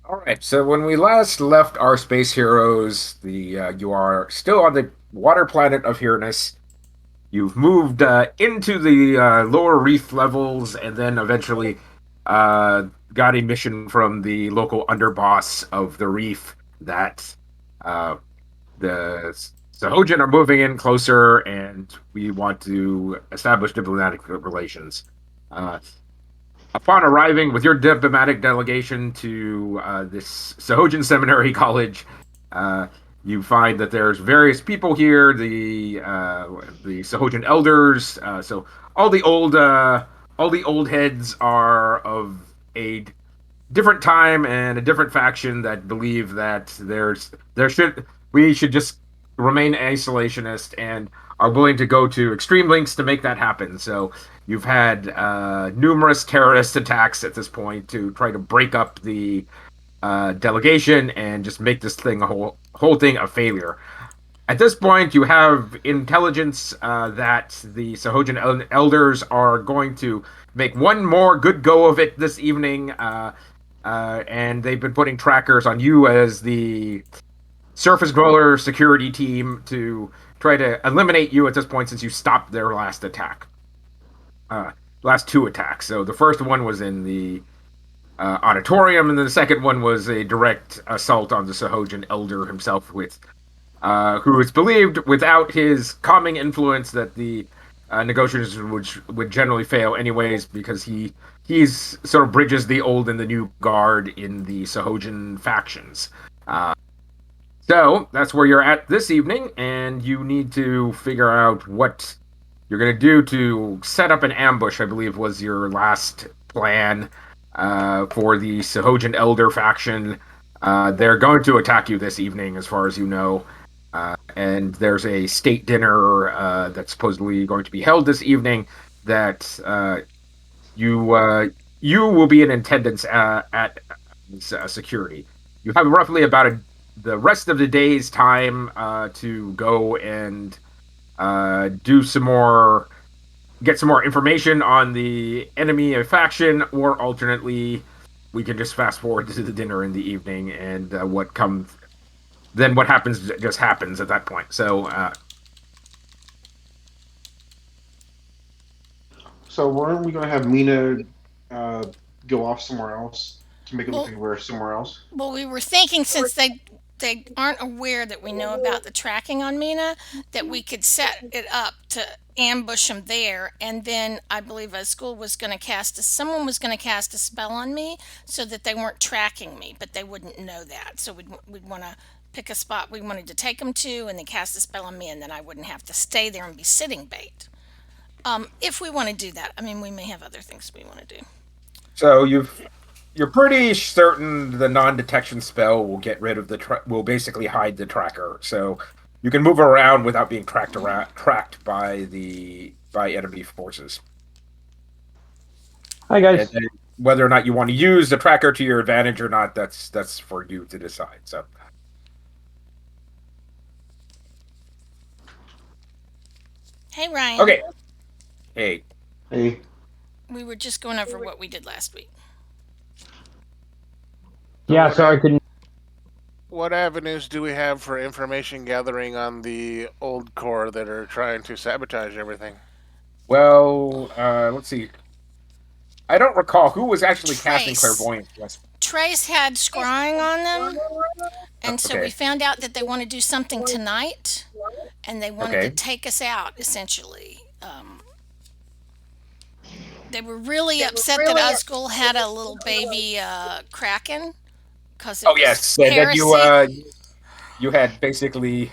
All right. So when we last left our space heroes, the you are still on the water planet of Uranus. You've moved into the lower reef levels, and then eventually uh, got a mission from the local underboss of the reef that uh, the Sahojan are moving in closer, and we want to establish diplomatic relations. Uh, Upon arriving with your diplomatic delegation to this Sahojan Seminary College, uh, you find that there's various people here, the Sahojan elders. So all the old all the old heads are of a different time and a different faction that believe that there should we should just remain isolationist and are willing to go to extreme lengths to make that happen. So you've had numerous terrorist attacks at this point to try to break up the delegation and just make this thing a whole thing a failure. At this point, you have intelligence that the Sahojan elders are going to make one more good go of it this evening, and they've been putting trackers on you as the surface dweller security team to try to eliminate you at this point since you stopped their last attack, uh, last two attacks. So the first one was in the auditorium, and then the second one was a direct assault on the Sahojan elder himself with who is believed, without his calming influence, that the negotiations would generally fail anyways, because he's sort of bridges the old and the new guard in the Sahojan factions. So that's where you're at this evening, and you need to figure out what you're going to do to set up an ambush. I believe was your last plan for the Sahojan Elder faction. They're going to attack you this evening, as far as you know. And there's a state dinner that's supposedly going to be held this evening that you you will be in attendance at security. You have roughly the rest of the day's time to go and do some more, get some more information on the enemy faction, or alternately, we can just fast forward to the dinner in the evening, and what comes then what happens just happens at that point. So So weren't we gonna have Mina uh, go off somewhere else to make it look Well, like we're somewhere else? we were thinking, since they aren't aware that we know about the tracking on Mina, that we could set it up to ambush them there, and then I believe a school was going to someone was going to cast a spell on me so that they weren't tracking me, but they wouldn't know that. So we'd want to pick a spot we wanted to take them to, and then cast a spell on me, and then I wouldn't have to stay there and be sitting bait. If we want to do that, I mean, we may have other things we want to do. so you're pretty certain the non-detection spell will get rid of will basically hide the tracker. So you can move around without being tracked by by enemy forces. Hi And guys. then whether or not you want to use the tracker to your advantage or not, that's for you to decide. So Hey, Ryan. okay, hey, Hey, We were just going over what we did last week. So Yeah, so I couldn't. what avenues do we have for information gathering on the old core that are trying to sabotage everything? well, let's see. I don't recall who was actually casting Trace. clairvoyance last. Trace had scrying on them, and so we Okay, found out that they want to do something tonight, and they wanted to okay. take us out, essentially. They were really upset that Uzgul had a little baby kraken because it Oh was yes, and then heresy. you had basically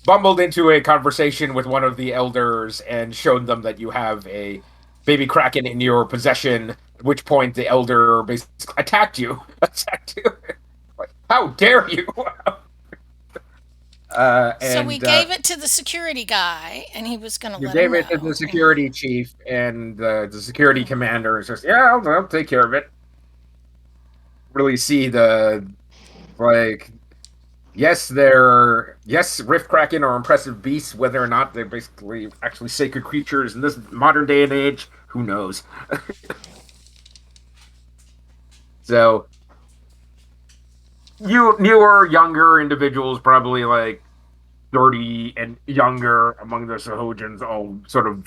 bumbled into a conversation with one of the elders and shown them that you have a baby kraken in your possession. At which point the elder basically attacked you. Attacked you. Like, how dare you? So we And gave it to the security guy, and he was going to you let him gave it to the know. security chief, and the security commander says, "Yeah, I'll take care of it." Really see the like Rift Kraken are impressive beasts. Whether or not they're basically actually sacred creatures in this modern day and age, who knows? So newer, younger individuals, probably like 30 and younger among the Sahojans, all sort of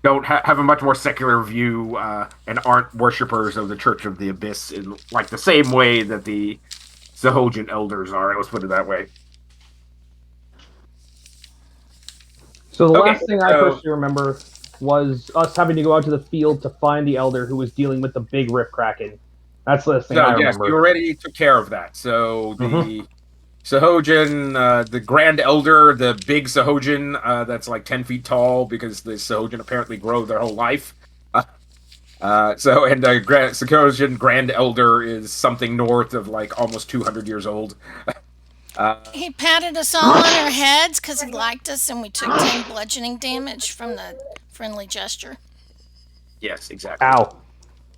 don't have a much more secular view and aren't worshippers of the Church of the Abyss in like the same way that the Sahojan elders are. Let's put it that way. So the Okay, last thing I so personally remember was us having to go out to the field to find the elder who was dealing with the big rift kraken. That's the last thing I yes, you remember. already took care of that. So Mm-hmm. the Sahojan, the Grand Elder, the big Sahojan that's like 10 feet tall because the Sahojan apparently grow their whole life. And the Sahojan Grand Elder is something north of like almost 200 years old. Uh, He patted us all on our heads because he liked us, and we took 10 bludgeoning damage from the friendly gesture. yes, exactly. Ow.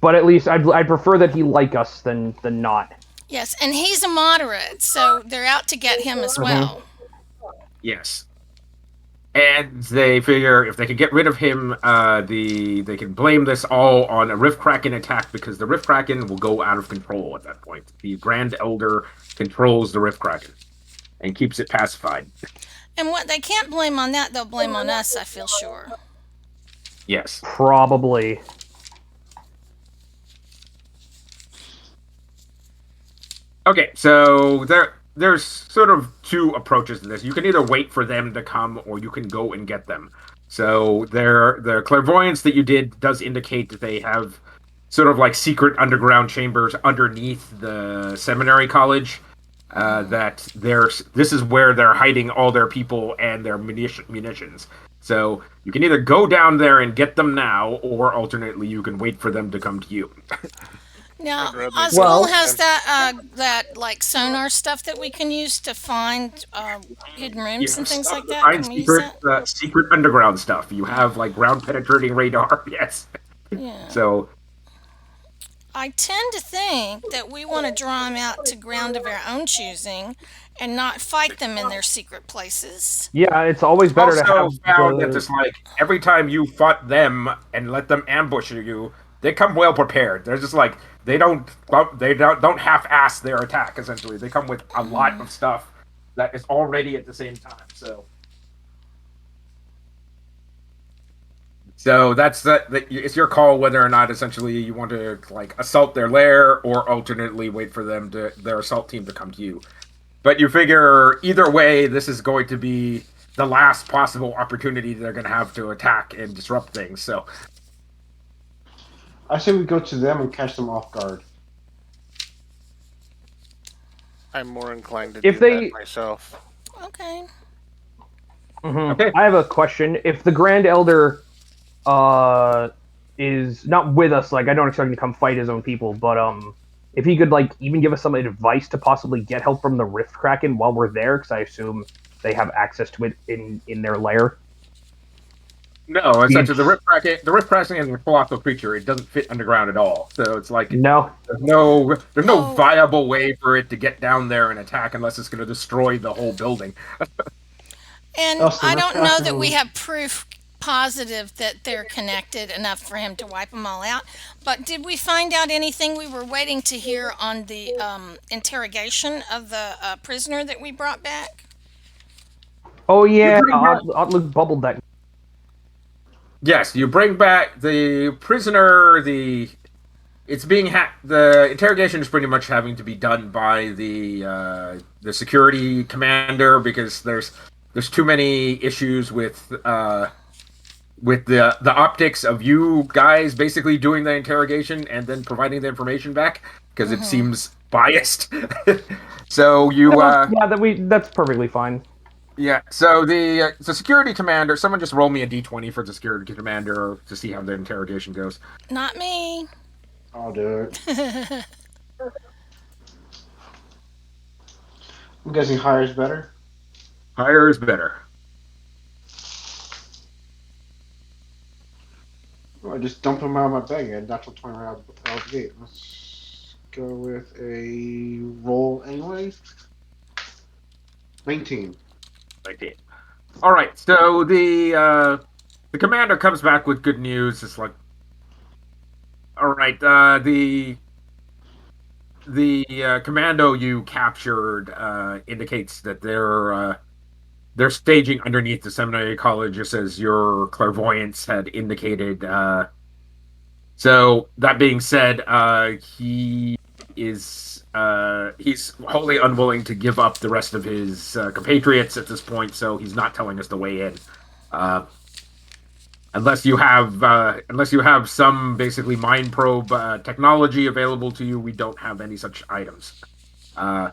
But at least I'd prefer that he like us than not. Yes, and he's a moderate, so they're out to get him as well. Yes. And they figure if they can get rid of him, they can blame this all on a Rift Kraken attack because the Rift Kraken will go out of control at that point. The Grand Elder controls the Rift Kraken and keeps it pacified. And what they can't blame on that, they'll blame on us, I feel sure. Yes. Probably. Okay, so there's sort of two approaches to this. You can either wait for them to come or you can go and get them. So the clairvoyance that you did does indicate that they have sort of like secret underground chambers underneath the seminary college. That this is where they're hiding all their people and their munitions. So you can either go down there and get them now, or alternately you can wait for them to come to you. Now, I'd rather Osgood Well- has that like sonar stuff that we can use to find hidden rooms and things like that. Find Can we use that? secret underground stuff. You have like ground penetrating radar. Yes. Yeah. So I tend to think that we want to draw them out to ground of our own choosing and not fight them in their secret places. Yeah, it's always better to also have found that the, just like every time you fought them and let them ambush you, they come well prepared. They're just like they don't half-ass their attack. Essentially, they come with a lot of stuff that is already at the same time. So it's your call whether or not essentially you want to like assault their lair or alternately wait for their assault team to come to you. But you figure either way, this is going to be the last possible opportunity they're going to have to attack and disrupt things. So I say we go to them and catch them off guard. I'm more inclined to If do they- that myself. Okay. Okay. I have a question. If the Grand Elder is not with us, like I don't expect him to come fight his own people, but if he could like even give us some advice to possibly get help from the Rift Kraken while we're there, because I assume they have access to it in their lair. no, essentially the Rift Kraken is a colossal creature. It doesn't fit underground at all. So it's like No. there's no No. viable way for it to get down there and attack unless it's going to destroy the whole building. And Also, I let's don't know ask that him- we have proof positive that they're connected enough for him to wipe them all out. But did we find out anything? We were waiting to hear on the interrogation of the prisoner that we brought back. Oh yeah, pretty much- Otlug bubbled that. Yes, you bring back the prisoner. It's being the interrogation is pretty much having to be done by the security commander because there's too many issues with the optics of you guys basically doing the interrogation and then providing the information back because it seems biased. So you That's perfectly fine. yeah. So the security commander. Someone just roll me a d20 for the security commander to see how the interrogation goes. Not me. I'll do it. I'm guessing higher is better. Higher is better. Well, I just dumped them out of my bag and natural 20 right out of the gate. Let's go with a roll anyway. 19. I did. All right. So the commander comes back with good news. It's like, all right. the commando you captured indicates that they're staging underneath the seminary college, just as your clairvoyance had indicated. So that being said, he's wholly unwilling to give up the rest of his compatriots at this point, so he's not telling us the way in. Uh, unless you have some basically mind probe technology available to you, we don't have any such items. Uh,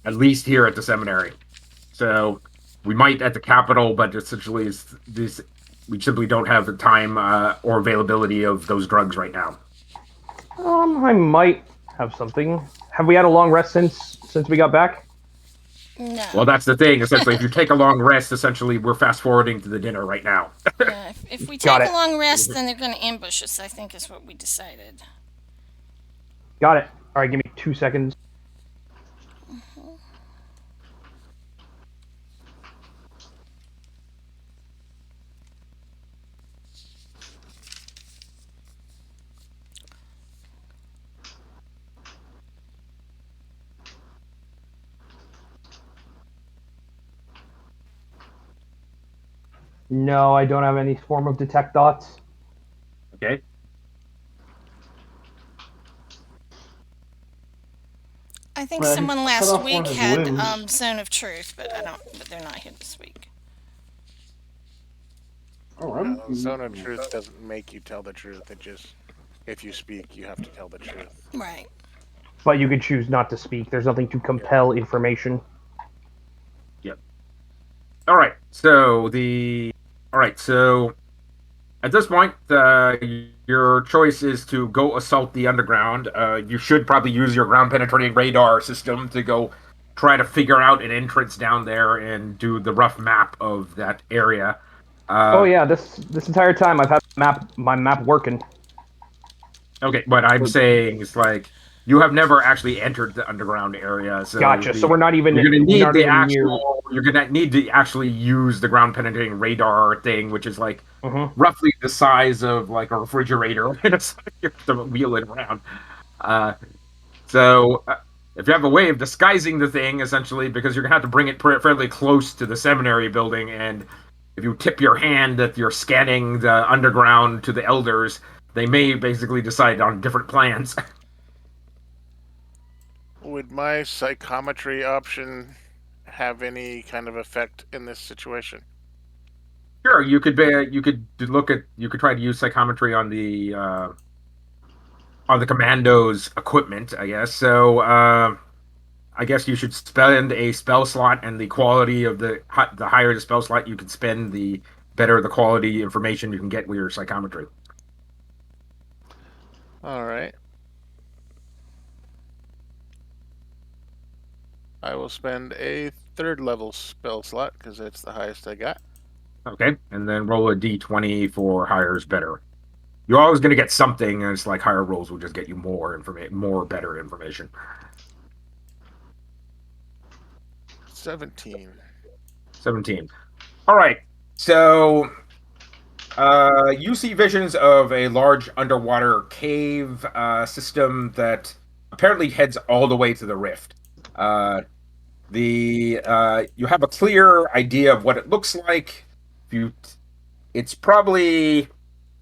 at least here at the seminary. So we might at the capital, but essentially this we simply don't have the time or availability of those drugs right now. I might have something. Have we had a long rest since we got back? No. Well, that's the thing. Essentially, if you take a long rest, essentially we're fast forwarding to the dinner right now. Yeah, if we Got take a it. long rest, then they're going to ambush us, I think is what we decided. Got it. All right, give me 2 seconds. No, I don't have any form of detect thoughts. Okay. I think Well, he someone cut last off one week of his had limbs. Zone of Truth, but I don't. But they're not here this week. Oh, No, zone of truth doesn't make you tell the truth. It just, if you speak, you have to tell the truth. Right. But you could choose not to speak. There's nothing to compel information. Yep. All right. All right. So at this point, your choice is to go assault the underground. You should probably use your ground penetrating radar system to go try to figure out an entrance down there and do the rough map of that area. Oh Uh, yeah, this entire time I've had my map working. okay, what I'm saying is like you have never actually entered the underground area, so Gotcha. So we're not even you're not even near. gonna need to actually use the ground penetrating radar thing, which is like Mm-hmm. roughly the size of like a refrigerator. It's like you have to wheel it around. Uh, so if you have a way of disguising the thing, essentially, because you're gonna have to bring it fairly close to the seminary building, and if you tip your hand that you're scanning the underground to the elders, they may basically decide on different plans. Would my psychometry option have any kind of effect in this situation? Sure, you could try to use psychometry on the commando's equipment, I guess. So I guess you should spend a spell slot, and the quality of the higher the spell slot you can spend, the better the quality information you can get with your psychometry. All right. I will spend a third level spell slot because it's the highest I got. Okay, and then roll a d20 for higher is better. You're always going to get something, and it's like higher rolls will just get you more information, more better information. 17. 17. All right, so you see visions of a large underwater cave system that apparently heads all the way to the rift. Uh, the You have a clear idea of what it looks like. You, it's probably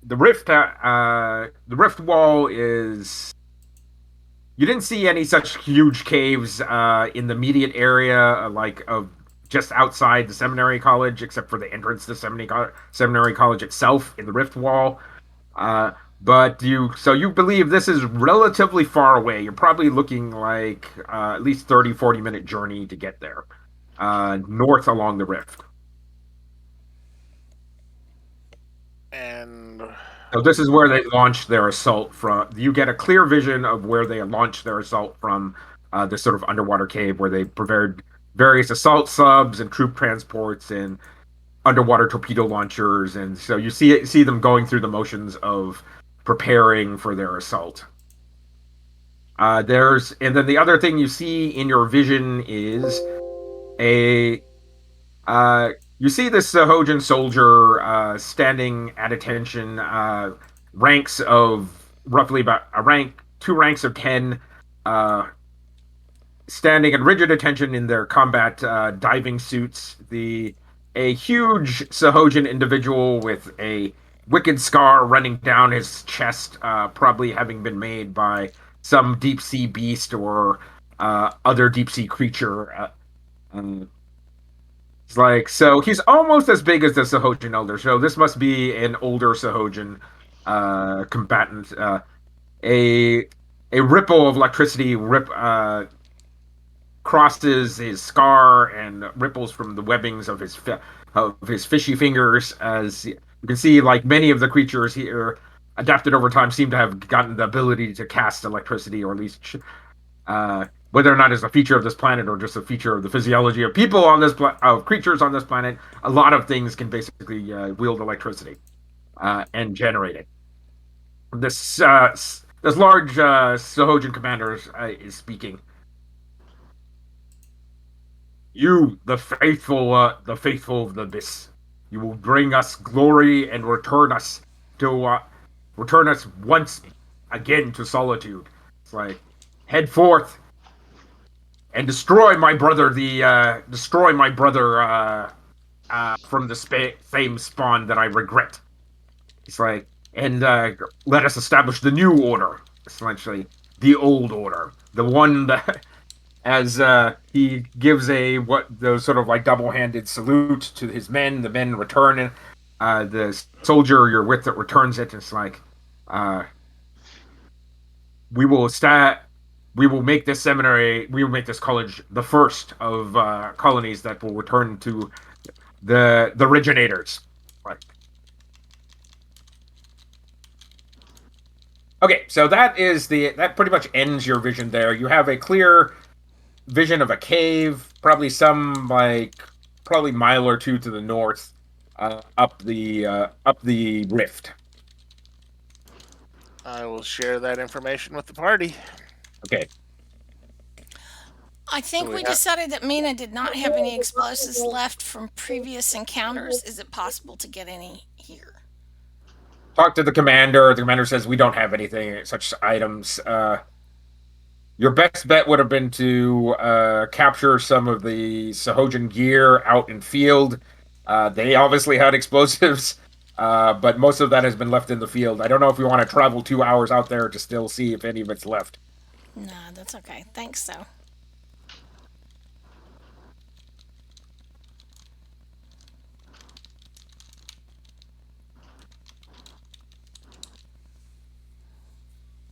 the rift. The rift wall is. You didn't see any such huge caves in the immediate area, like of just outside the seminary college, except for the entrance to seminary college itself in the rift wall. Uh, but you believe this is relatively far away. You're probably looking like at least 30-40 minute journey to get there, north along the rift. And So this is where they launched their assault from. You get a clear vision of where they launched their assault from, this sort of underwater cave where they prepared various assault subs and troop transports and underwater torpedo launchers, and so see them going through the motions of preparing for their assault. And then the other thing you see in your vision is a you see this Sahojan soldier standing at attention, ranks of roughly about a rank, two ranks of 10, uh, standing in rigid attention in their combat diving suits. A huge Sahojan individual with a wicked scar running down his chest, probably having been made by some deep sea beast or other deep sea creature. It's like, so he's almost as big as the Sahojan elder. So this must be an older Sahojan combatant. A a ripple of electricity crosses his scar and ripples from the webbings of his fishy fingers. As you can see, like many of the creatures here adapted over time, seem to have gotten the ability to cast electricity, or at least whether or not it's a feature of this planet or just a feature of the physiology of people on of creatures on this planet. A lot of things can basically wield electricity and generate it. This large Sahojan commander is speaking. You, the faithful of the abyss, you will bring us glory and return us once again to solitude. It's like, head forth and destroy my brother from the same spawn that I regret. It's like, and let us establish the new order, essentially the old order, the one that as he gives a what those sort of like double-handed salute to his men. The men return, and the soldier you're with that returns it. It's like, uh, we will stat. We will make this seminary. We will make this college the first of colonies that will return to the originators. Like, okay, so that pretty much ends your vision there. You have a clear vision of a cave, probably mile or two to the north, up the rift. I will share that information with the party. Okay, I think So we have decided that Mina did not have any explosives left from previous encounters. Is it possible to get any here? talk to the commander. The commander says we don't have anything such items. Your best bet would have been to capture some of the Sahojan gear out in field. They obviously had explosives, but most of that has been left in the field. I don't know if we want to travel 2 hours out there to still see if any of it's left. Nah, that's okay. Thanks, though.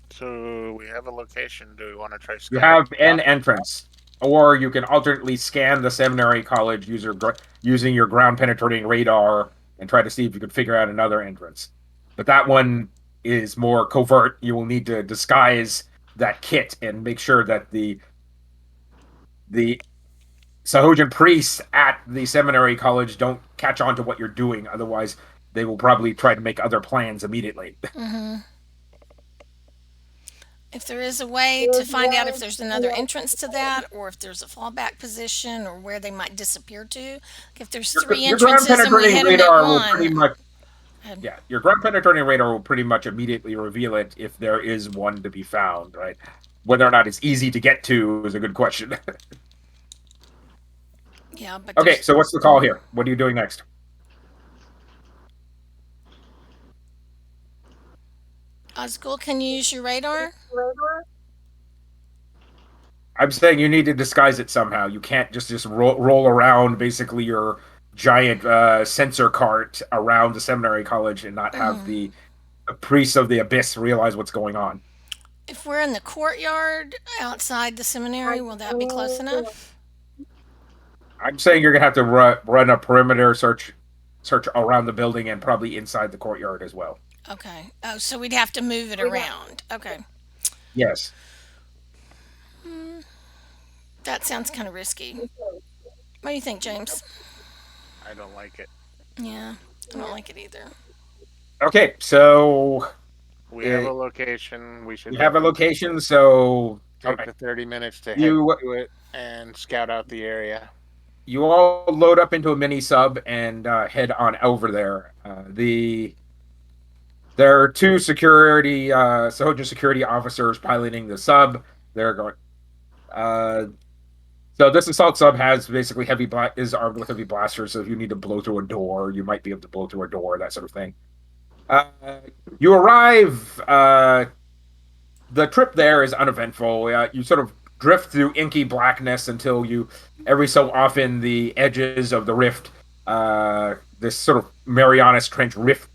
So we have a location. Do we want to try You scoping have it an out? entrance, or you can alternately scan the seminary college using your ground penetrating radar and try to see if you could figure out another entrance. But that one is more covert. You will need to disguise that kit and make sure that the Sahojan priests at the seminary college don't catch on to what you're doing. Otherwise, they will probably try to make other plans immediately. If there is a way to find out if there's another entrance to that, or if there's a fallback position, or where they might disappear to, like if there's three Your ground entrances and we penetrating hit them at radar will one, pretty much um, Yeah, your ground penetrating radar will pretty much immediately reveal it if there is one to be found, right? Whether or not it's easy to get to is a good question. yeah, but Okay, there's. so what's the call here? What are you doing next? Osgood, can you use your radar? I'm saying you need to disguise it somehow. You can't just roll around basically your giant sensor cart around the seminary college and not have the priests of the abyss realize what's going on. If we're in the courtyard outside the seminary, will that be close enough? I'm saying you're gonna have to run a perimeter search around the building and probably inside the courtyard as well. Okay. Oh, so we'd have to move it around. Okay. Yes. That sounds kind of risky. What do you think, James? I don't like it. Yeah, I don't like it either. Okay, so We have uh, a location. We should you have a definitely location, so all take right. the 30 minutes to head You to it and scout out the area. you all load up into a mini sub and head on over there. There are two Sahoja security officers piloting the sub. They're going. Uh, so this assault sub has basically is armed with heavy blasters. So if you need to blow through a door, you might be able to blow through a door, that sort of thing. Uh, you arrive. The trip there is uneventful. You sort of drift through inky blackness until you, every so often, the edges of the rift, this sort of Marianas Trench rift,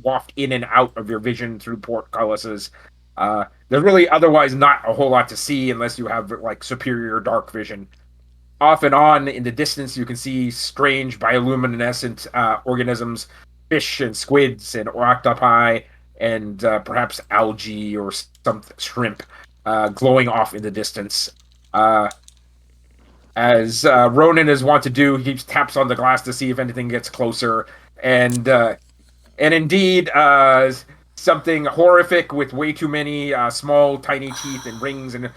waft in and out of your vision through portcullises. There's really otherwise not a whole lot to see unless you have like superior dark vision. Off and on in the distance, you can see strange bioluminescent organisms, fish and squids and octopi, and perhaps algae or some shrimp glowing off in the distance. Uh, as Ronan is wont to do, he taps on the glass to see if anything gets closer, and indeed, something horrific with way too many small, tiny teeth and rings and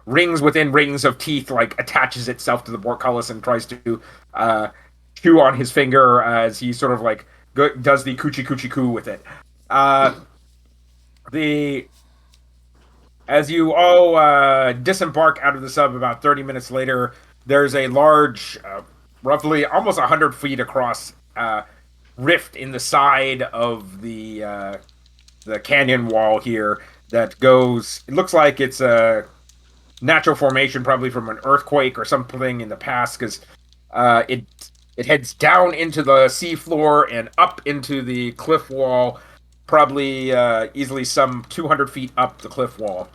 rings within rings of teeth, like attaches itself to the portcullis and tries to uh, chew on his finger as he sort of like does the coochie coochie coo with it. Uh, the As you all disembark out of the sub about 30 minutes later, there's a large, roughly almost 100 feet across, rift in the side of the canyon wall here that goes. It looks like it's a natural formation, probably from an earthquake or something in the past, because it heads down into the seafloor and up into the cliff wall, probably easily some 200 feet up the cliff wall.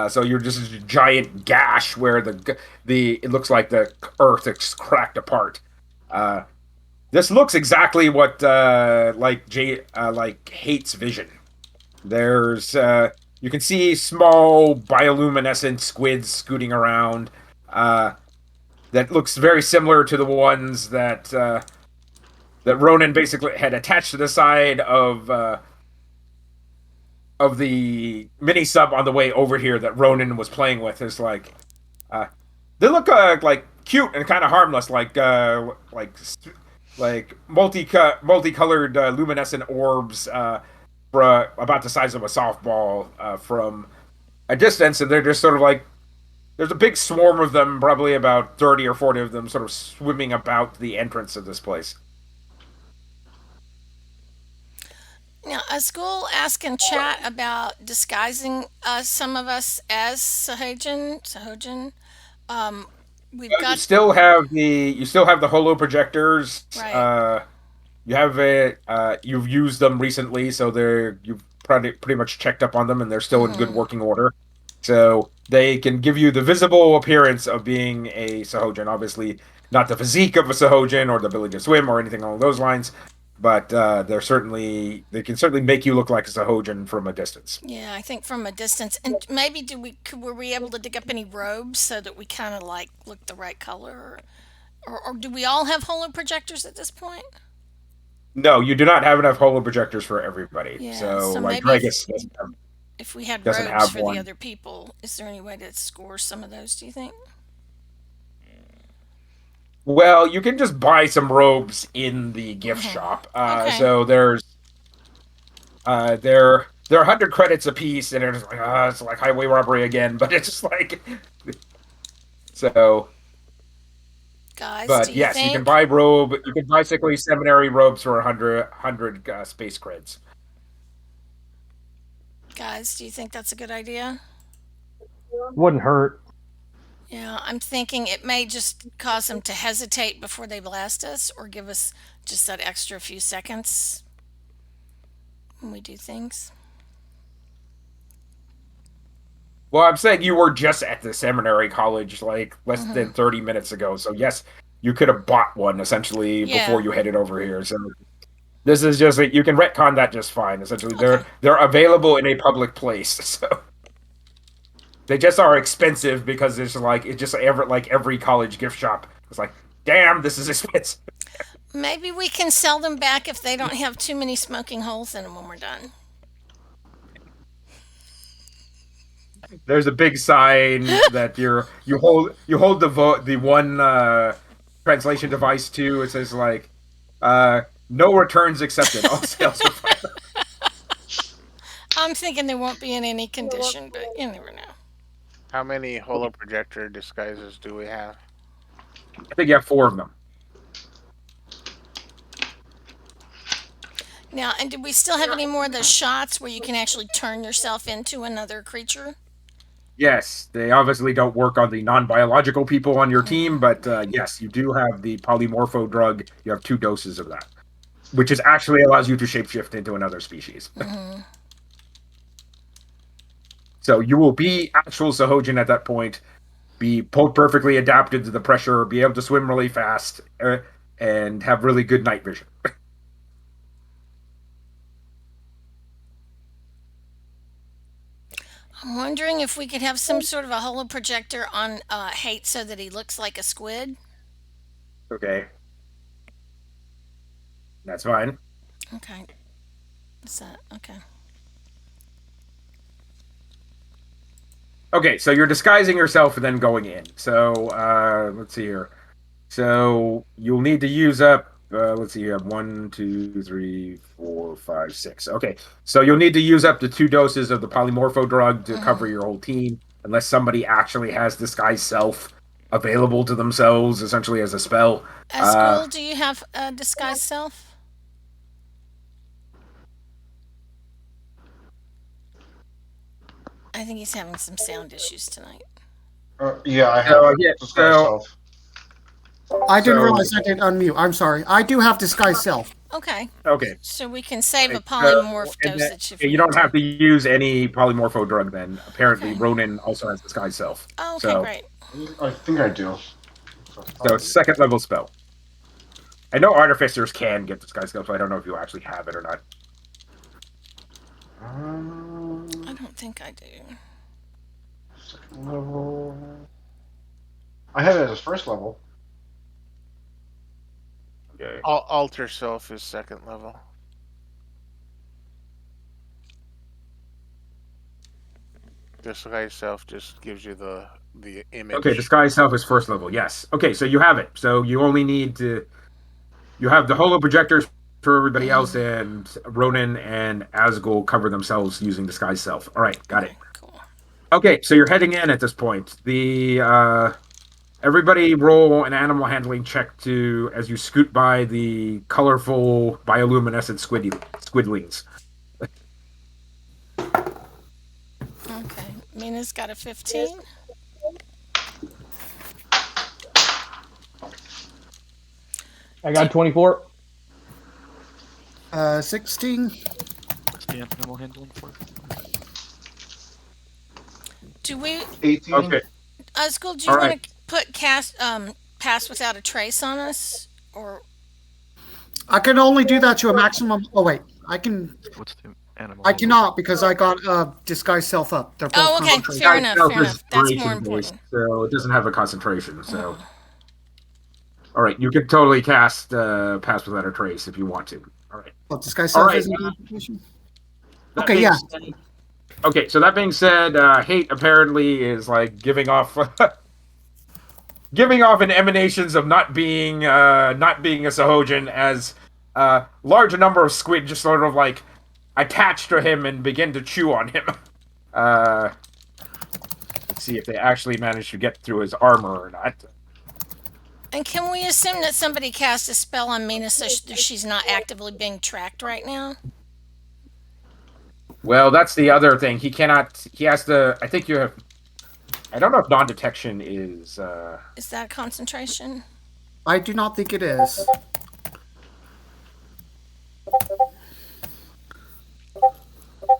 So you're just a giant gash where the it looks like the earth is cracked apart. Uh, this looks exactly what like Hate's vision. There's You can see small bioluminescent squids scooting around. That looks very similar to the ones that Ronan basically had attached to the side of the mini sub on the way over here that Ronan was playing with. Is like uh, they look like cute and kind of harmless, like multicolored luminescent orbs for about the size of a softball from a distance, and they're just sort of like there's a big swarm of them, probably about 30 or 40 of them, sort of swimming about the entrance of this place. Now, a school asked in chat about disguising some of us as Sahojan. Um, we've got You still have the holo projectors. right. You've used them recently, so you've pretty much checked up on them, and they're still in good Hmm. working order. So they can give you the visible appearance of being a Sahojan. Obviously, not the physique of a Sahojan or the ability to swim or anything along those lines, but they can certainly make you look like a Sahojan from a distance. Yeah, I think from a distance, and maybe were we able to dig up any robes so that we kind of like look the right color, or do we all have holo projectors at this point? No, you do not have enough holo projectors for everybody. Yeah, So, so like maybe Dragus if we had doesn't robes have for the one. other people, is there any way to score some of those? Do you think? Well, you can just buy some robes in the gift Hmm. shop. Okay. So they're 100 credits a piece, and it's like highway robbery again. But it's just like so. Guys, do But you yes, you can think? buy robe. You can basically seminary robes for 100 space creds. Guys, do you think that's a good idea? Wouldn't hurt. Yeah, I'm thinking it may just cause them to hesitate before they blast us or give us just that extra few seconds when we do things. Well, I'm saying you were just at the seminary college like less Hmm. than 30 minutes ago. So yes, you could have bought one essentially before Yeah. you headed over here. So this is just you can retcon that just fine. Essentially, Okay. they're available in a public place. So they just are expensive because it's just every college gift shop. It's like, damn, this is expensive. Maybe we can sell them back if they don't have too many smoking holes in them when we're done. There's a big sign that you hold the one translation device to. It says like, no returns accepted. All sales are final. I'm thinking they won't be in any condition, but you never know. How many Okay. holoprojector disguises do we have? I think you have 4 of them. Now, and do we still have any more of those shots where you can actually turn yourself into another creature? Yes, they obviously don't work on the non-biological people on your team, but Right. yes, you do have the polymorpho drug. You have 2 doses of that, which is actually allows you to shapeshift into another species. So you will be actual Sahojin at that point, be perfectly adapted to the pressure, be able to swim really fast, and have really good night vision. I'm wondering if we could have some sort of a holo projector on Hate so that he looks like a squid. Okay, that's fine. Okay. What's that? Okay. Okay, so you're disguising yourself and then going in. So let's see here. So you'll need to use up. Let's see. You have 1, 2, 3, 4, 5, 6. Okay, so you'll need to use up the 2 doses of the polymorpho drug to cover your whole team, unless somebody actually has disguise self available to themselves, essentially as a spell. As school, do you have a disguised self? I think he's having some sound issues tonight. Yeah, I have So yeah, disguise so self. I didn't so realize I didn't unmute. I'm sorry. I do have disguise self. Okay. okay. So we can save a Right, polymorph and then, dosage if okay, we you need don't to. have to use any polymorpho drug then. Apparently, Okay. Ronin also has disguise self. Oh, okay, So, great. I think I do. so second level spell. I know artificers can get disguise self, so I don't know if you actually have it or not. I don't think I do. Second level. I have it as first level. Okay. Alter self is second level. Disguise self just gives you the image. Okay, disguise self is first level. Yes. Okay, so you have it. So you only need to. You have the holo projectors for everybody else, and Ronin and Asgul cover themselves using disguise self. All right, got it. Okay, cool. Okay, so you're heading in at this point. The everybody roll an animal handling check to as you scoot by the colorful bioluminescent squidlings. Okay. Mina's got a 15. I Do, got 24. 16. What's the animal handling for? do we, 18. Okay, School, do all you right. want to put cast pass without a trace on us? Or I can only do that to a maximum. Oh wait, I can. What's the animal I handling? cannot because I got disguise self up. They're both oh, okay, concentrated. fair Disguise enough, self fair is enough. That's more duration based, important. so it doesn't have a concentration. So, all right, you can totally cast pass without a trace if you want to. All right. Oh, disguise All self right. isn't concentration. That Okay, being yeah. said, okay, so that being said, hate apparently is like giving off giving off an emanations of not being a Sahojin as large number of squid just sort of like attach to him and begin to chew on him. Uh, let's see if they actually manage to get through his armor or not. And can we assume that somebody cast a spell on Mina so she's not actively being tracked right now? Well, that's the other thing. He cannot. He has to. I think you have. I don't know if non-detection is. Is that concentration? I do not think it is.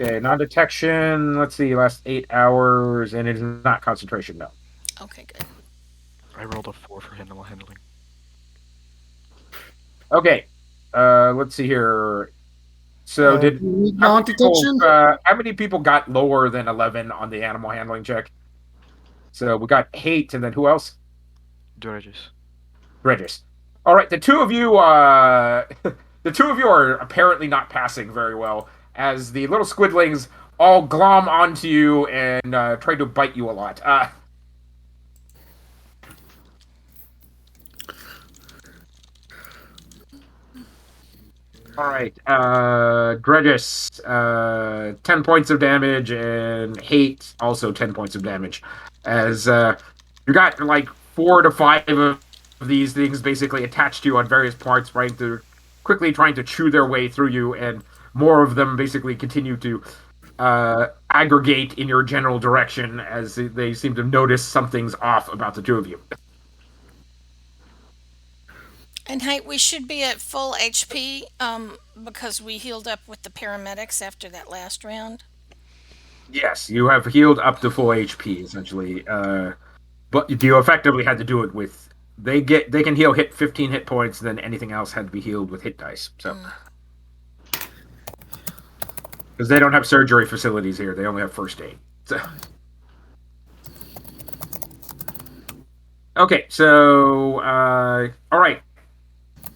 Okay, non-detection. Let's see, last 8 hours, and it is not concentration. No. Okay, good. I rolled a 4 for animal handling. Okay. Let's see here. So did You need how many people? non-detection. How many people got lower than 11 on the animal handling check? So we got Hate, and then who else? Dredges. Regis. All right, the two of you. The two of you are apparently not passing very well, as the little squidlings all glom onto you and try to bite you a lot. All right. Dredges, 10 points of damage, and Hate, also 10 points of damage. As you got like 4 to 5 of these things basically attached to you on various parts, trying to quickly trying to chew their way through you, and more of them basically continue to aggregate in your general direction as they seem to notice something's off about the two of you. And hey, we should be at full HP because we healed up with the paramedics after that last round. Yes, you have healed up to full HP essentially. But you effectively had to do it with they can heal hit 15 hit points, then anything else had to be healed with hit dice. So because they don't have surgery facilities here, they only have first aid. So okay, so all right.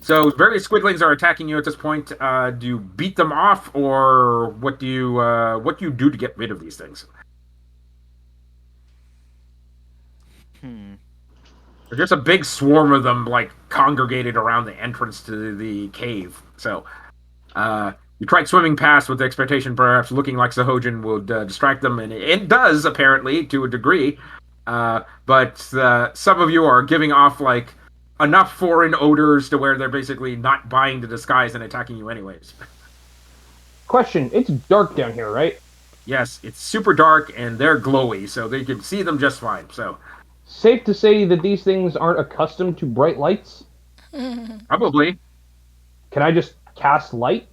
So various squidlings are attacking you at this point. Do you beat them off, or what do you do to get rid of these things? Hmm. There's just a big swarm of them, like congregated around the entrance to the cave. So you tried swimming past with the expectation, perhaps looking like Sahojin would distract them, and it does apparently to a degree. But some of you are giving off like enough foreign odors to where they're basically not buying the disguise and attacking you anyways. Question: It's dark down here, right? Yes, it's super dark and they're glowy, so they can see them just fine. So Safe to say that these things aren't accustomed to bright lights. probably. Can I just cast light?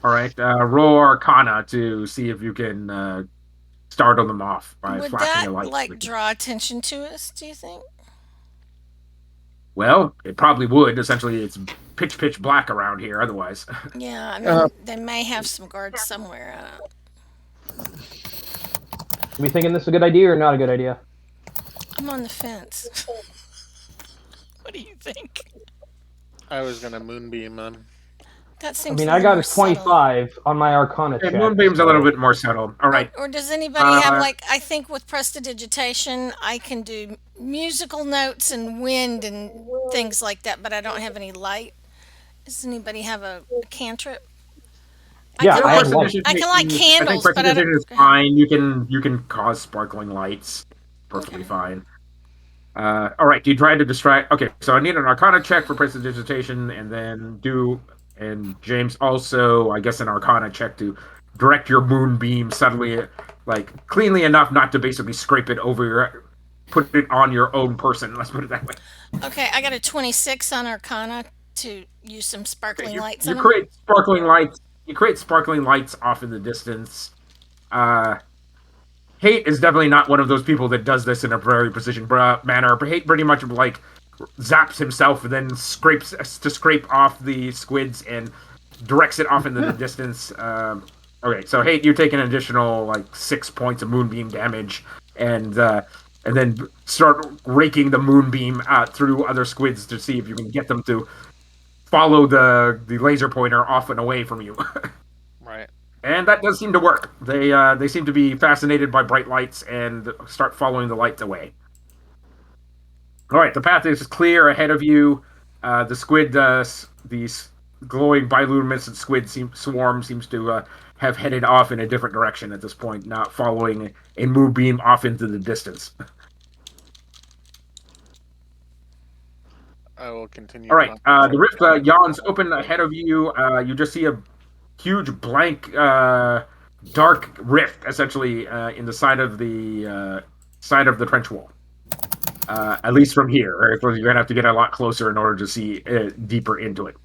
All right, roll Arcana to see if you can startle them off by Would flashing that a light. like draw attention to us, do you think? Well, it probably would. Essentially, it's pitch black around here. Otherwise, Yeah, I mean, they may have some guards somewhere. Are we thinking this is a good idea or not a good idea? I'm on the fence. What do you think? I was gonna moonbeam them. That I seems mean, a I little got more a subtle. 25 on my Arcana okay, check. Moonbeam's a little bit more subtle. All right. Or does anybody have Uh, like I think with prestidigitation I can do musical notes and wind and things like that, but I don't have any light. Does anybody have a cantrip? I Yeah, can yeah, I have like light. I can light I think candles, but I don't. prestidigitation is Go ahead. fine. You can cause sparkling lights, perfectly Okay. fine. All right. Do you try to distract? Okay, so I need an Arcana check for prestidigitation, and then and James also, I guess, an Arcana check to direct your moonbeam subtly, like cleanly enough not to basically scrape it over put it on your own person. Let's put it that way. Okay, I got a 26 on Arcana to use some Okay, sparkling lights you on them. create sparkling lights. You create sparkling lights off in the distance. Uh, Hate is definitely not one of those people that does this in a very precision manner. Hate pretty much like zaps himself and then scrape off the squids and directs it off into the distance. Okay, so Hate, you take an additional like 6 points of moonbeam damage, and then start raking the moonbeam through other squids to see if you can get them to follow the laser pointer off and away from you. Right. And that does seem to work. They seem to be fascinated by bright lights and start following the lights away. All right, the path is clear ahead of you. The squid, these glowing bioluminescent swarm seems to have headed off in a different direction at this point, not following a moonbeam off into the distance. I will continue. All right, the rift concentrating. yawns open ahead of you. You just see a huge blank, dark rift, essentially, in the side of the trench wall. At least from here, right? You're gonna have to get a lot closer in order to see deeper into it.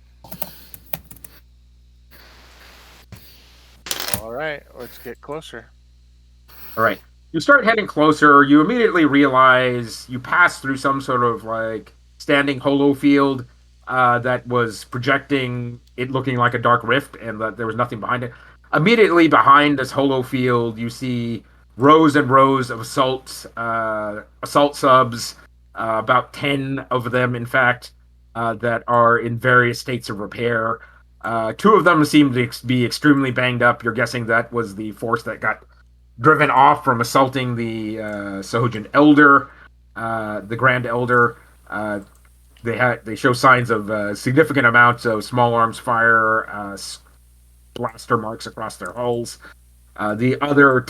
All right, let's get closer. All right. You start heading closer. You immediately realize you pass through some sort of like standing holo field that was projecting it looking like a dark rift and that there was nothing behind it. Immediately behind this holo field, you see rows and rows of assault subs, about 10 of them, in fact, that are in various states of repair. Two of them seem to be extremely banged up. You're guessing that was the force that got driven off from assaulting the Sahojin Elder, the Grand Elder. they show signs of significant amounts of small arms fire, blaster marks across their hulls. The other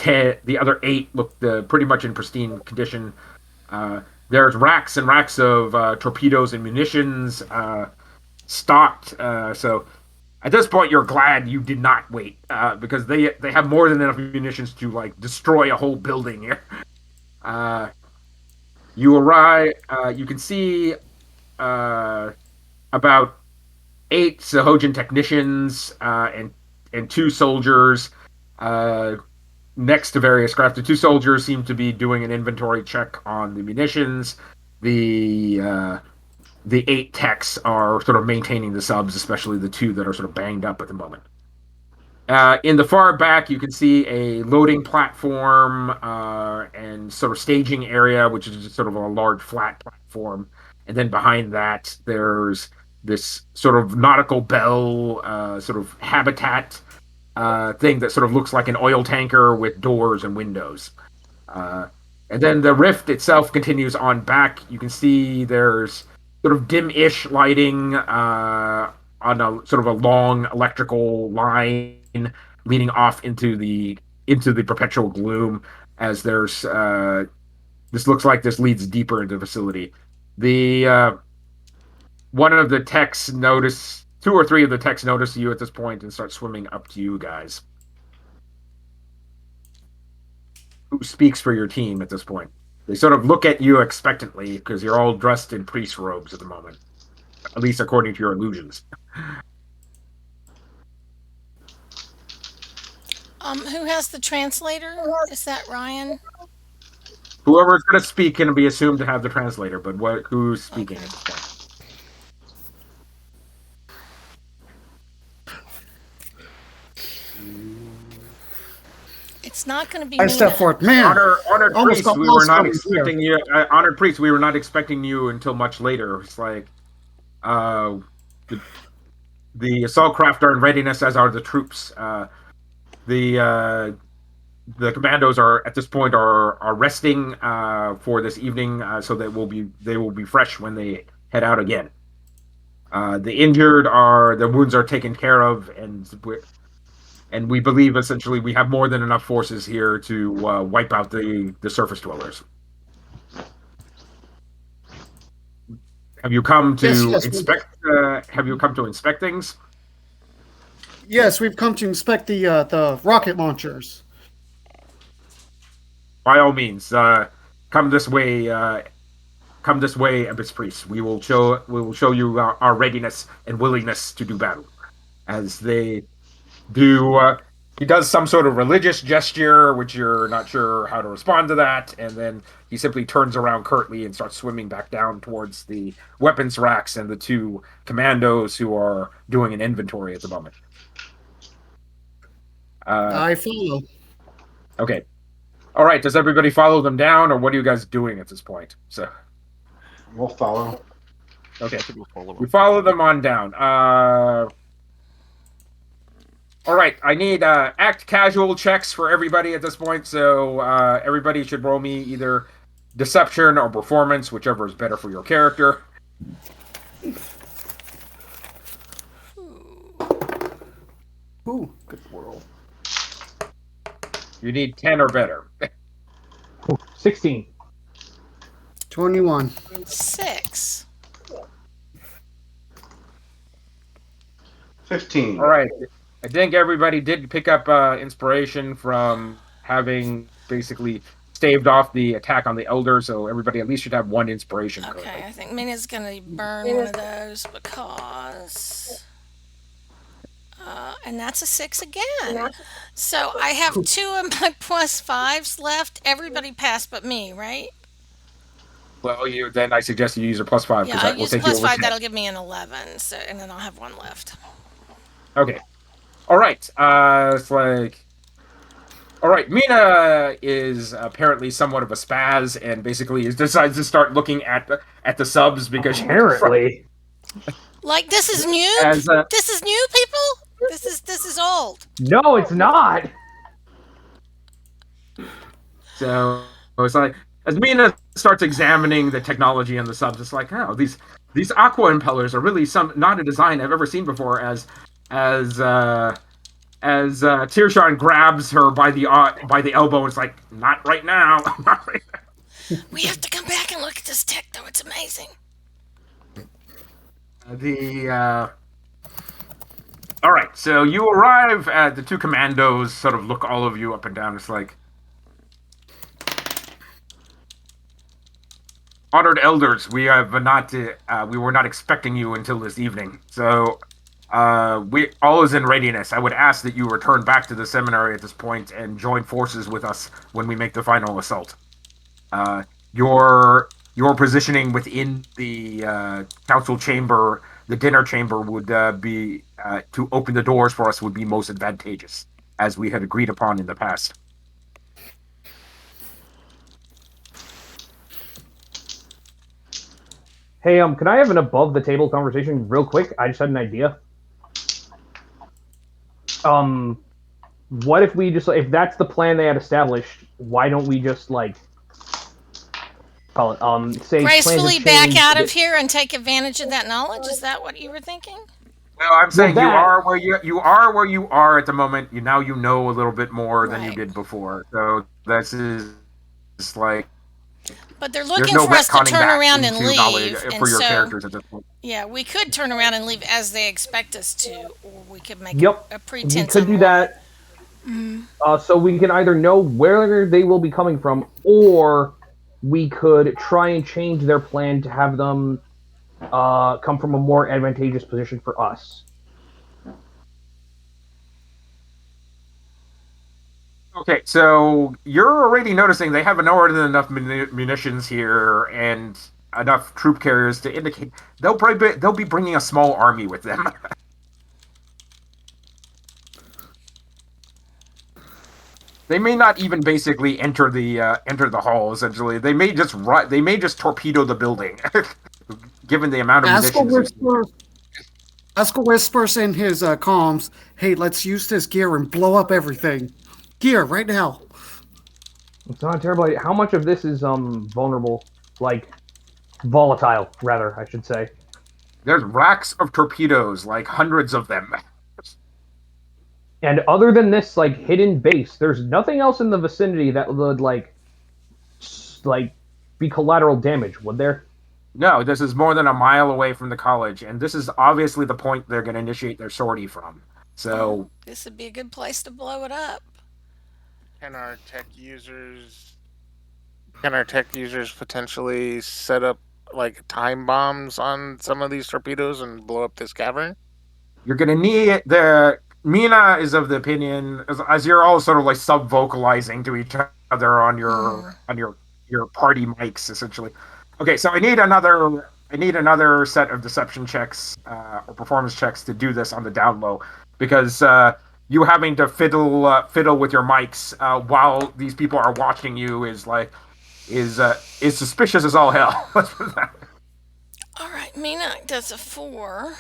8 look pretty much in pristine condition. There's racks and racks of torpedoes and munitions stocked. So at this point, you're glad you did not wait because they have more than enough munitions to like destroy a whole building here. Uh, you arrive. You can see about 8 Sahojin technicians and 2 soldiers next to various craft. The 2 soldiers seem to be doing an inventory check on the munitions. The 8 techs are sort of maintaining the subs, especially the 2 that are sort of banged up at the moment. In the far back, you can see a loading platform and sort of staging area, which is just sort of a large flat platform. And then behind that, there's this sort of nautical bell sort of habitat thing that sort of looks like an oil tanker with doors and windows. And then the rift itself continues on back. You can see there's sort of dim-ish lighting on a sort of a long electrical line leading off into the perpetual gloom. As there's this looks like this leads deeper into the facility. The one of the techs notice 2 or 3 of the techs notice you at this point and start swimming up to you guys. Who speaks for your team at this point? They sort of look at you expectantly because you're all dressed in priest robes at the moment, at least according to your illusions. Who has the translator? Is that Ryan? Whoever's going to speak can be assumed to have the translator, but who's speaking Okay. at this point? It's not going to be I me. step forward. Man, Honored almost priest, got we lost were not coming here. expecting you. Honored priest, we were not expecting you until much later. It's like the assault craft are in readiness, as are the troops. The commandos are at this point are resting for this evening, so they will be fresh when they head out again. The injured their wounds are taken care of, and we believe essentially we have more than enough forces here to wipe out the surface dwellers. Have you come to Yes, inspect? Have you come to inspect things? Yes, we've come to inspect the rocket launchers. By all means, come this way. Come this way, Abyss Priest. We will show you our readiness and willingness to do battle. As they do, he does some sort of religious gesture, which you're not sure how to respond to that, and then he simply turns around curtly and starts swimming back down towards the weapons racks and the 2 commandos who are doing an inventory at the moment. I follow. Okay. All right. Does everybody follow them down, or what are you guys doing at this point? So, We'll follow. okay, We'll follow we up. follow them on down. All right. I need act casual checks for everybody at this point. So everybody should roll me either deception or performance, whichever is better for your character. Ooh, good world. You need 10 or better. 16. 21. 6. 15. All right. I think everybody did pick up inspiration from having basically staved off the attack on the Elder, so everybody at least should have 1 inspiration Okay, currently. I think Mina's going to burn one of those because. And that's a 6 again. So I have 2 of my +5s left. Everybody passed but me, right? Well, then I suggest you use your +5 Yeah, because I'll that will use take you over +5. 10. That'll give me an 11. So, and then I'll have 1 left. Okay. All right. It's like. All right. Mina is apparently somewhat of a spaz, and basically decides to start looking at the subs because Apparently. Like this is new. As, This is new, people. This is old. No, it's not. So it's like As Mina starts examining the technology in the subs, it's like, oh, these aqua impellers are really not a design I've ever seen before. As Tirshan grabs her by the elbow, and it's like, not right now. Not right We have to come back and look at this tech, though. It's amazing. now. The All right, so you arrive at the two commandos. Sort of look all of you up and down. It's like, honored elders, we were not expecting you until this evening. So, we all is in readiness. I would ask that you return back to the seminary at this point and join forces with us when we make the final assault. Uh, your positioning within the council chamber, the dinner chamber, would be to open the doors for us would be most advantageous, as we had agreed upon in the past. Hey, can I have an above the table conversation real quick? I just had an idea. What if we just, if that's the plan they had established, why don't we just like call it say Gracefully back out of here and take advantage of that knowledge? Is that what you were thinking? Well, I'm saying that- you are where you are at the moment. Now you know a little bit more than you Right. did before. So this is like But they're there's looking no for us to retconning turn back around and into knowledge leave. And for your so, characters at this point. yeah, we could turn around and leave as they expect us to, or we could make Yep, a we pretense could on do one. that. So we can either know where they will be coming from, or we could try and change their plan to have them come from a more advantageous position for us. Okay, so you're already noticing they have more than enough munitions here and enough troop carriers to indicate they'll be bringing a small army with them. They may not even basically enter the hall. Essentially, they may just torpedo the building, given the amount of Askel munitions. whispers in his comms, "Hey, let's use this gear and blow up everything. Gear right now." It's not a terrible idea. How much of this is vulnerable, like volatile, rather, I should say. There's racks of torpedoes, like hundreds of them. And other than this, like hidden base, there's nothing else in the vicinity that would like be collateral damage, would there? No, this is more than a mile away from the college, and this is obviously the point they're going to initiate their sortie from. So This would be a good place to blow it up. Can our tech users potentially set up like time bombs on some of these torpedoes and blow up this cavern? you're going to need the Mina is of the opinion as you're all sort of like sub vocalizing to each other on your party mics essentially. Okay, so I need another set of deception checks or performance checks to do this on the down low because you having to fiddle with your mics while these people are watching you is suspicious as all hell. All right, Mina does a 4.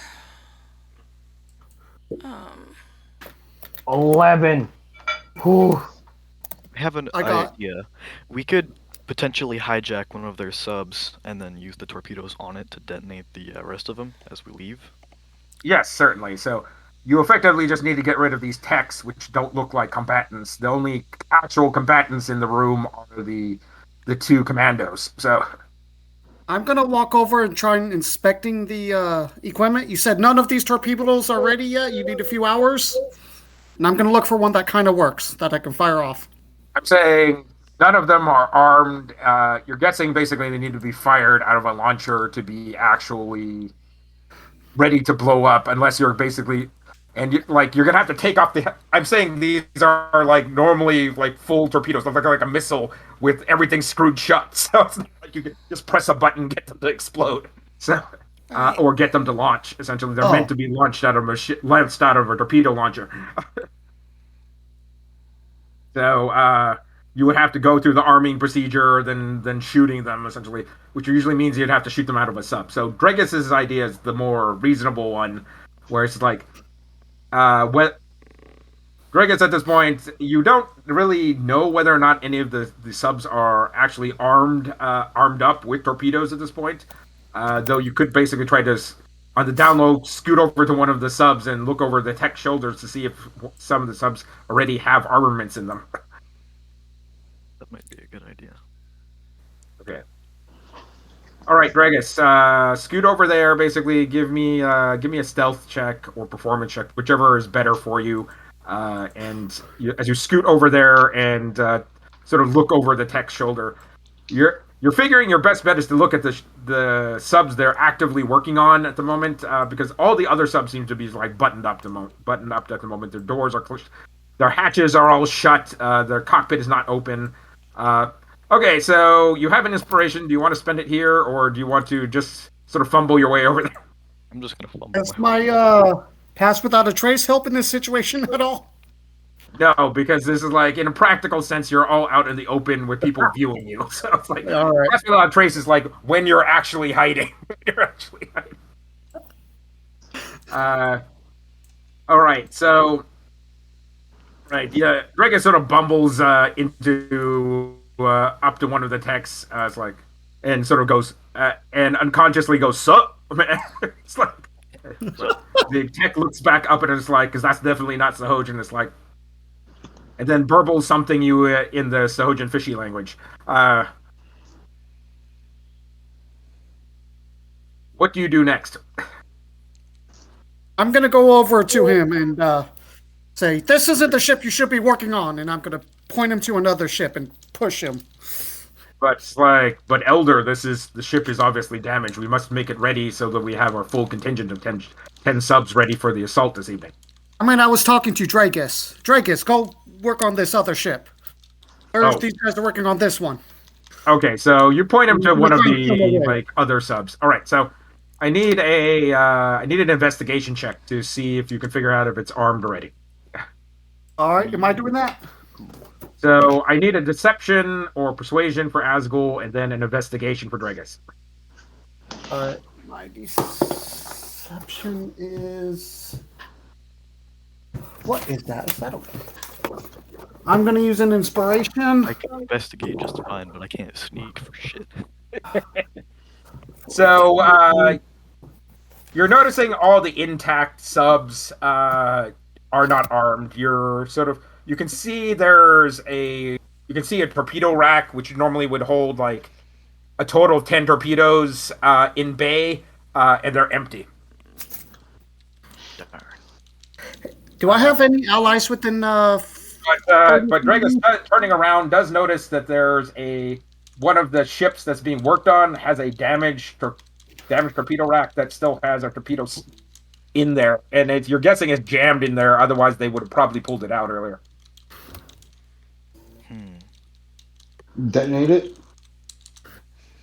11. Whew. I have an I got- idea. We could potentially hijack one of their subs and then use the torpedoes on it to detonate the rest of them as we leave. Yes, certainly. So you effectively just need to get rid of these techs, which don't look like combatants. The only actual combatants in the room are the two commandos. So I'm gonna walk over and try and inspecting the equipment. You said none of these torpedoes are ready yet. You need a few hours, and I'm gonna look for one that kind of works that I can fire off. I'm saying none of them are armed. You're guessing basically they need to be fired out of a launcher to be actually ready to blow up, unless you're basically you're gonna have to take off the. I'm saying these are like normally like full torpedoes, like a missile with everything screwed shut. So it's not like you can just press a button and get them to explode. So. Or get them to launch. Essentially, they're meant to be launched out of a torpedo launcher. So you would have to go through the arming procedure, then shooting them essentially, which usually means you'd have to shoot them out of a sub. So Dregis's idea is the more reasonable one, where it's like, Gregus, at this point, you don't really know whether or not any of the subs are actually armed up with torpedoes at this point. Though you could basically try to, on the down low, scoot over to one of the subs and look over the tech shoulders to see if some of the subs already have armaments in them. That might be a good idea. Okay. All right, Gregus, scoot over there. Basically, give me a stealth check or performance check, whichever is better for you. As you scoot over there and sort of look over the tech's shoulder, you're figuring your best bet is to look at the subs they're actively working on at the moment, because all the other subs seem to be like buttoned up at the moment. Their doors are closed, their hatches are all shut, their cockpit is not open. Okay, so you have an inspiration. Do you want to spend it here, or do you want to just sort of fumble your way over there? I'm just gonna fumble Does my way. my pass without a trace help in this situation at all? No, because this is like, in a practical sense, you're all out in the open with people viewing you. So it's like, All right. pass without a trace is like when you're actually hiding. You're actually hiding. All right, so, right, yeah, Dragon sort of bumbles into up to one of the techs. It's like, and sort of goes and unconsciously goes, "Sup?" It's like the tech looks back up and it's like, because that's definitely not Sahojan. It's like, and then burbles something you in the Sahojan fishy language. What do you do next? I'm gonna go over to him and say, "This isn't the ship you should be working on," and I'm gonna point him to another ship and push him. But Elder, the ship is obviously damaged. We must make it ready so that we have our full contingent of 10 subs ready for the assault this evening. I mean, I was talking to Dragus. Dragus, go work on this other ship. Or these guys are working on this one. Okay, so you point him to one of the away. like other subs. All right, so I need an investigation check to see if you can figure out if it's armed already. All right, am I doing that? So I need a deception or persuasion for Asgul, and then an investigation for Dragus. All right, my deception is. What is that? Is that okay? I'm gonna use an inspiration. I can investigate just fine, but I can't sneak for shit. So you're noticing all the intact subs are not armed. You can see you can see a torpedo rack, which normally would hold like a total of 10 torpedoes in bay, and they're empty. Darn. Do I have any allies within? But Dragus turning around does notice that there's one of the ships that's being worked on has a damaged torpedo rack that still has our torpedoes in there, and you're guessing it's jammed in there. Otherwise, they would have probably pulled it out earlier. Detonate it.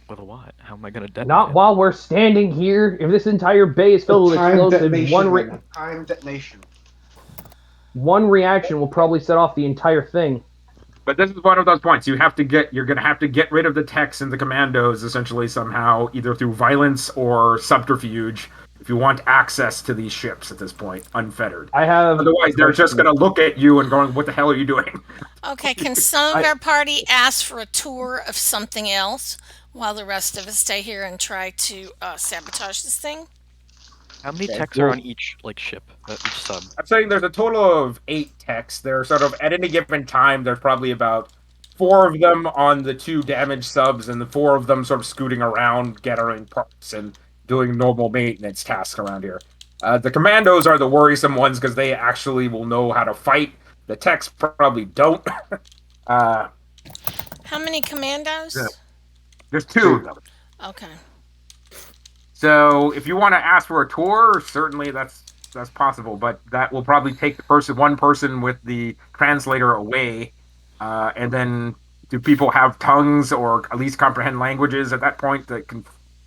With what? How am I gonna detonate? Not while we're standing here. If this entire bay is filled with Time explosives, detonation. Time detonation. one reaction will probably set off the entire thing. But this is one of those points you're going to have to get rid of the techs and the commandos essentially somehow, either through violence or subterfuge, if you want access to these ships at this point, unfettered. Otherwise, they're just going to look at you and going, "What the hell are you doing?" Okay, can some of our party ask for a tour of something else while the rest of us stay here and try to sabotage this thing? How many techs are on each ship, each sub? I'm saying there's a total of 8 techs. They're sort of, at any given time, there's probably about 4 of them on the 2 damaged subs, and the 4 of them sort of scooting around, gathering parts, and doing normal maintenance tasks around here. The commandos are the worrisome ones because they actually will know how to fight. The techs probably don't. How many commandos? Yeah. There's 2 of them. Okay. So if you want to ask for a tour, certainly that's possible, but that will probably take one person with the translator away, and then do people have tongues or at least comprehend languages at that point that can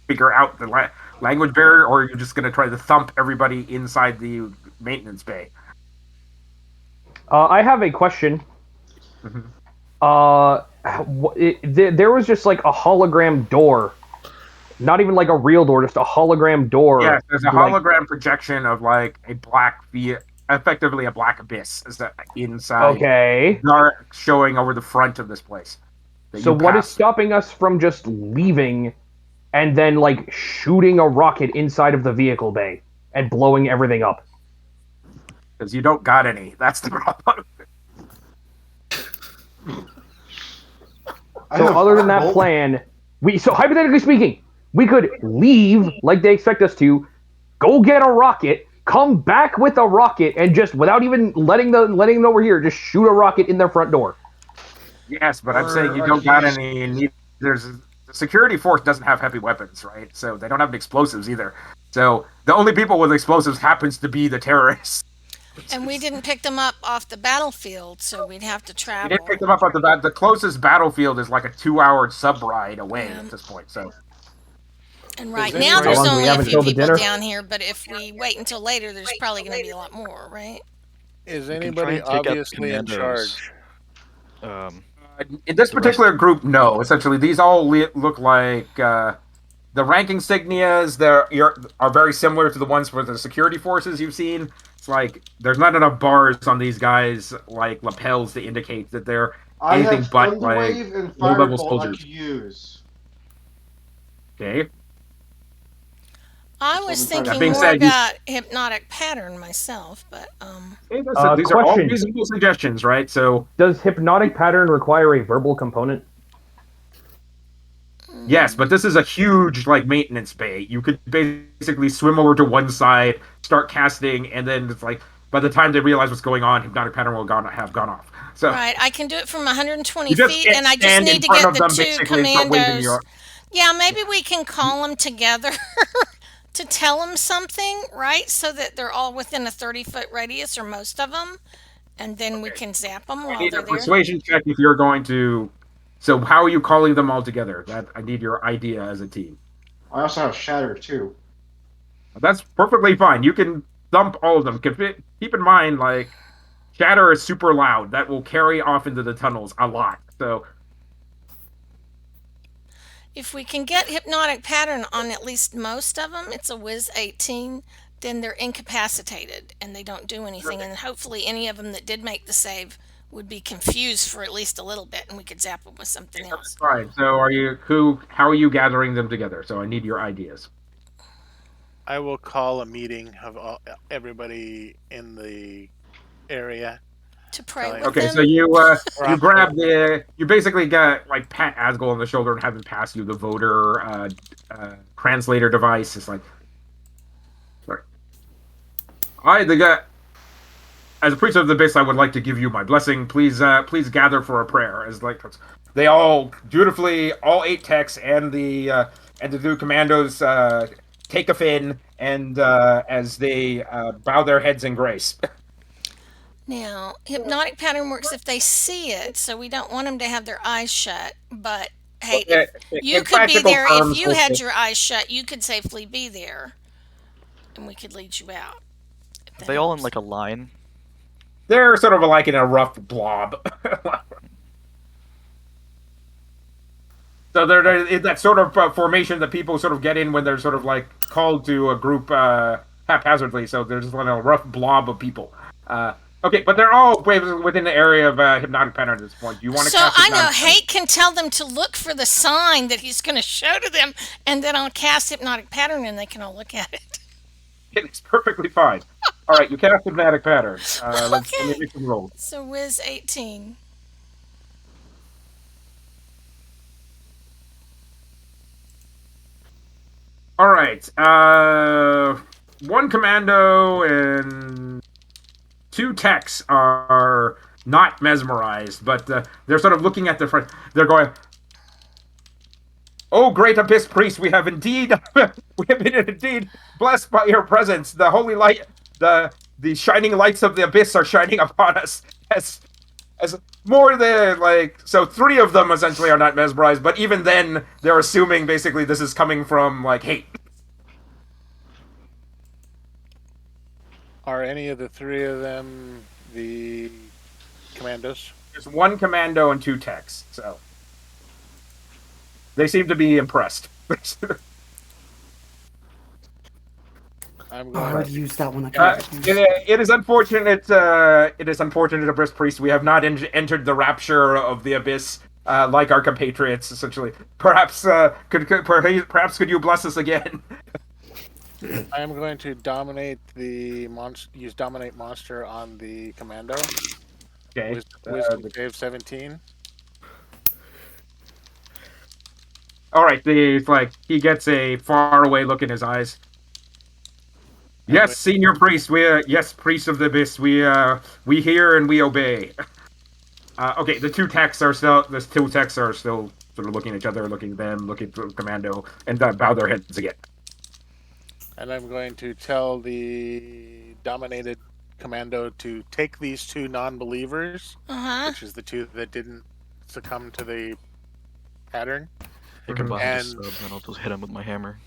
figure out the language barrier, or are you just going to try to thump everybody inside the maintenance bay? I have a question. There was just like a hologram door. Not even like a real door, just a hologram door. Yes, there's a hologram projection of like a black effectively a black abyss is that inside, Okay. dark, showing over the front of this place. That So you what is passed. stopping us from just leaving and then like shooting a rocket inside of the vehicle bay and blowing everything up? Because you don't got any. That's the problem. I So have other than that Firebolt. plan, so hypothetically speaking, we could leave like they expect us to, go get a rocket, come back with a rocket, and just without even letting them know we're here, just shoot a rocket in their front door. Yes, but I'm saying you Or I don't could got use. any. There's the security force doesn't have heavy weapons, right? So they don't have explosives either. So the only people with explosives happens to be the terrorists. And we didn't pick them up off the battlefield, so we'd have to You didn't pick travel. them up at the closest battlefield is like a 2-hour sub ride away Yeah. at this point. So And Is right now, How there's long do we only a have few until the people dinner? down here, but if we wait until later, there's probably going to be a lot more, right? Is We can try anybody and take out the obviously in commandos. charge? in this The rest- particular group, no. Essentially, these all look like the rank insignias. Are very similar to the ones for the security forces you've seen. It's like there's not enough bars on these guys like lapels to indicate that they're I anything have but like Thunderwave and low-level Firebolt I soldiers. could use. Okay. I So was I'm trying to That thinking being more said, you about hypnotic pattern myself, but okay, these are all Question: reasonable suggestions, right? So Does hypnotic pattern require a verbal component? yes, but this is a huge like maintenance bay. You could basically swim over to one side, start casting, and then it's like by the time they realize what's going on, hypnotic pattern will have gone off. So right, I can do it from 120 you just feet, can't and I just stand need in to front get of the them two basically and start waving commandos. your. Yeah, maybe we can call them together to tell them something, right? So that they're all within a 30-foot radius, or most of them, and then we Okay. can zap them I while need they're a there. persuasion check if you're going to. So how are you calling them all together? That I need your idea as a team. I also have Shatter too. That's perfectly fine. You can dump all of them. Keep in mind, like chatter is super loud. That will carry off into the tunnels a lot. So If we can get hypnotic pattern on at least most of them, it's a whiz 18, then they're incapacitated and they don't do anything. And hopefully, any of them that did make the save would be confused for at least a little bit, and we could zap them with something that's else. fine. So are you who? How are you gathering them together? So I need your ideas. I will call a meeting of everybody in the area. To pray Okay, with Okay, so them. you grab you basically got like pat Asgol on the shoulder and have him pass you the voter translator device. It's like, sorry, the guy. As a priest of the abyss, I would like to give you my blessing. Please gather for a prayer. As like they all dutifully, all 8 techs and the new commandos take a fin and as they bow their heads in grace. Now, hypnotic pattern works if they see it, so we don't want them to have their eyes shut. But hey, if you In could be practical there, if terms, you had your eyes shut, you could safely be there, and we could lead you out. If Are that they all in helps. like a line? they're sort of like in a rough blob. So they're in that sort of formation that people sort of get in when they're sort of like called to a group haphazardly. So there's just like a rough blob of people. Okay, but they're all within the area of hypnotic pattern at this point. Do you want to So cast I know hypnotic pattern? Hate can tell them to look for the sign that he's going to show to them, and then I'll cast hypnotic pattern, and they can all look at it. It's perfectly fine. All right, you cast hypnotic pattern. Let me Okay. make some rolls. So whiz 18. All right. One commando and 2 techs are not mesmerized, but they're sort of looking at the front. They're going, "Oh, great abyss priest, we have indeed, we have been indeed blessed by your presence. The holy light, the shining lights of the abyss are shining upon us as more than like so 3 of them essentially are not mesmerized, but even then they're assuming basically this is coming from like hate. are any of the 3 of them the commandos? There's 1 commando and 2 techs, so they seem to be impressed. I'm Oh, going. I would use that one. I Uh, can't use. it is unfortunate. It is unfortunate, Abyss Priest. We have not entered the rapture of the abyss like our compatriots. Essentially, perhaps perhaps could you bless us again? I am going to dominate the monster. Use dominate monster on the commando. Okay. Wisdom save 17. All right. It's like he gets a far away look in his eyes. I'm Yes, senior priest. Yes, priest of the abyss. We hear and we obey. Okay, the two techs are still sort of looking at each other, looking at them, looking at the commando, and bow their heads again. And I'm going to tell the dominated commando to take these two non-believers, Uh-huh. which is the two that didn't succumb to the pattern, It can buy the And- sub, and I'll just hit him with my hammer.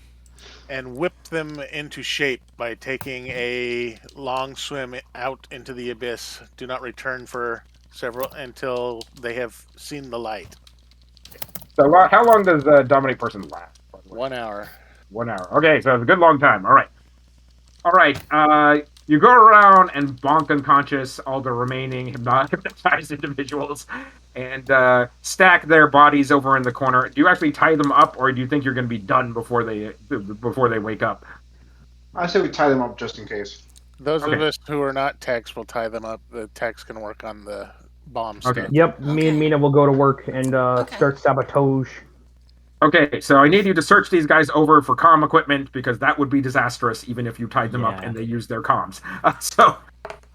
and whip them into shape by taking a long swim out into the abyss. Do not return for several until they have seen the light. So, how long does the dominate person last? 1 hour. 1 hour. Okay, so it's a good long time. All right. All right. You go around and bonk unconscious all the remaining hypnotized individuals, and stack their bodies over in the corner. Do you actually tie them up, or do you think you're going to be done before they wake up? I say we tie them up just in case. Those of Okay. us who are not techs will tie them up. The techs can work on the bomb stuff. Okay. Yep, me and Okay. Mina will go to work and Okay. start sabotage. Okay, so I need you to search these guys over for comm equipment because that would be disastrous even if you tied them up Yeah. and they used their comms. So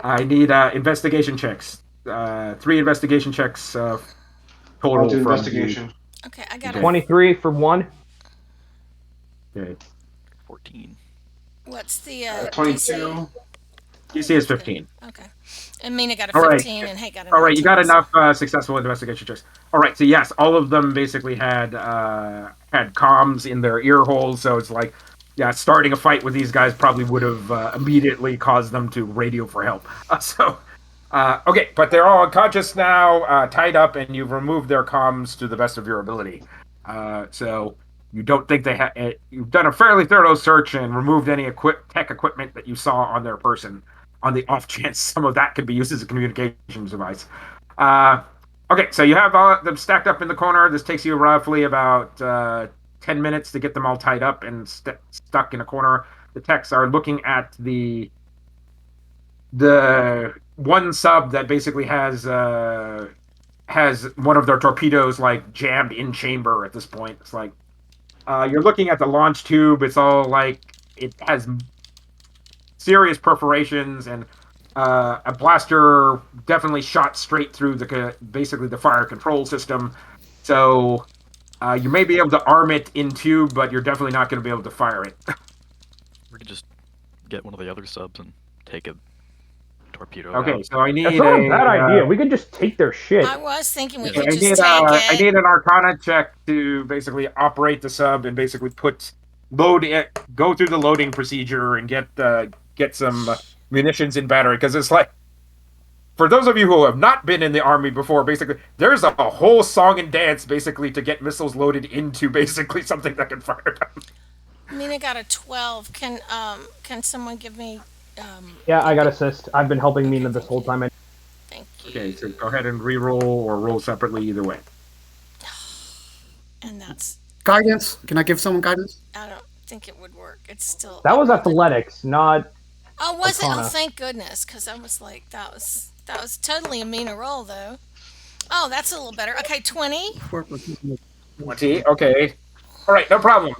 I need investigation checks. 3 investigation checks total. I'll do from investigation. Okay, I got Okay. a 23 for 1. Okay. 14. what's the 22. DC? DC is 15. Okay. And Mina got a All right. 15 and Hey got a All right, you got 19, so- enough successful investigation checks. All right, so yes, all of them basically had comms in their ear holes, so it's like, yeah, starting a fight with these guys probably would have immediately caused them to radio for help. Okay, but they're all unconscious now, tied up, and you've removed their comms to the best of your ability. So you don't think they have. You've done a fairly thorough search and removed any tech equipment that you saw on their person, on the off chance some of that could be used as a communications device. Okay, so you have all them stacked up in the corner. This takes you roughly about 10 minutes to get them all tied up and stuck in a corner. The techs are looking at the one sub that basically has one of their torpedoes like jammed in chamber at this point. It's like you're looking at the launch tube. It's all like it has serious perforations, and a blaster definitely shot straight through basically the fire control system. So you may be able to arm it in tube, but you're definitely not going to be able to fire it. We could just get one of the other subs and take a torpedo Okay, out. so I need That's not a bad idea. uh, We could just take their shit. I was thinking we I could I just need take I it. need an Arcana check to basically operate the sub and basically load it, go through the loading procedure and get some munitions in battery, because it's like, for those of you who have not been in the army before, basically there's a whole song and dance basically to get missiles loaded into basically something that can fire them. Mina got a 12. Can someone give me Yeah, I got assist. I've been helping Mina this whole time. thank you. Okay, so go ahead and re-roll or roll separately either way. And that's Guidance. Can I give someone guidance? I don't think it would work. It's still That was athletics, not. Oh, was it? Oh, Arcana. thank goodness, because I was like, that was totally a Mina roll though. Oh, that's a little better. Okay, 20. 20. Okay. All right, no problem.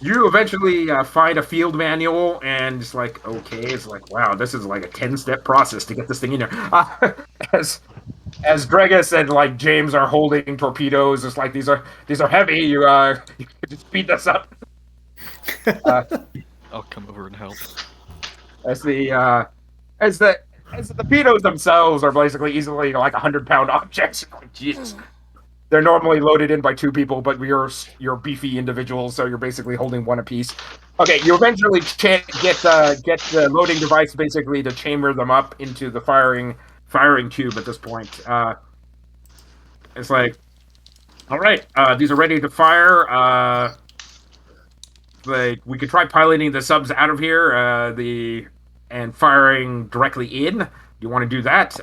You eventually find a field manual, and it's like, okay, it's like, wow, this is like a 10-step process to get this thing in there. As Dregus and like James are holding torpedoes, it's like these are heavy. You just speed this up. I'll come over and help. As the torpedoes themselves are basically easily like 100-pound objects. Like, Jesus. They're normally loaded in by 2 people, but you're beefy individuals, so you're basically holding one apiece. Okay, you eventually get the loading device basically to chamber them up into the firing tube at this point. It's like, all right, these are ready to fire. like we could try piloting the subs out of here, and firing directly in. You want to do that?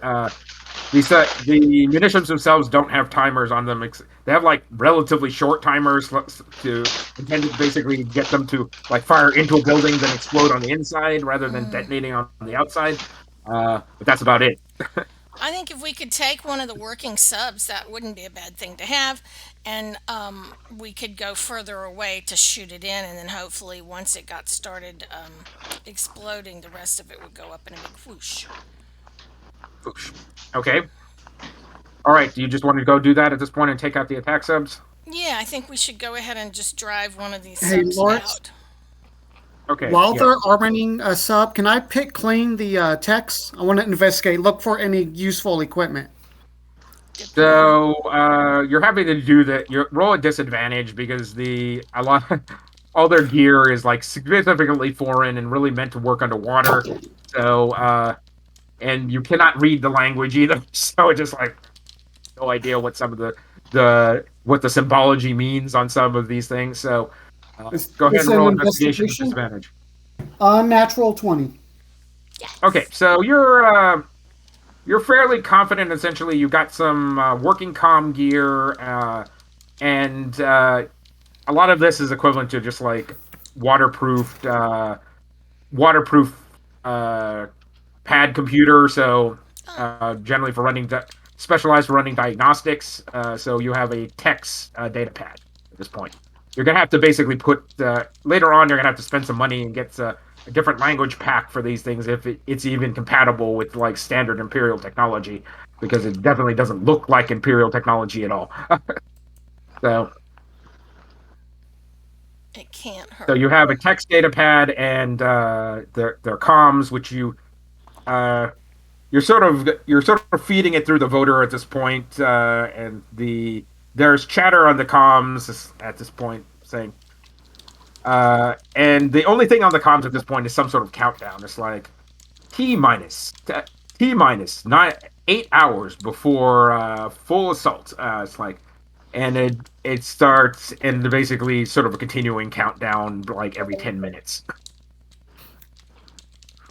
The munitions themselves don't have timers on them. They have like relatively short timers to intended to basically get them to like fire into a building, then explode on the inside rather than detonating on the outside. But that's about it. I think if we could take one of the working subs, that wouldn't be a bad thing to have, and we could go further away to shoot it in, and then hopefully once it got started exploding, the rest of it would go up in a big whoosh. Oosh. Okay. All right. Do you just want to go do that at this point and take out the attack subs? Yeah, I think we should go ahead and just drive one of these Hey, subs Lawrence, out. Okay. while Yeah. they're arming a sub, can I pick clean the techs? I want to investigate, look for any useful equipment. Good plan. So you're having to do that. You roll a disadvantage because a lot all their gear is like significantly foreign and really meant to work underwater. So and you cannot read the language either. So it's just like no idea what some of the what the symbology means on some of these things. So go ahead It's and an roll investigation with investigation. disadvantage. Natural 20. Okay, so you're fairly confident. Essentially, you got some working comm gear, and a lot of this is equivalent to just like waterproofed, waterproof pad computer. So generally for running specialized for running diagnostics. So you have a text data pad at this point. You're gonna have to basically put later on. You're gonna have to spend some money and get a different language pack for these things if it's even compatible with like standard Imperial technology, because it definitely doesn't look like Imperial technology at all. so It can't so hurt. you have a text data pad and their comms, which uh, you're sort of feeding it through the voter at this point, and there's chatter on the comms at this point saying, and the only thing on the comms at this point is some sort of countdown. It's like T minus T minus 8 hours before full assault. It's like, and it starts and basically sort of a continuing countdown like every 10 minutes.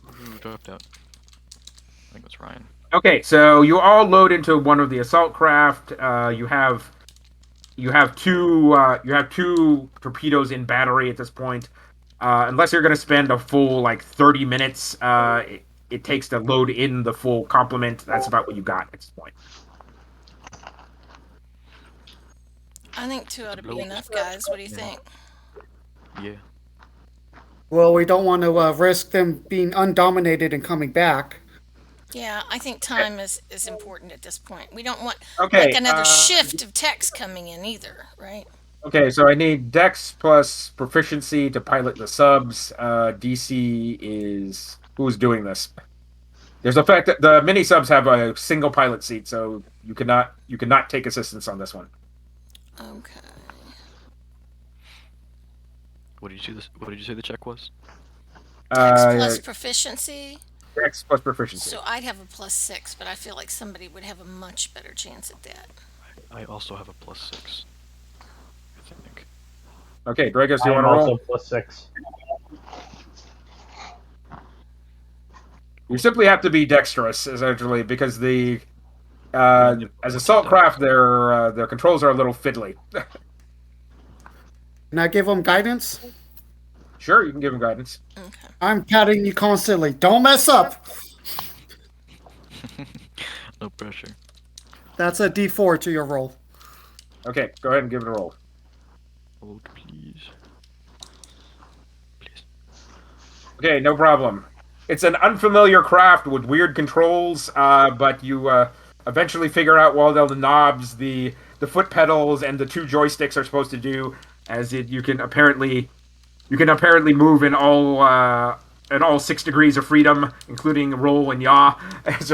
Who dropped out? I think it was Ryan. Okay, so you all load into one of the assault craft. You have two torpedoes in battery at this point. Unless you're going to spend a full like 30 minutes, it takes to load in the full complement. That's about what you got at this point. I think two ought to be enough, guys. What do you think? Yeah. Well, we don't want to risk them being undominated and coming back. Yeah, I think time is important at this point. We don't want Okay. like another shift of text coming in either, right? Okay, so I need Dex plus proficiency to pilot the subs. DC is who's doing this. There's a fact that the mini subs have a single pilot seat, so you cannot take assistance on this one. Okay. What did you say the check was? Text plus proficiency. Dex plus proficiency. So I'd have a +6, but I feel like somebody would have a much better chance at that. I also have a +6. I think. Okay, Dragos, do you I want am to also roll? +6. You simply have to be dexterous, essentially, because the Yep, as what's assault that? craft, their controls are a little fiddly. Can I give them guidance? Sure, you can give him guidance. Okay. I'm patting you constantly. Don't mess up. No pressure. That's a D4 to your roll. Okay, go ahead and give it a roll. Hold, please. Please. Okay, no problem. It's an unfamiliar craft with weird controls, but you eventually figure out what all the knobs, the foot pedals, and the two joysticks are supposed to do. You can apparently move in all 6 degrees of freedom, including roll and yaw, as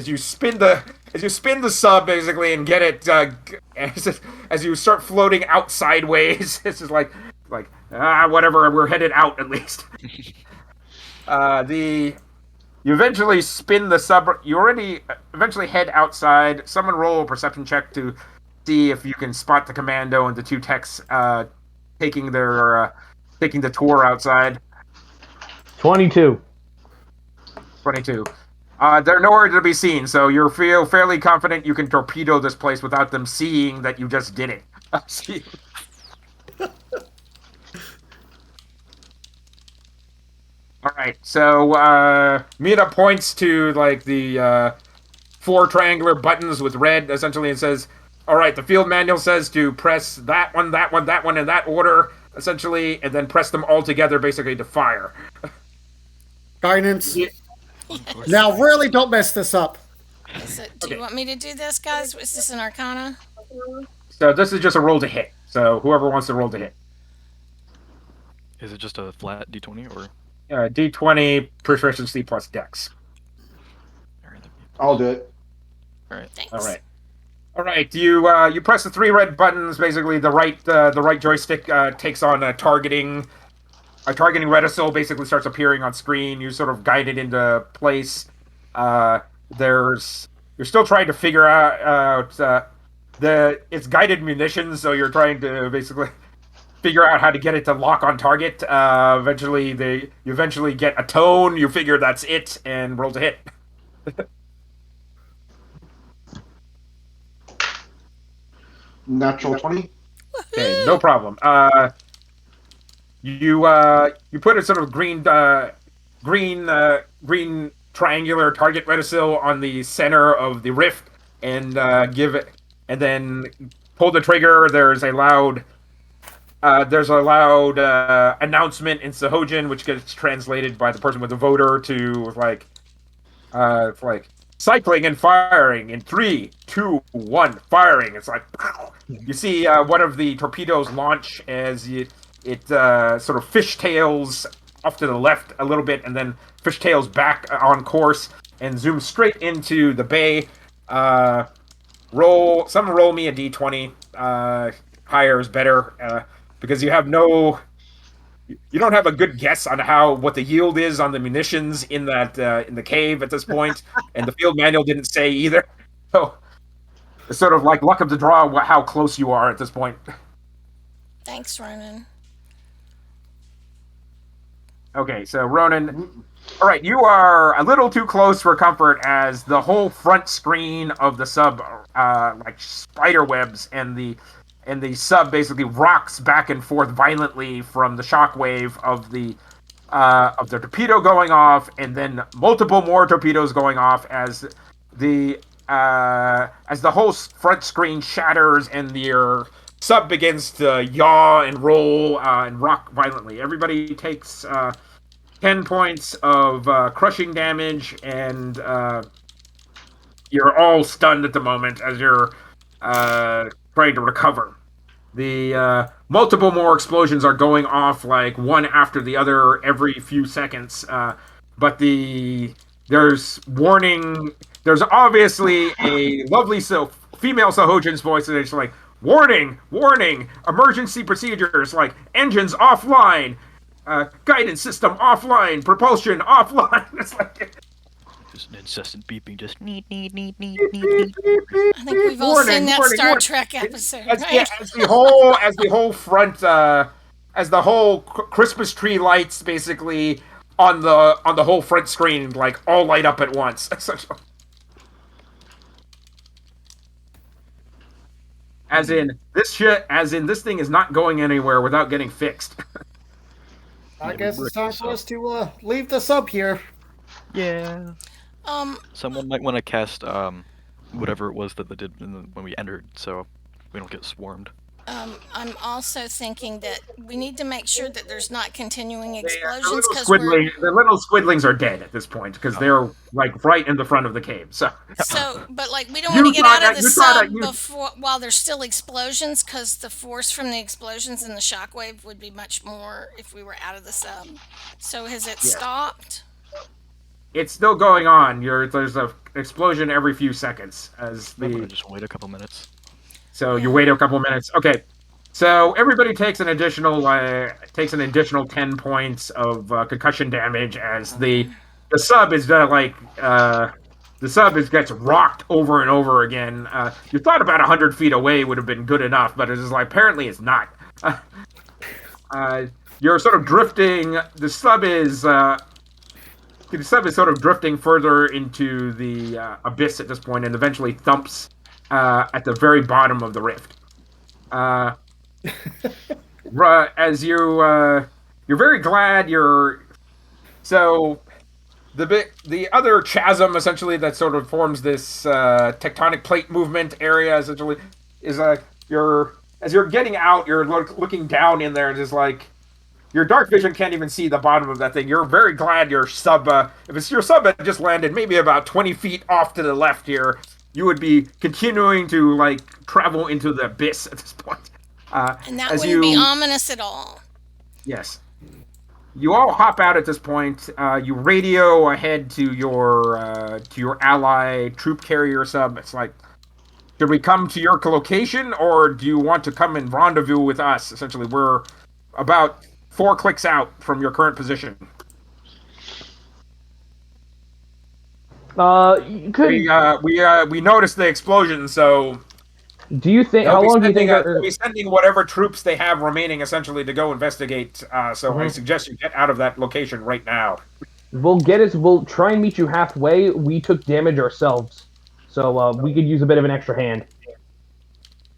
you spin the sub basically and get it as you start floating out sideways. It's just like whatever, we're headed out at least. You eventually spin the sub. You already eventually head outside. Someone roll a perception check to see if you can spot the commando and the two techs taking their taking the tour outside. 22. 22. They're nowhere to be seen, so you feel fairly confident you can torpedo this place without them seeing that you just did it. All right, so Mina points to like the 4 triangular buttons with red, essentially, and says, "All right, the field manual says to press that one, that one, that one, in that order, essentially, and then press them all together, basically, to fire." Guidance. Yeah. Now, really, don't mess this up. Do you want me to do this, guys? Is this an Arcana? So this is just a roll to hit. So whoever wants to roll to hit. Is it just a flat d20 or? D20 proficiency plus dex. I'll do it. All right. Thanks. All right. You press the 3 red buttons. Basically, the right joystick takes on a targeting. A targeting reticule basically starts appearing on screen. You sort of guide it into place. You're still trying to figure out it's guided munitions, so you're trying to basically figure out how to get it to lock on target. You eventually get a tone. You figure that's it, and roll to hit. Natural 20. Okay, no problem. You put a sort of green triangular target reticule on the center of the rift, and then pull the trigger. There's a loud announcement in Sahojin, which gets translated by the person with the voter to like cycling and firing in 3, 2, 1, firing. It's like you see one of the torpedoes launch as it sort of fishtails off to the left a little bit, and then fishtails back on course and zooms straight into the bay. Roll me a d20. Higher is better because you don't have a good guess on what the yield is on the munitions in the cave at this point, and the field manual didn't say either. So it's sort of like luck of the draw how close you are at this point. Thanks, Ronan. Okay, so Ronan, all right, you are a little too close for comfort as the whole front screen of the sub, like spider webs, and the sub basically rocks back and forth violently from the shockwave of the torpedo going off, and then multiple more torpedoes going off as the whole front screen shatters and your sub begins to yaw and roll and rock violently. Everybody takes 10 points of crushing damage, and you're all stunned at the moment as you're trying to recover. The multiple more explosions are going off like one after the other every few seconds, but there's warning. There's obviously a lovely female Sahojin's voice, and it's like, warning, warning, emergency procedures, like engines offline, guidance system offline, propulsion offline. It's like Just an incessant beeping, just neat. I think we've all seen that Star Trek episode, right? As the whole front, as the whole Christmas tree lights basically on the whole front screen, like all light up at once. As in this thing is not going anywhere without getting fixed. I guess it's time for us to leave the sub here. Yeah. Um, Someone might want to cast whatever it was that they did when we entered, so we don't get swarmed. I'm also thinking that we need to make sure that there's not continuing The explosions little squidlings are dead at this point because they're like right in the front of the cave. but like we don't want to get out of the sub before while there's still explosions, because the force from the explosions and the shockwave would be much more if we were out of the sub. So has it stopped? It's still going on. There's an explosion every few seconds as Just wait a couple minutes. So you wait a couple minutes. Okay. So everybody takes an additional 10 points of concussion damage as the sub is gets rocked over and over again. You thought about 100 feet away would have been good enough, but it is like apparently it's not. you're sort of drifting. The sub is sort of drifting further into the abyss at this point, and eventually thumps at the very bottom of the rift. Uh, as you're very glad you're so the other chasm essentially that sort of forms this tectonic plate movement area essentially is you're as you're getting out, you're looking down in there, and it's like your dark vision can't even see the bottom of that thing. You're very glad your sub, if it's your sub that just landed maybe about 20 feet off to the left here, you would be continuing to like travel into the abyss at this point. And that As wouldn't be you, ominous at all. yes, you all hop out at this point. You radio ahead to your ally troop carrier sub. It's like, should we come to your location, or do you want to come and rendezvous with us? Essentially, we're about 4 clicks out from your current position. You could. We noticed the explosion, so Do you think? How long do you think? they'll be sending whatever troops they have remaining, essentially, to go investigate. So I suggest you get out of that location right now. We'll try and meet you halfway. We took damage ourselves, so we could use a bit of an extra hand.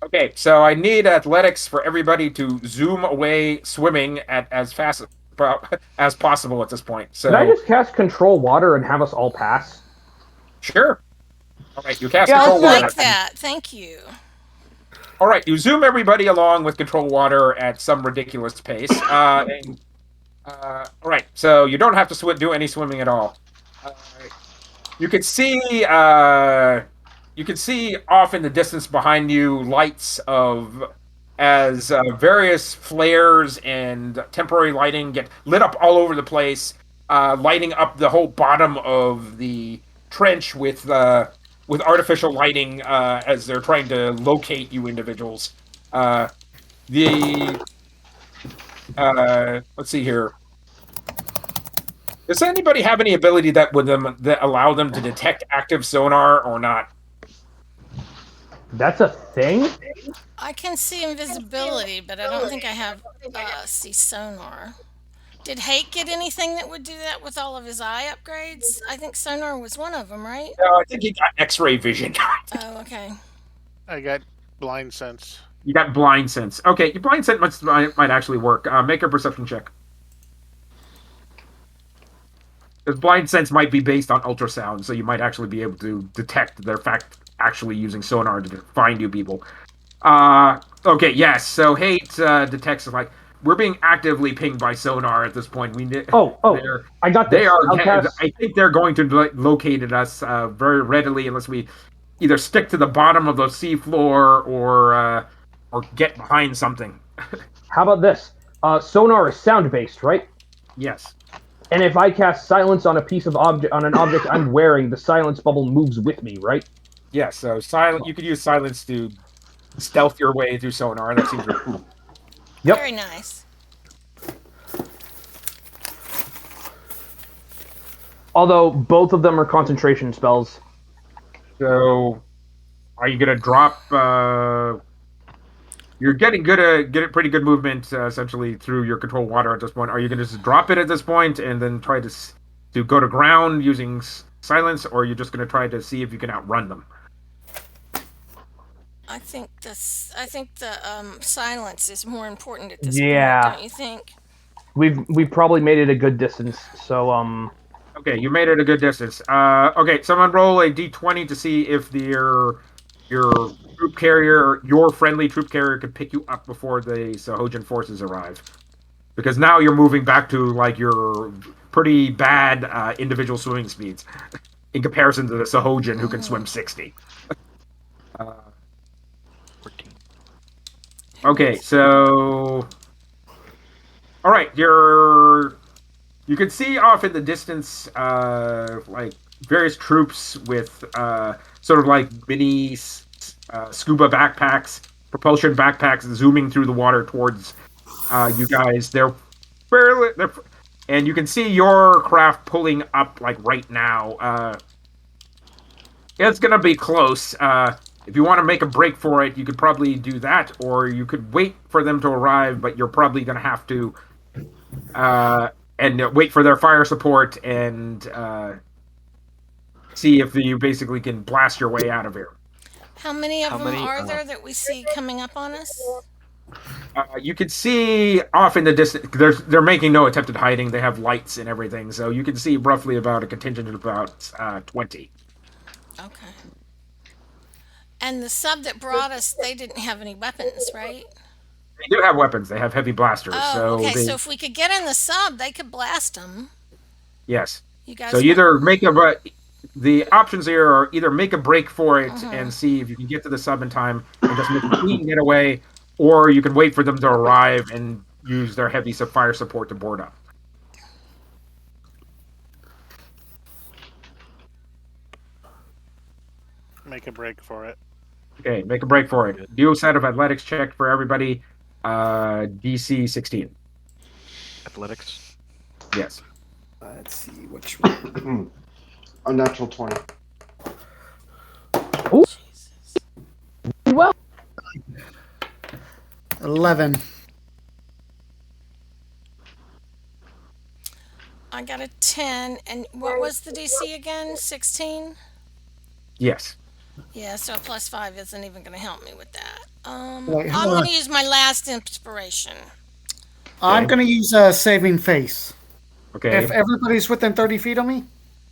Okay, so I need athletics for everybody to zoom away swimming at as fast as possible at this point. So Can I just cast Control Water and have us all pass? sure. All right, you cast Yeah, control let's do water. Like that. Thank you. All right, you zoom everybody along with control water at some ridiculous pace. All right, so you don't have to do any swimming at all. You can see off in the distance behind you lights of as various flares and temporary lighting get lit up all over the place, lighting up the whole bottom of the trench with artificial lighting as they're trying to locate you individuals. The let's see here. Does anybody have any ability that allow them to detect active sonar or not? That's a thing? I can see invisibility, but I don't think I have see sonar. Did Hake get anything that would do that with all of his eye upgrades? I think sonar was one of them, right? No, I think he got X-ray vision. Oh, okay. I got blind sense. You got blind sense. Okay, your blind sense might actually work. Make a perception check. Because blind sense might be based on ultrasound, so you might actually be able to detect their fact actually using sonar to find you people. Okay, yes. So hate detects like we're being actively pinged by sonar at this point. I got this. I think they're going to locate us very readily unless we either stick to the bottom of the seafloor or get behind something. How about this? Sonar is sound based, right? Yes. And if I cast silence on an object I'm wearing, the silence bubble moves with me, right? Yes. So silent. You could use silence to stealth your way through sonar. That seems really cool. Yep. Very nice. Although both of them are concentration spells. So, are you gonna drop? You're getting pretty good movement essentially through your control water at this point. Are you gonna just drop it at this point and then try to go to ground using silence, or are you just gonna try to see if you can outrun them? I think the silence is more important at this Yeah. point, don't you think? We've probably made it a good distance, so Okay, you made it a good distance. Okay, someone roll a d20 to see if your troop carrier, your friendly troop carrier, can pick you up before the Sahojin forces arrive. Because now you're moving back to like your pretty bad individual swimming speeds in comparison to the Sahojin who can swim 60. 14. Okay, so all right, you can see off in the distance, like various troops with sort of like mini scuba backpacks, propulsion backpacks, zooming through the water towards you guys. And you can see your craft pulling up like right now. It's gonna be close. If you want to make a break for it, you could probably do that, or you could wait for them to arrive. But you're probably gonna have to uh, and wait for their fire support and see if you basically can blast your way out of here. How many of How them many? are there that we see coming up on us? You can see off in the distance. They're making no attempted hiding. They have lights and everything, so you can see roughly about a contingent of about 20. Okay. And the sub that brought us, they didn't have any weapons, right? They do have weapons. They have heavy blasters. Oh, So okay. they So if we could get in the sub, they could blast them. yes. You So guys you want? either make a the options here are either make a break for it Uh-huh. and see if you can get to the sub in time and just make a clean getaway, or you can wait for them to arrive and use their heavy fire support to board up. Make a break for it. Okay, make a break for it. Good. Do a set of athletics check for everybody. DC 16. Athletics. Yes. Let's see which one. Unnatural 20. Jesus. Well, 11. I got a 10. And what was the DC again? 16? Yes. Yeah, so a +5 isn't even going to help me with that. Wait, I'm hold going on. to use my last inspiration. I'm Okay. going to use a saving face. Okay. If everybody's within 30 feet of me?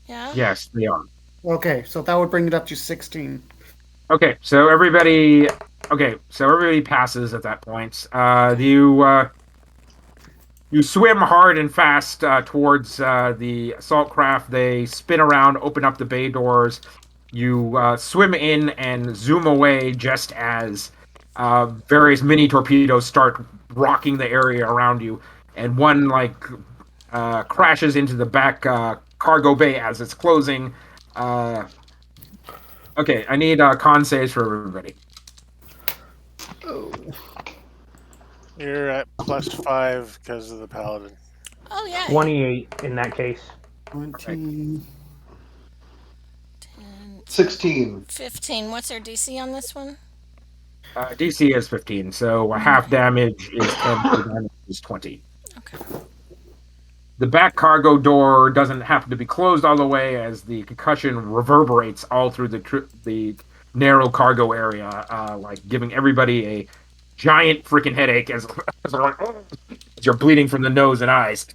Yeah? Yes, they are. Okay, so that would bring it up to 16. Okay, so everybody. Okay, so everybody passes at that point. You swim hard and fast towards the assault craft. They spin around, open up the bay doors. You swim in and zoom away just as various mini torpedoes start rocking the area around you, and one crashes into the back cargo bay as it's closing. Uh, okay, I need con saves for everybody. Oh. You're at +5 because of the paladin. Oh, yeah. 28 in that case. 20. 10, 16. 15. What's our DC on this one? DC is 15, so half damage is 10, full damage is 20. Okay. The back cargo door doesn't happen to be closed all the way as the concussion reverberates all through the narrow cargo area, giving everybody a giant freaking headache as you're bleeding from the nose and eyes.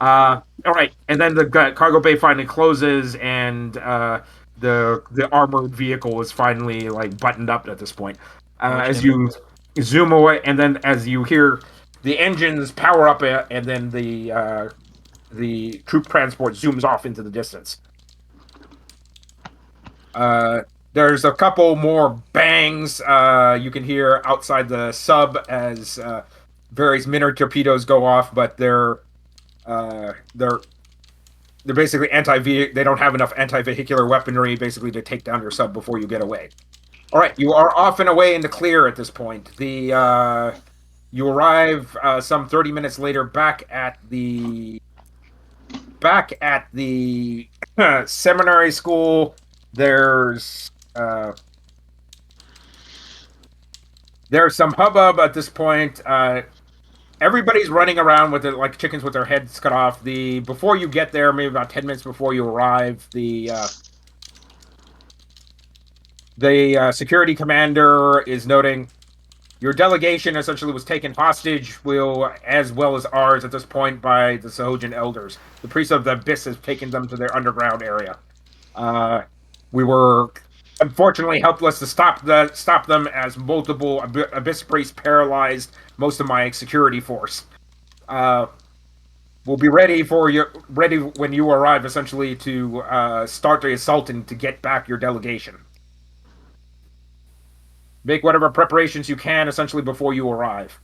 All right, and then the cargo bay finally closes, and the armored vehicle is finally buttoned up at this point. Much As you damage. zoom away, and then as you hear the engines power up, and then the troop transport zooms off into the distance. There's a couple more bangs you can hear outside the sub as various mini torpedoes go off, but they're basically they don't have enough anti-vehicular weaponry basically to take down your sub before you get away. All right, you are off and away in the clear at this point. You arrive some 30 minutes later back at the seminary school. There's some hubbub at this point. Everybody's running around with it like chickens with their heads cut off. Before you get there, maybe about 10 minutes before you arrive, the security commander is noting your delegation essentially was taken hostage, as well as ours at this point, by the Sahojan elders. The priests of the Abyss has taken them to their underground area. We were unfortunately helpless to stop them as multiple Abyss priests paralyzed most of my security force. We'll be ready when you arrive, essentially, to start the assault and to get back your delegation. Make whatever preparations you can, essentially, before you arrive.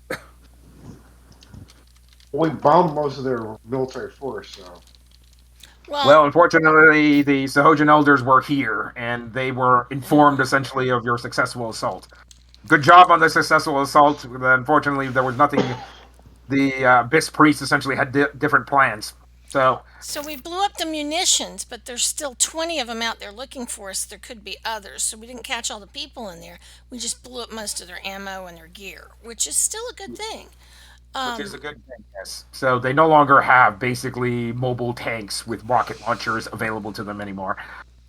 We bombed most of their military force, so. Well, unfortunately, the Sahojan elders were here, and they were informed, essentially, of your successful assault. Good job on the successful assault. Unfortunately, there was nothing. The Abyss priests essentially had different plans. So we blew up the munitions, but there's still 20 of them out there looking for us. There could be others. So we didn't catch all the people in there. We just blew up most of their ammo and their gear, which is still a good thing. which is a Um, good thing. Yes. So they no longer have basically mobile tanks with rocket launchers available to them anymore.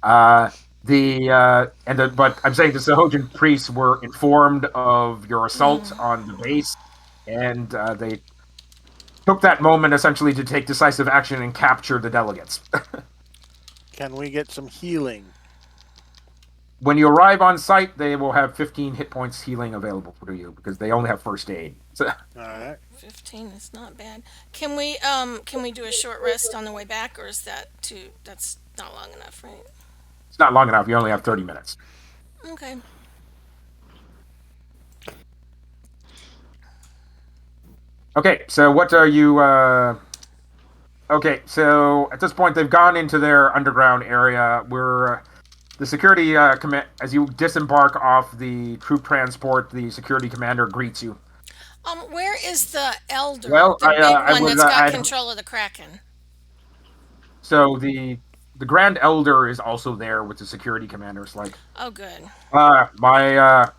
Uh, but I'm saying the Sahojan priests were informed of your assault on the base, and they took that moment essentially to take decisive action and capture the delegates. Can we get some healing? When you arrive on site, they will have 15 hit points healing available for you because they only have first aid. So, All right. 15 is not bad. Can we do a short rest on the way back, or is that too? That's not long enough, right? it's not long enough. You only have 30 minutes. Okay. Okay, so what are you? Okay, so at this point, they've gone into their underground area. The security command as you disembark off the troop transport. The security commander greets you. Where is the elder, Well, the big I one would that's got I'd, control of the Kraken? so the Grand Elder is also there with the security commander. It's like, Oh, good. my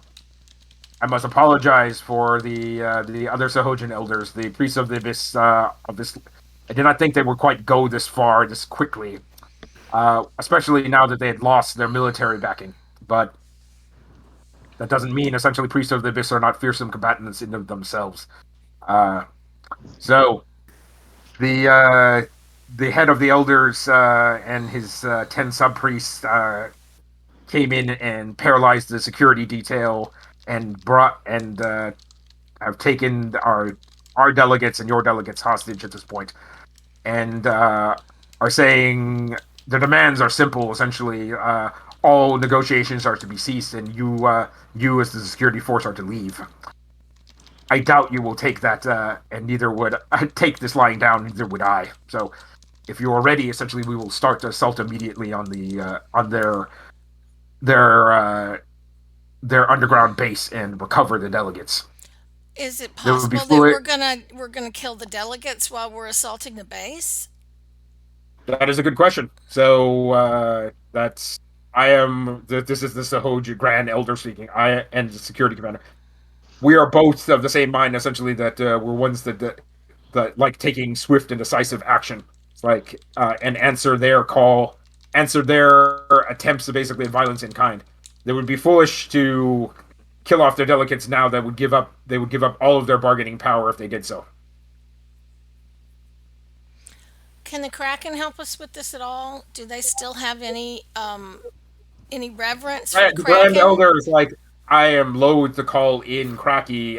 I must apologize for the other Sahojan elders, the priests of this. I did not think they would quite go this far this quickly, especially now that they had lost their military backing. But that doesn't mean essentially priests of the abyss are not fearsome combatants in themselves. Uh, so the head of the elders and his 10 sub priests came in and paralyzed the security detail and brought and have taken our delegates and your delegates hostage at this point, and are saying the demands are simple. Essentially, all negotiations are to be ceased, and you as the security force are to leave. I doubt you will take that, and neither would I take this lying down. Neither would I. So, if you are ready, essentially, we will start the assault immediately on their uh, their underground base and recover the delegates. Is it There would be possible that fluid. we're gonna kill the delegates while we're assaulting the base? That is a good question. So that's I am. This is the Sahoja Grand Elder speaking. I and the security commander. We are both of the same mind, essentially. That we're ones that like taking swift and decisive action. It's like and answer their call, answer their attempts to basically violence in kind. They would be foolish to kill off their delegates now. That would give up. They would give up all of their bargaining power if they did so. Can the Kraken help us with this at all? Do they still have any reverence for the The Grand Kraken? Elder is like, I am loath to call in Cracky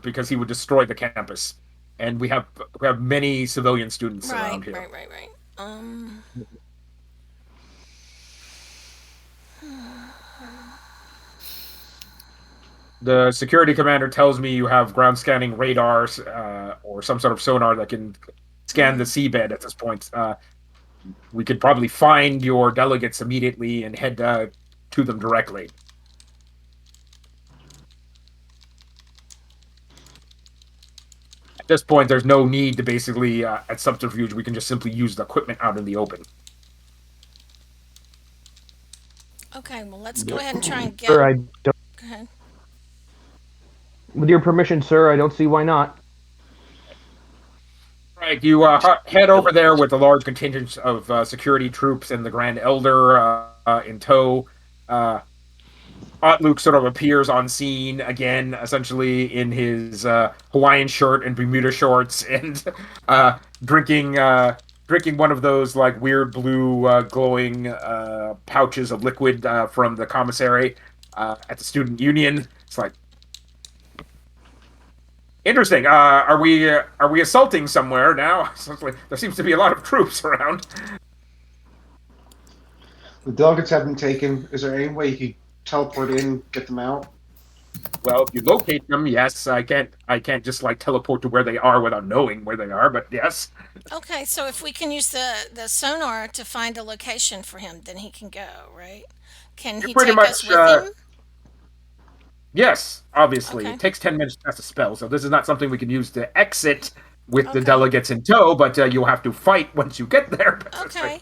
because he would destroy the campus, and we have many civilian students Right, around here. right, right, right. The security commander tells me you have ground scanning radars or some sort of sonar that can scan the seabed at this point. We could probably find your delegates immediately and head to them directly. At this point, there's no need to basically, at subterfuge, we can just simply use the equipment out in the open. Okay, well, let's go ahead and try and Sir, get. I don't. Go ahead. With your permission, sir, I don't see why not. Right, you head over there with a large contingent of security troops and the Grand Elder in tow. Uh, Luke sort of appears on scene again, essentially in his Hawaiian shirt and Bermuda shorts, and uh, drinking drinking one of those like weird blue glowing pouches of liquid from the commissary at the student union. It's like interesting. Are we assaulting somewhere now? There seems to be a lot of troops around. The delegates have been taken. Is there any way you could teleport in, get them out? Well, if you locate them, yes. I can't just like teleport to where they are without knowing where they are. But yes, Okay, so if we can use the sonar to find a location for him, then he can go, right? Can you're he pretty take us much with him? yes. Obviously, Okay, it takes 10 minutes to cast a spell, so this is not something we can use to exit with the okay, delegates in tow. But you'll have to fight once you get there. okay.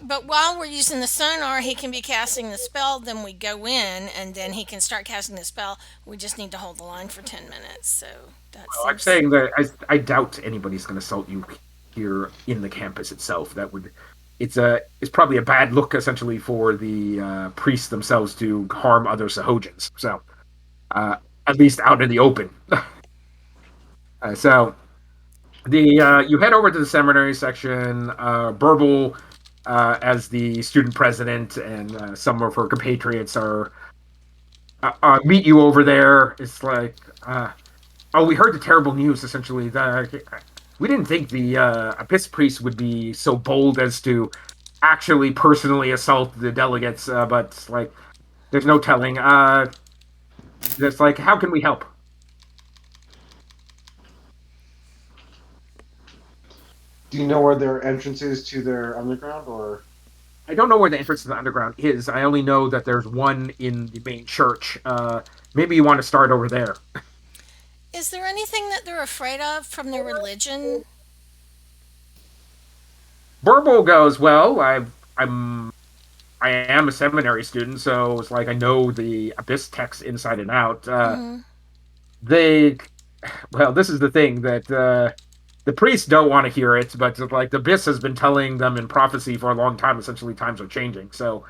But while we're using the sonar, he can be casting the spell. Then we go in, and then he can start casting the spell. We just need to hold the line for 10 minutes. So That Well, I'm seems saying that I doubt anybody's going to assault you here in the campus itself. That would it's probably a bad look essentially for the priests themselves to harm other Sahojans. So uh, at least out in the open. So the you head over to the seminary section. Burble, as the student president, and some of her compatriots are meet you over there. It's like, oh, we heard the terrible news. Essentially, we didn't think the Abyss priest would be so bold as to actually personally assault the delegates. But like, there's no telling. It's like, how can we help? Do you know where their entrance is to their underground, or I don't know where the entrance to the underground is. I only know that there's one in the main church. Maybe you want to start over there. Is there anything that they're afraid of from their religion? Burble goes, well, I am a seminary student, so it's like I know the abyss text inside and out. Hmm. They, well, this is the thing that the priests don't want to hear it, but like the abyss has been telling them in prophecy for a long time. Essentially, times are changing. So,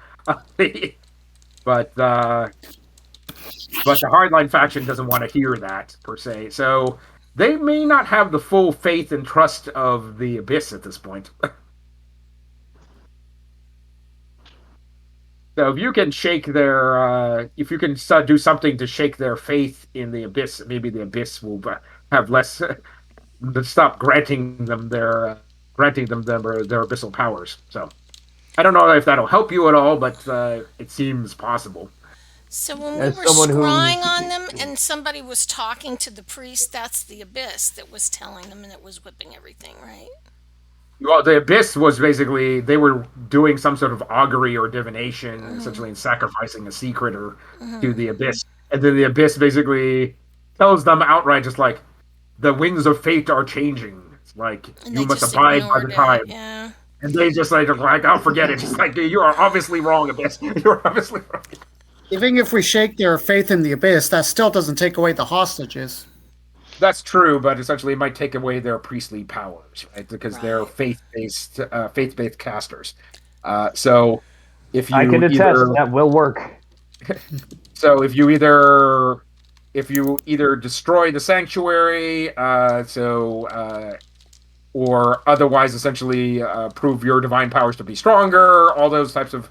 but but the hardline faction doesn't want to hear that per se. So they may not have the full faith and trust of the abyss at this point. So if you can shake their, if you can do something to shake their faith in the abyss, maybe the abyss will have less, stop granting them their abyssal powers. So I don't know if that'll help you at all, but it seems possible. So when we As were someone who, scrying on them and somebody was talking to the priest, that's the abyss that was telling them and it was whipping everything, right? Well, the abyss was basically they were doing some sort of augury or divination, Hmm. essentially, and sacrificing a sea critter to Hmm. the abyss, and then the abyss basically tells them outright, just like the winds of fate are changing. It's like And you they must just abide by ignored the it. time, Yeah. and they just like, I'll forget it. Just like you are obviously wrong, abyss. You are obviously wrong. Even if we shake their faith in the abyss, that still doesn't take away the hostages. That's true, but essentially it might take away their priestly powers, right? Because they're Right. faith-based casters. So if I can you attest either that will work. So if you either destroy the sanctuary, or otherwise essentially prove your divine powers to be stronger, all those types of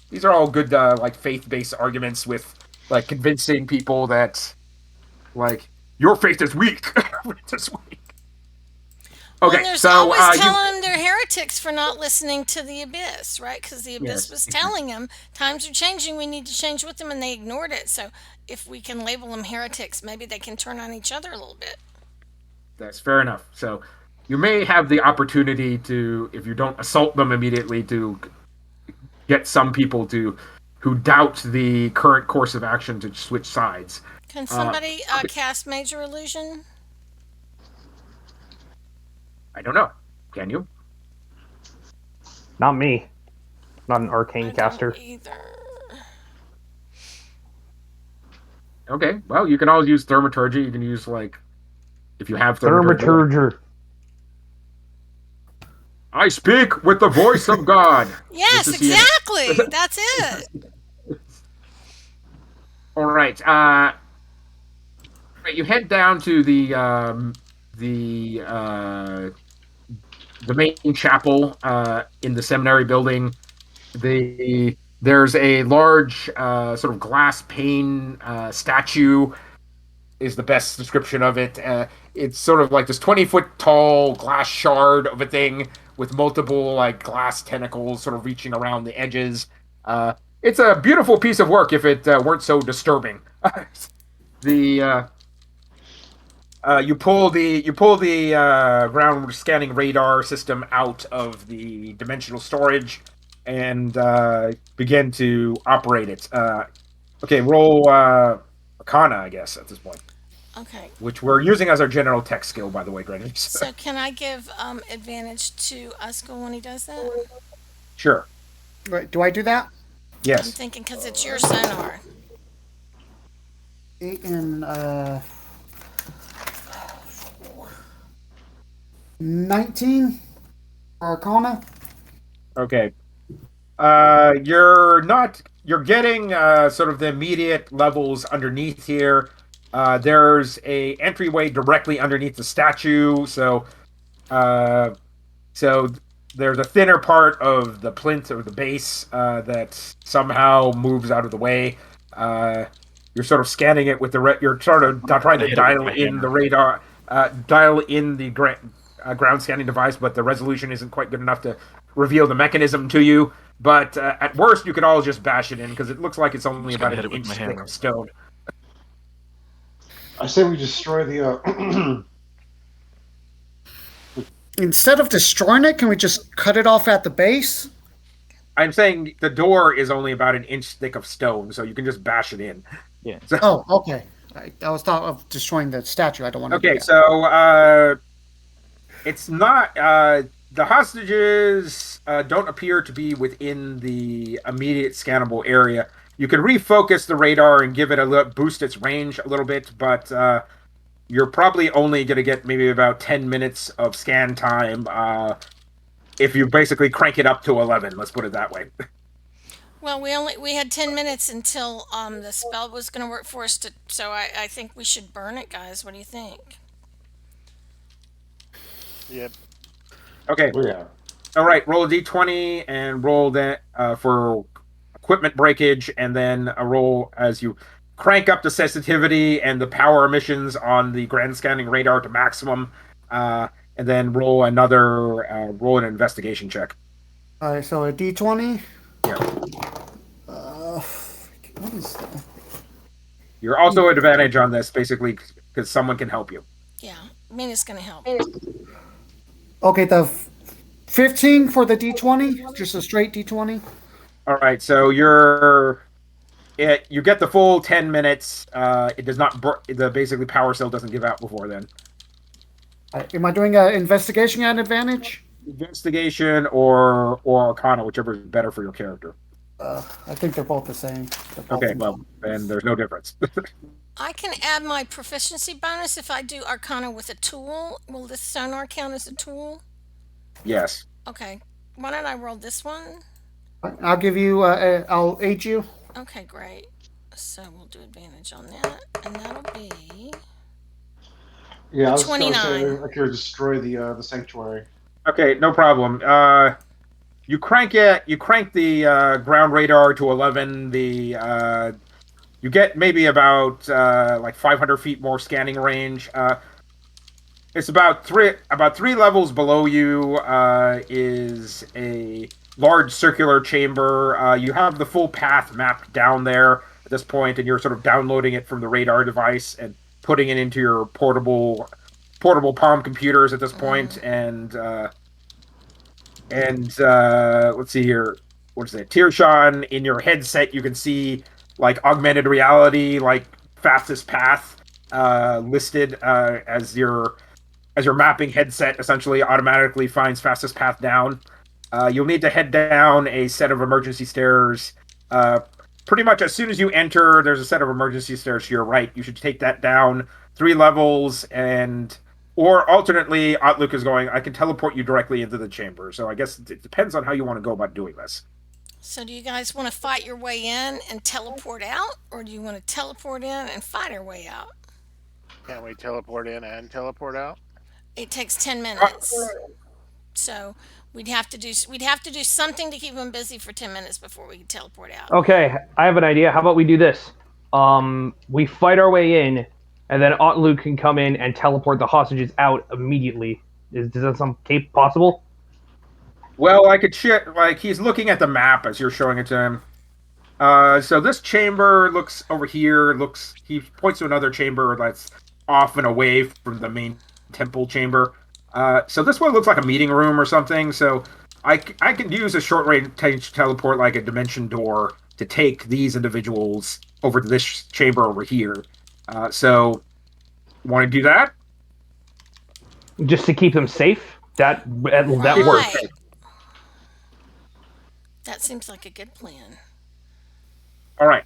these are all good like faith-based arguments with like convincing people that like your faith is weak. It's weak. Well, and Okay, there's so always you telling them they're heretics for not listening to the abyss, right? Because the abyss yes, was telling them times are changing, we need to change with them, and they ignored it. So if we can label them heretics, maybe they can turn on each other a little bit. that's fair enough. So you may have the opportunity to, if you don't assault them immediately, to get some people to who doubt the current course of action to switch sides. Can Uh, somebody cast major illusion? I don't know. Can you? Not me. Not an I arcane don't caster. either. Okay. Well, you can always use thaumaturgy. You can use like if you have thaumaturgy. Thermaturger. I speak with the voice of God. This Yes, is Ian. exactly. That's it. All right. You head down to the the main chapel in the seminary building. There's a large sort of glass pane statue is the best description of it. It's sort of like this 20-foot tall glass shard of a thing with multiple like glass tentacles sort of reaching around the edges. Uh, it's a beautiful piece of work if it weren't so disturbing. the you pull the ground scanning radar system out of the dimensional storage and begin to operate it. Okay, roll Arcana, I guess, at this point, Okay. which we're using as our general tech skill, by the way, Greenwich. So can I give advantage to Uskul when he does that? Sure. Right, do I do that? I'm Yes. thinking because it's your sonar. 8 and 19 for Arcana. Okay. You're not. You're getting sort of the immediate levels underneath here. There's a entryway directly underneath the statue, uh, so there's a thinner part of the plinth or the base that somehow moves out of the way. Uh, you're sort of scanning it with you're sort of trying I to hit it with dial my in the hammer. radar, dial in the ground scanning device, but the resolution isn't quite good enough to reveal the mechanism to you. But at worst, you could all just bash it in because it looks like it's I'm only just about gonna hit an it with my inch thick hammer. of stone. I say we destroy the. Instead of destroying it, can we just cut it off at the base? I'm saying the door is only about an inch thick of stone, so you can just bash it in. Yeah. So, Oh, okay. I was thought of destroying the statue. I don't want to do okay, that. so it's not the hostages don't appear to be within the immediate scannable area. You can refocus the radar and give it a little, boost its range a little bit, but you're probably only going to get maybe about 10 minutes of scan time if you basically crank it up to 11. Let's put it that way. Well, we had 10 minutes until the spell was going to work for us. So I think we should burn it, guys. What do you think? Yep. Okay, Yeah. all right. Roll a d20 and roll that for equipment breakage, and then a roll as you crank up the sensitivity and the power emissions on the grand scanning radar to maximum, and then roll an investigation check. All right, so a D20. Yeah. What is that? You're also at advantage on this, basically, because someone can help you. Yeah, Mina's going to help. Okay, the 15 for the D20. Just a straight D20. All right, so you get the full 10 minutes. It does not the basically power cell doesn't give out before then. Am I doing an investigation at advantage? Investigation or Arcana, whichever is better for your character. I think they're both the same. They're both Okay, well, then there's no difference. I can add my proficiency bonus if I do Arcana with a tool. Will this sonar count as a tool? Yes. Okay. Why don't I roll this one? I'll give you. I'll aid you. Okay, great. So we'll do advantage on that, and that'll be Yeah, a I was gonna 29. say I could destroy the sanctuary. Okay, no problem. You crank the ground radar to 11. You get maybe about like 500 feet more scanning range. It's about three levels below you is a large circular chamber. You have the full path mapped down there at this point, and you're sort of downloading it from the radar device and putting it into your portable palm computers at this point. And let's see here. What is it? Tirshan, in your headset, you can see like augmented reality, like fastest path listed as your mapping headset essentially automatically finds fastest path down. You'll need to head down a set of emergency stairs. Pretty much as soon as you enter, there's a set of emergency stairs to your right. You should take that down 3 levels, or alternately, Outlook is going, I can teleport you directly into the chamber. So I guess it depends on how you want to go about doing this. So do you guys want to fight your way in and teleport out, or do you want to teleport in and fight our way out? Can't we teleport in and teleport out? It takes 10 minutes. So we'd have to do something to keep them busy for 10 minutes before we can teleport out. Okay, I have an idea. How about we do this? We fight our way in, and then Otlu can come in and teleport the hostages out immediately. Does that sound possible? Well, I could shit like he's looking at the map as you're showing it to him. So this chamber looks over here. Looks he points to another chamber that's off and away from the main temple chamber. So this one looks like a meeting room or something. So I can use a short range teleport like a dimension door to take these individuals over to this chamber over here. So want to do that? Just to keep them safe? That works. Right. That seems like a good plan. All right.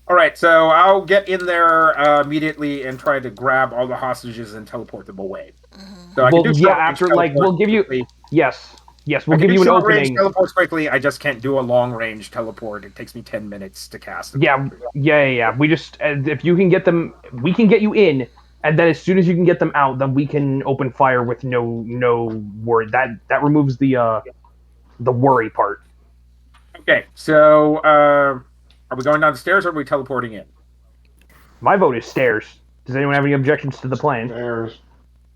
All right, so I'll get in there immediately and try to grab all the hostages and teleport them away. So I can Well, do yeah. short range After like teleport we'll give you quickly. yes, yes. I We'll can give do you an short range opening. teleports quickly. I just can't do a long range teleport. It takes me 10 minutes to cast it. Yeah. We just if you can get them, we can get you in, and then as soon as you can get them out, then we can open fire with no worry. That removes the worry part. Okay, so are we going down the stairs or are we teleporting in? My vote is stairs. Does anyone have any objections to the plan? There's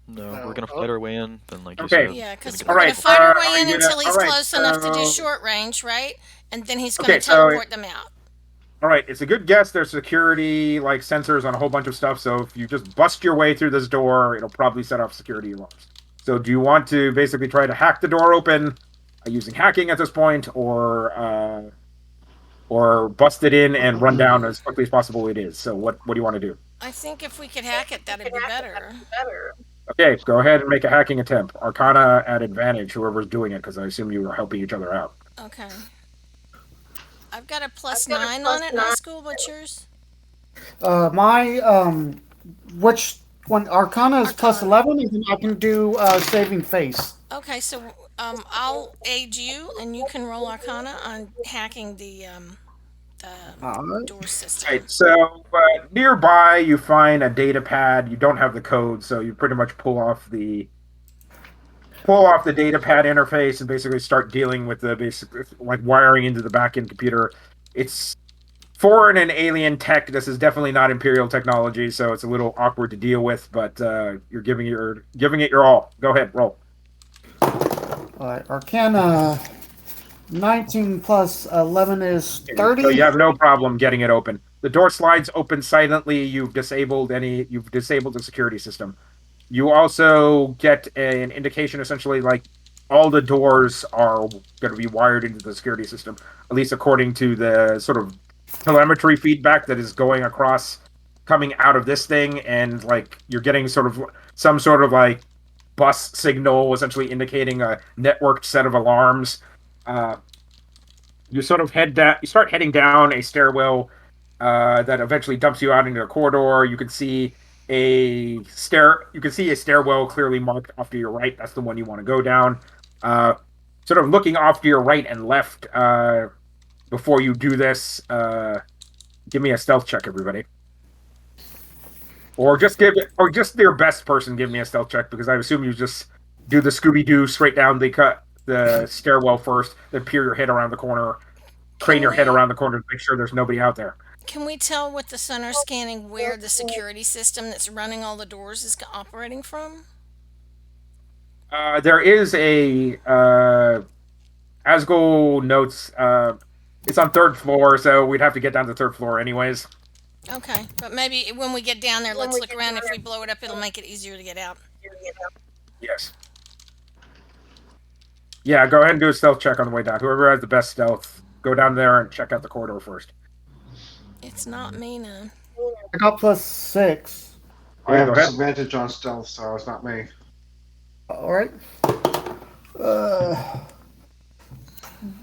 No, we're No. gonna Oh, fight our way in. Then, like you Okay. said, Yeah, gonna because get All we're the gonna right. fight our way Are in you gonna? until All he's right. close enough to do short range, right? And then he's gonna Okay. So teleport them out. all right. It's a good guess. There's security like sensors on a whole bunch of stuff. So if you just bust your way through this door, it'll probably set off security alarms. So do you want to basically try to hack the door open using hacking at this point, or bust it in and run down as quickly as possible? It is. So what do you want to do? I think if we could hack it, that'd be better. Okay, go ahead and make a hacking attempt. Arcana at advantage, whoever's doing it, because I assume you are helping each other out. Okay. I've got a +9 on it, high school. What's yours? My which one? Arcana is plus Arcana. 11, and then I can do saving face. Okay, so I'll aid you, and you can roll Arcana on hacking the Alright. door system. Right, so nearby you find a data pad. You don't have the code, so you pretty much pull off the data pad interface and basically start dealing with the basic like wiring into the back-end computer. It's foreign and alien tech. This is definitely not Imperial technology, so it's a little awkward to deal with. But you're giving it your all. Go ahead, roll. Alright, Arcana 19 plus 11 is So 30. you have no problem getting it open. The door slides open silently. You've disabled the security system. You also get an indication essentially like all the doors are going to be wired into the security system, at least according to the sort of telemetry feedback that is going across coming out of this thing, and like you're getting sort of some sort of like bus signal essentially indicating a networked set of alarms. Uh, you sort of you start heading down a stairwell that eventually dumps you out into a corridor. You can see a stairwell clearly marked off to your right. That's the one you want to go down. Uh, Sort of looking off to your right and left before you do this. Give me a stealth check, everybody. Or just their best person give me a stealth check, because I assume you just do the Scooby Doo straight down the stairwell first, then peer your head around the corner, crane Can your head we around the corner to make sure there's nobody out there. can we tell with the sonar scanning where the security system that's running all the doors is operating from? There is a Asgol notes. It's on third floor, so we'd have to get down to third floor anyways. Okay, but maybe when we get down there, let's look around. If we blow it up, it'll make it easier to get out. Yes. Yeah, go ahead and do a stealth check on the way down. Whoever has the best stealth, go down there and check out the corridor first. It's not Mina. I got plus 6. I have go ahead. disadvantage on stealth, so it's not me. Alright.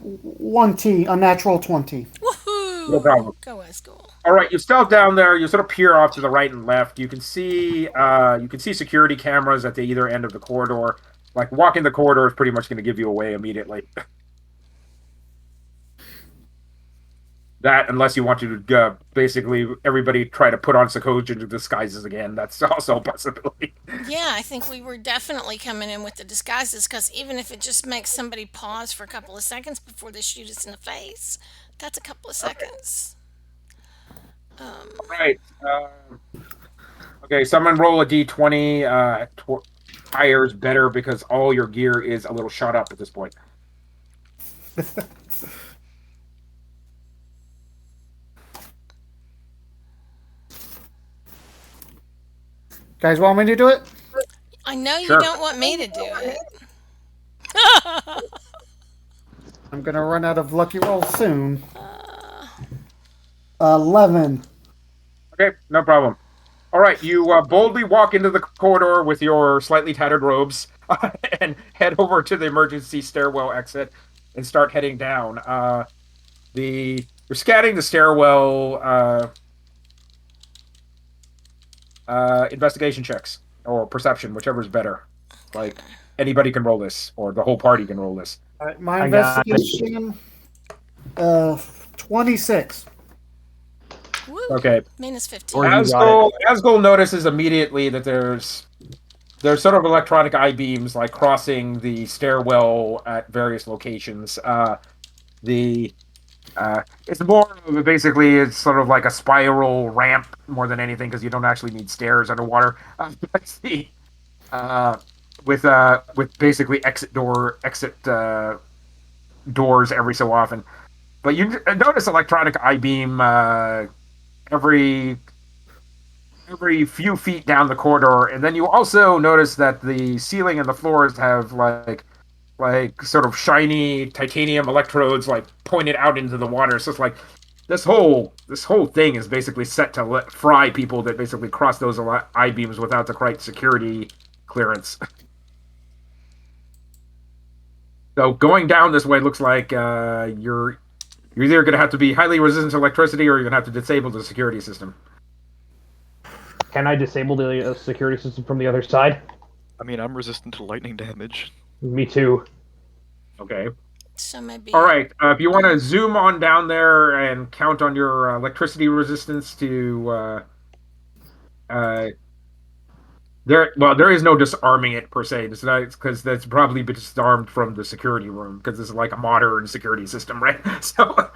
1T, a natural 20. Woohoo! No problem. Go school. All right, you stealth down there. You sort of peer off to the right and left. You can see security cameras at the either end of the corridor. Like walking the corridor is pretty much going to give you away immediately. That, unless you want to basically everybody try to put on Sokojian disguises again. That's also a possibility. Yeah, I think we were definitely coming in with the disguises, because even if it just makes somebody pause for a couple of seconds before they shoot us in the face, that's a couple of seconds. Right. Okay, someone roll a d20. Higher is better because all your gear is a little shot up at this point. Guys want me to do it? I know you Sure. don't want me to do it. I'm gonna run out of lucky rolls soon. 11. Okay, no problem. All right, you boldly walk into the corridor with your slightly tattered robes and head over to the emergency stairwell exit and start heading down. You're scanning the stairwell. Investigation checks. or perception, whichever's better. Like anybody can roll this, or the whole party can roll this. All right, my I got it. investigation, uh, 26. Woo! Okay. Minus Or 15. you got it. Asgol notices immediately that there's sort of electronic eye beams like crossing the stairwell at various locations. The It's more of basically it's sort of like a spiral ramp more than anything because you don't actually need stairs underwater. Let's see. Uh, with basically exit doors every so often. But you notice electronic eye beam every every few feet down the corridor, and then you also notice that the ceiling and the floors have like sort of shiny titanium electrodes like pointed out into the water. So it's like this whole thing is basically set to fry people that basically cross those eye beams without the correct security clearance. So going down this way looks like you're either going to have to be highly resistant to electricity or you're going to have to disable the security system. Can I disable the security system from the other side? I mean, I'm resistant to lightning damage. Me too. Okay. So maybe. All right. If you want to zoom on down there and count on your electricity resistance to there is no disarming it per se, because that's probably been disarmed from the security room because this is like a modern security system, right? So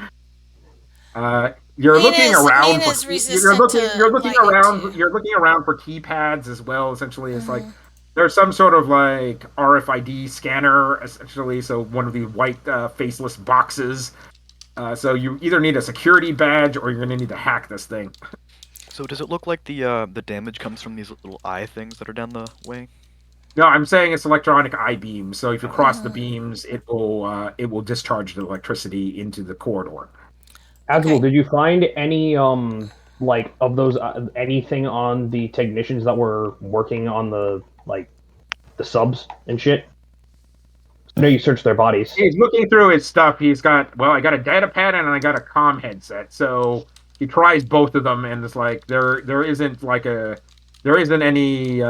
you're looking around for Mina's resistant to lightning too. you're looking around for keypads as well. Essentially, it's like there's some sort of like RFID scanner essentially. So one of the white faceless boxes. So you either need a security badge or you're going to need to hack this thing. So does it look like the damage comes from these little eye things that are down the way? No, I'm saying it's electronic eye beams. So if you cross the beams, it will discharge the electricity into the corridor. Asgul, Okay. did you find any like of those anything on the technicians that were working on the subs and shit? I know you searched their bodies. He's looking through his stuff. I got a data pad and I got a comm headset. So he tries both of them, and it's like there isn't any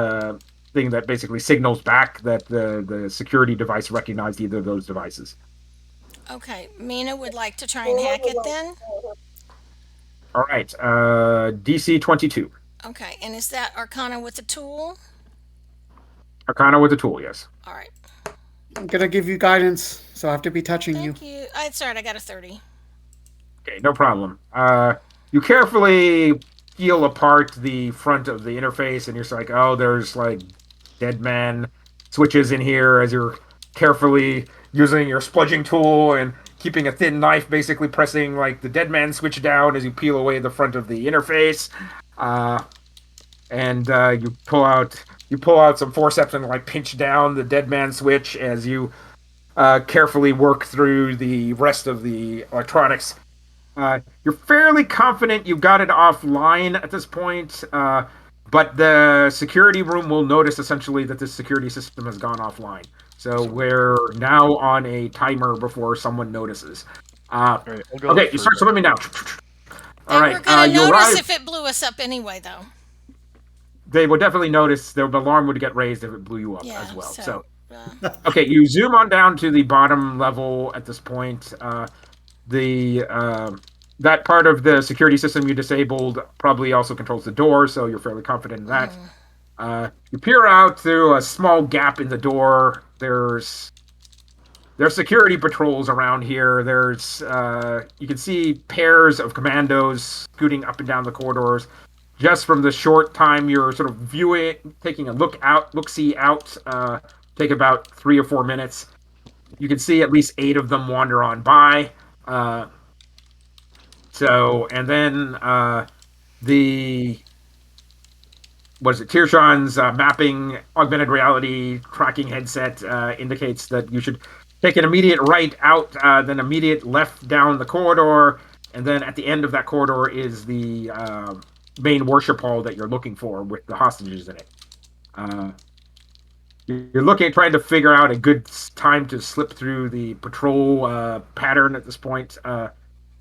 thing that basically signals back that the security device recognized either of those devices. Okay. Mina would like to try and hack it then. All right, DC 22. Okay. And is that Arcana with a tool? Arcana with a tool, yes. All right. I'm gonna give you guidance, so I have to be touching you. Thank you. It's all right. I got a 30. Okay, no problem. You carefully peel apart the front of the interface, and you're just like, oh, there's like dead man switches in here as you're carefully using your spludging tool and keeping a thin knife, basically pressing like the dead man switch down as you peel away the front of the interface. And you pull out some forceps and like pinch down the dead man switch as you carefully work through the rest of the electronics. You're fairly confident you've got it offline at this point, but the security room will notice essentially that the security system has gone offline. So we're now on a timer before someone notices. Alright, I'll go Okay, look you for start swimming now. They All were right, going to you notice arrive. if it blew us up anyway, though. They would definitely notice. The alarm would get raised if it blew you up Yeah. as well. So. Okay, you zoom on down to the bottom level at this point. The that part of the security system you disabled probably also controls the door, so you're fairly confident in that. You peer out through a small gap in the door. There's security patrols around here. You can see pairs of commandos scooting up and down the corridors. Just from the short time you're sort of taking a look-see out, take about 3 or 4 minutes. You can see at least 8 of them wander on by. And then Tirshan's mapping augmented reality tracking headset indicates that you should take an immediate right out, then immediate left down the corridor, and then at the end of that corridor is the main worship hall that you're looking for with the hostages in it. You're trying to figure out a good time to slip through the patrol pattern at this point.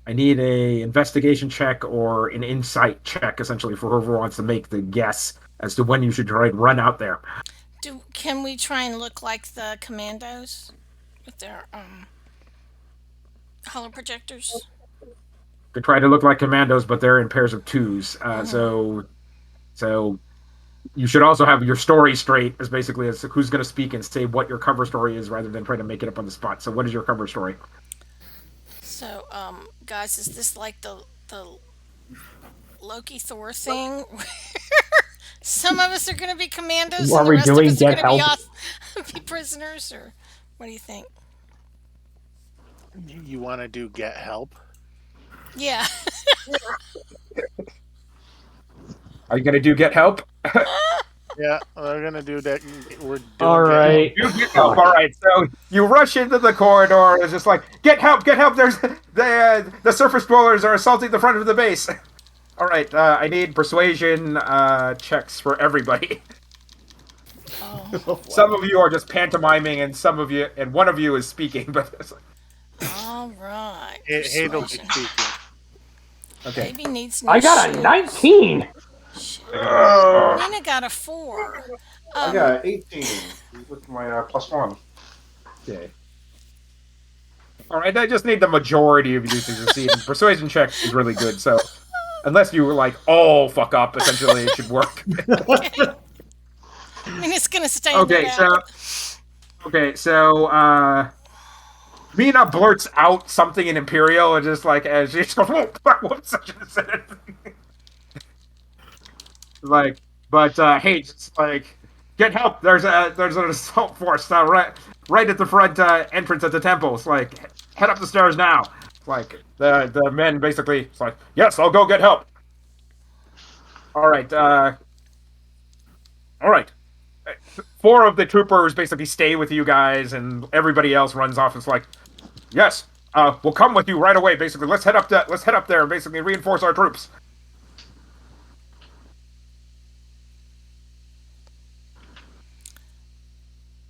I need a investigation check or an insight check, essentially, for whoever wants to make the guess as to when you should try and run out there. Can we try and look like the commandos with their hollow projectors? To try to look like commandos, but they're in pairs of twos. Mm-hmm. So you should also have your story straight as basically as who's going to speak and say what your cover story is rather than trying to make it up on the spot. So what is your cover story? So, guys, is this like the Loki Thor thing? Where some of us are going to be commandos Are and the we rest of doing us are get going to be help? be prisoners, or what do you think? You want to do get help? Yeah. Are you going to do get help? Yeah, we're gonna do that. We're doing All get help. right. You get help. All right. So you rush into the corridor. It's just like, get help, get help. There's the surface dwellers are assaulting the front of the base. All right. I need persuasion checks for everybody. Oh. Some of you are just pantomiming, and one of you is speaking. But it's like, All right. Hazel be Persuasion. speaking. okay. Baby needs new I got a shoes. 19. Nina got a 4. I got 18 with my +1. Okay. All right. I just need the majority of you to succeed. And persuasion check is really good. So unless you were like all fuck up, essentially it should work. I mean, it's gonna stand Okay. it So. out. Okay. So. Mina blurts out something in Imperial and just like as she just goes, whoa, whoops, I should have said it. Like, but hey, just like get help. There's an assault force right at the front entrance at the temple. It's like head up the stairs now. It's like the men basically. It's like yes, I'll go get help. All right. All right. 4 of the troopers basically stay with you guys, and everybody else runs off. It's like yes, we'll come with you right away. Basically, let's head up there and basically reinforce our troops.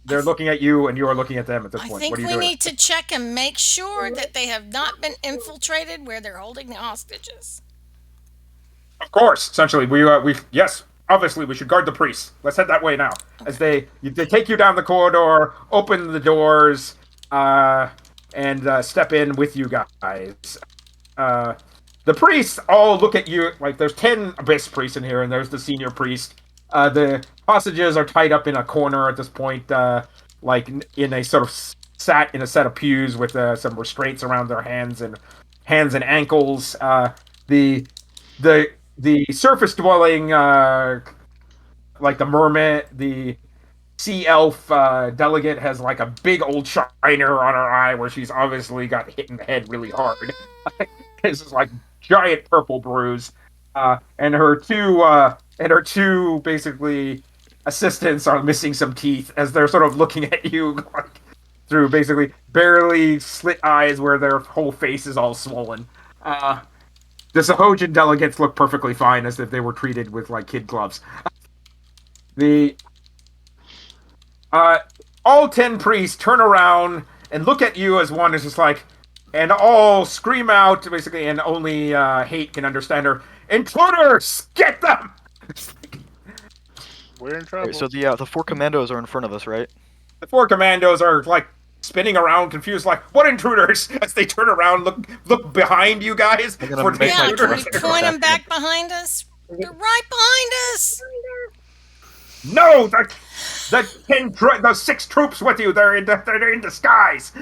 They're looking at you, and you are looking at them at this I point. think What are you we doing? need to check and make sure that they have not been infiltrated where they're holding the hostages. Of course, essentially, we yes, obviously, we should guard the priests. Let's head that way now. As they take you down the corridor, open the doors, and step in with you guys. The priests all look at you like there's 10 abyss priests in here, and there's the senior priest. The hostages are tied up in a corner at this point, like in a sort of sat in a set of pews with some restraints around their hands and ankles. The the surface dwelling, like the mermaid, the sea elf delegate has like a big old shiner on her eye where she's obviously got hit in the head really hard. This is like giant purple bruise, and her two basically assistants are missing some teeth as they're sort of looking at you like, through basically barely slit eyes where their whole face is all swollen. The Sahojan delegates look perfectly fine as if they were treated with like kid gloves. The all 10 priests turn around and look at you as one is just like, and all scream out basically, and only hate can understand her. Intruders, get them! We're in trouble. Right, so the 4 commandos are in front of us, right? The 4 commandos are like spinning around, confused, like what intruders? As they turn around, look behind you guys I'm gonna for make the Yeah, my can we intruders. point them back behind us? They're right behind us. No, the 6 troops with you. They're in disguise.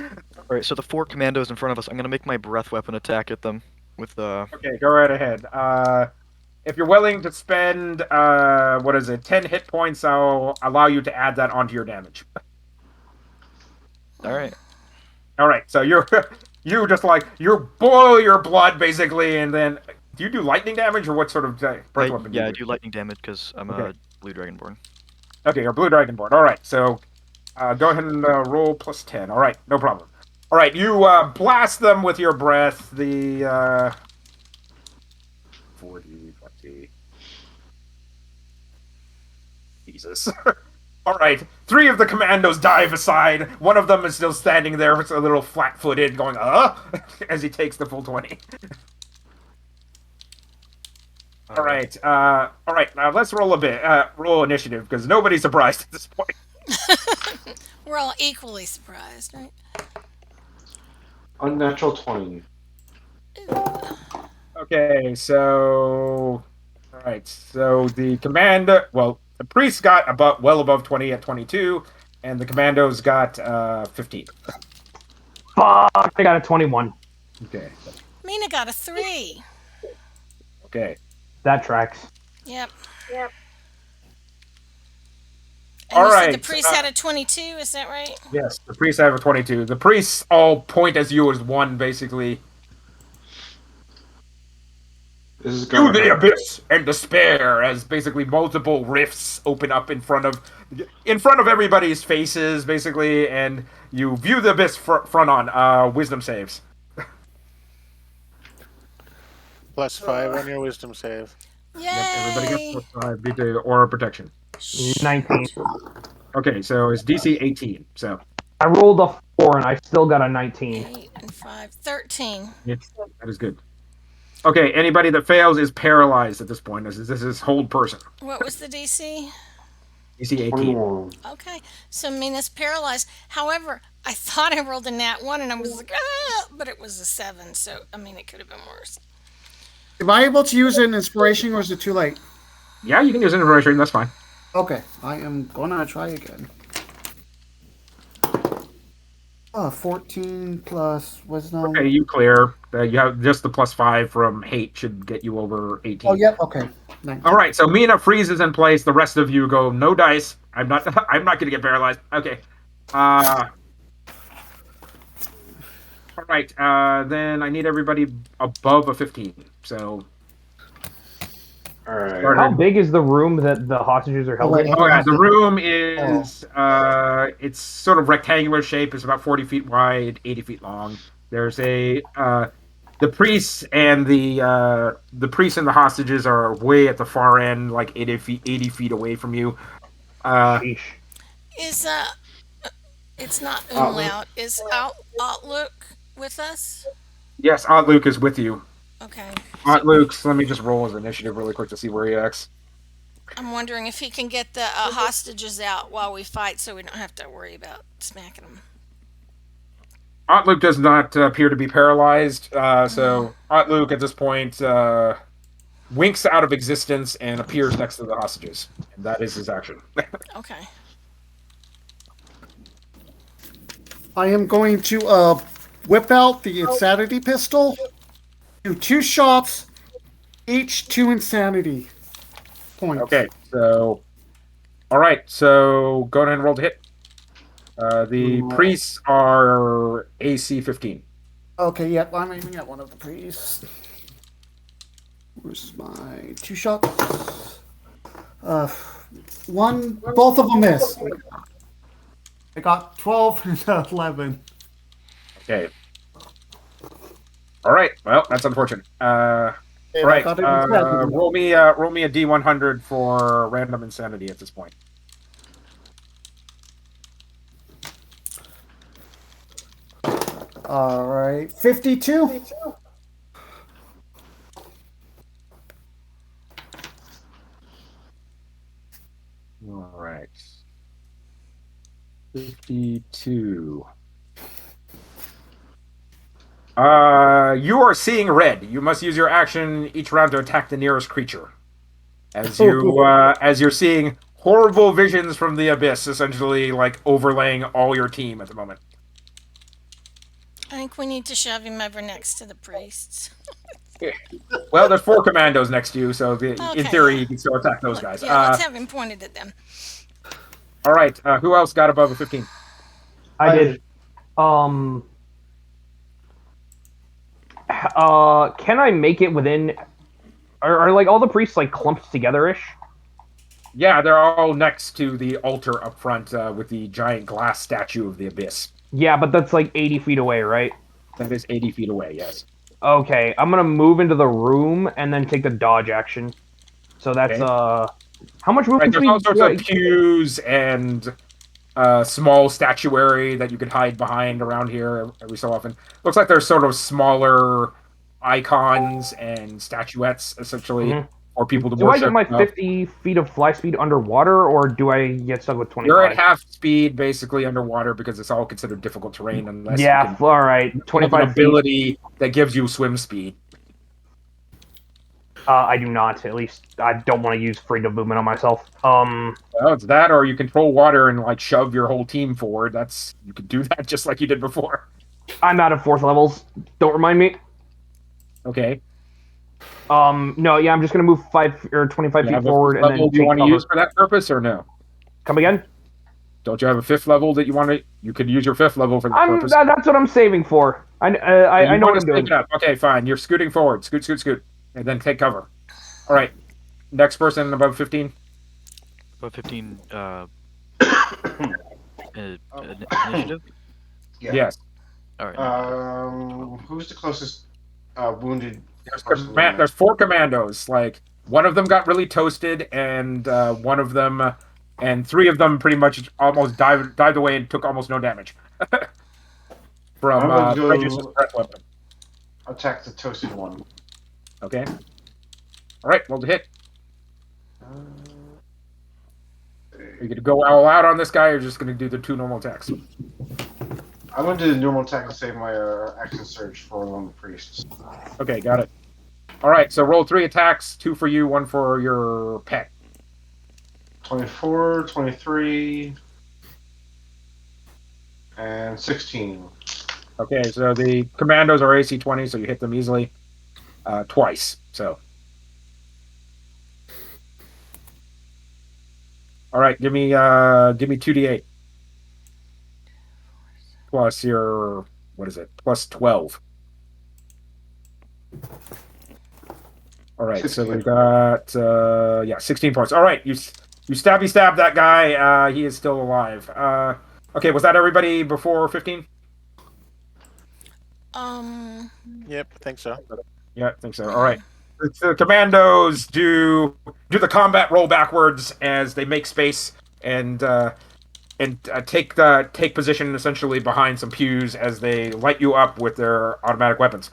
Alright, so the 4 commandos in front of us, I'm gonna make my breath weapon attack at them with Okay, go right ahead. If you're willing to spend, 10 hit points, I'll allow you to add that onto your damage. Alright. All right, so you just like you boil your blood basically, and then do you do lightning damage or what sort of breath weapon? Yeah, do I you do lightning damage because I'm Okay. a blue dragonborn. Okay, you're blue dragonborn. All right, so go ahead and roll plus 10. All right, no problem. All right, you blast them with your breath. The 40, 20. Jesus. All right, 3 of the commandos dive aside. One of them is still standing there, it's a little flat-footed, going as he takes the full 20. All right. All right. Now let's roll a bit. Roll initiative because nobody's surprised at this point. We're all equally surprised, right? Unnatural 20. Okay. So, all right. So the well, the priest got well above 20 at 22, and the commandos got 15. Fuck, I got a 21. Okay. Mina got a 3. Okay. That tracks. Yep. All And you said the right. priest had a 22, is that right? Yes, the priests have a 22. The priests all point as you as one, basically. This is To gonna the hurt. abyss and despair, as basically multiple rifts open up in front of everybody's faces, basically, and you view the abyss front on. Wisdom saves. +5 on your wisdom save. Yep, everybody gets Yay! +5 due to aura protection. 19. Okay, so it's DC 18. So I rolled a 4 and I still got a 19. 8 and 5. 13. yes, that is good. Okay, anybody that fails is paralyzed at this point. This is hold person. What was the DC? DC 18. 21. Okay, so Mina's paralyzed. However, I thought I rolled a nat 1 and I was like, ah, but it was a 7. So, I mean, it could have been worse. Am I able to use an inspiration or is it too late? Yeah, you can use inspiration. That's fine. Okay, I am gonna try again. 14 plus wisdom. Okay, you clear. You have just the +5 from hate should get you over 18. Oh, yep. Okay. 19. All right, so Mina freezes in place. The rest of you go no dice. I'm not. I'm not going to get paralyzed. Okay. All right. Then I need everybody above a 15. So. Alright. How big is the room that the hostages are held wait, in? Oh yeah, the room is. It's sort of rectangular shape. It's about 40 feet wide, 80 feet long. There's the priests and the priests and the hostages are way at the far end, like 80 feet away from you. Sheesh. Is, it's not Outlook. Umlaut. Is Outlook with us? Yes, Aunt Luke is with you. Okay. Aunt Luke's. Let me just roll his initiative really quick to see where he acts. I'm wondering if he can get the hostages out while we fight so we don't have to worry about smacking them. Aunt Luke does not appear to be paralyzed, so Aunt Luke at this point winks out of existence and appears next to the hostages. And that is his action. Okay. I am going to whip out the insanity pistol. Do 2 shots, each 2 insanity points. Okay, so. Alright, so go ahead and roll to hit. The priests are AC 15. Okay, yep. I'm aiming at one of the priests. Where's my 2 shots? Both of them miss. I got 12 and 11. Okay. Alright, well, that's unfortunate. And I Right, got it in roll me a D100 for random insanity at this point. All right, 52. All right. 52. You are seeing red. You must use your action each round to attack the nearest creature. As you're seeing horrible visions from the abyss, essentially like overlaying all your team at the moment. I think we need to shove him over next to the priests. Well, there's 4 commandos next to you, so in Okay, theory yeah. you can still attack those guys. Yeah, let's have him pointed at them. All right. Who else got above a 15? I did. Can I make it within? Are like all the priests like clumped together-ish? Yeah, they're all next to the altar up front with the giant glass statue of the abyss. Yeah, but that's like 80 feet away, right? That is 80 feet away, yes. Okay, I'm gonna move into the room and then take the dodge action. So that's Okay. how much Right, movement there's speed? all sorts of pews and small statuary that you could hide behind around here every so often. Looks like there's sort of smaller icons and statuettes, essentially, or people to Do I get worship. my 50 feet of fly speed underwater, or do I get stuck with You're at 25? half speed basically underwater because it's all considered difficult terrain unless you Yeah, can all right. have an 25 feet. ability that gives you swim speed. I do not. At least I don't want to use freedom movement on myself. Well, it's that, or you control water and like shove your whole team forward. That's you can do that just like you did before. I'm out of fourth levels. Don't remind me. Okay. No, yeah, I'm just gonna move 25 You feet have a fifth forward and then level you take want to use cover. for that purpose, or no? Come again? Don't you have a fifth level that you want to? You could use your fifth level for that purpose. That's what I'm saving for. I You know want what to I'm save doing. it up. Okay, fine. You're scooting forward. Scoot, scoot, scoot, and then take cover. All right. Next person above 15. About 15 initiative. Yeah. Yes. All right. Never mind. Who's the closest wounded There's person in there? there's four commandos. Like one of them got really toasted, and one of them, and three of them pretty much almost dived away and took almost no damage from I'm going to Prejudice's go breath weapon. attack the toasted one. Okay. All right. Roll the hit. Are you going to go all out on this guy, or just going to do the two normal attacks? I'm going to do the normal attack to save my action surge for one of the priests. Okay, got it. All right. So roll 3 attacks, 2 for you, 1 for your pet. 24, 23, and 16. Okay, so the commandos are AC 20, so you hit them easily twice. So, all right, give me 2d8 plus your what is it? Plus 12. All right, 16. so we got 16 points. All right, you stab that guy. He is still alive. Okay, was that everybody before 15? Yep, I think so. Yeah, I think so. All right. The commandos do the combat roll backwards as they make space and take position essentially behind some pews as they light you up with their automatic weapons.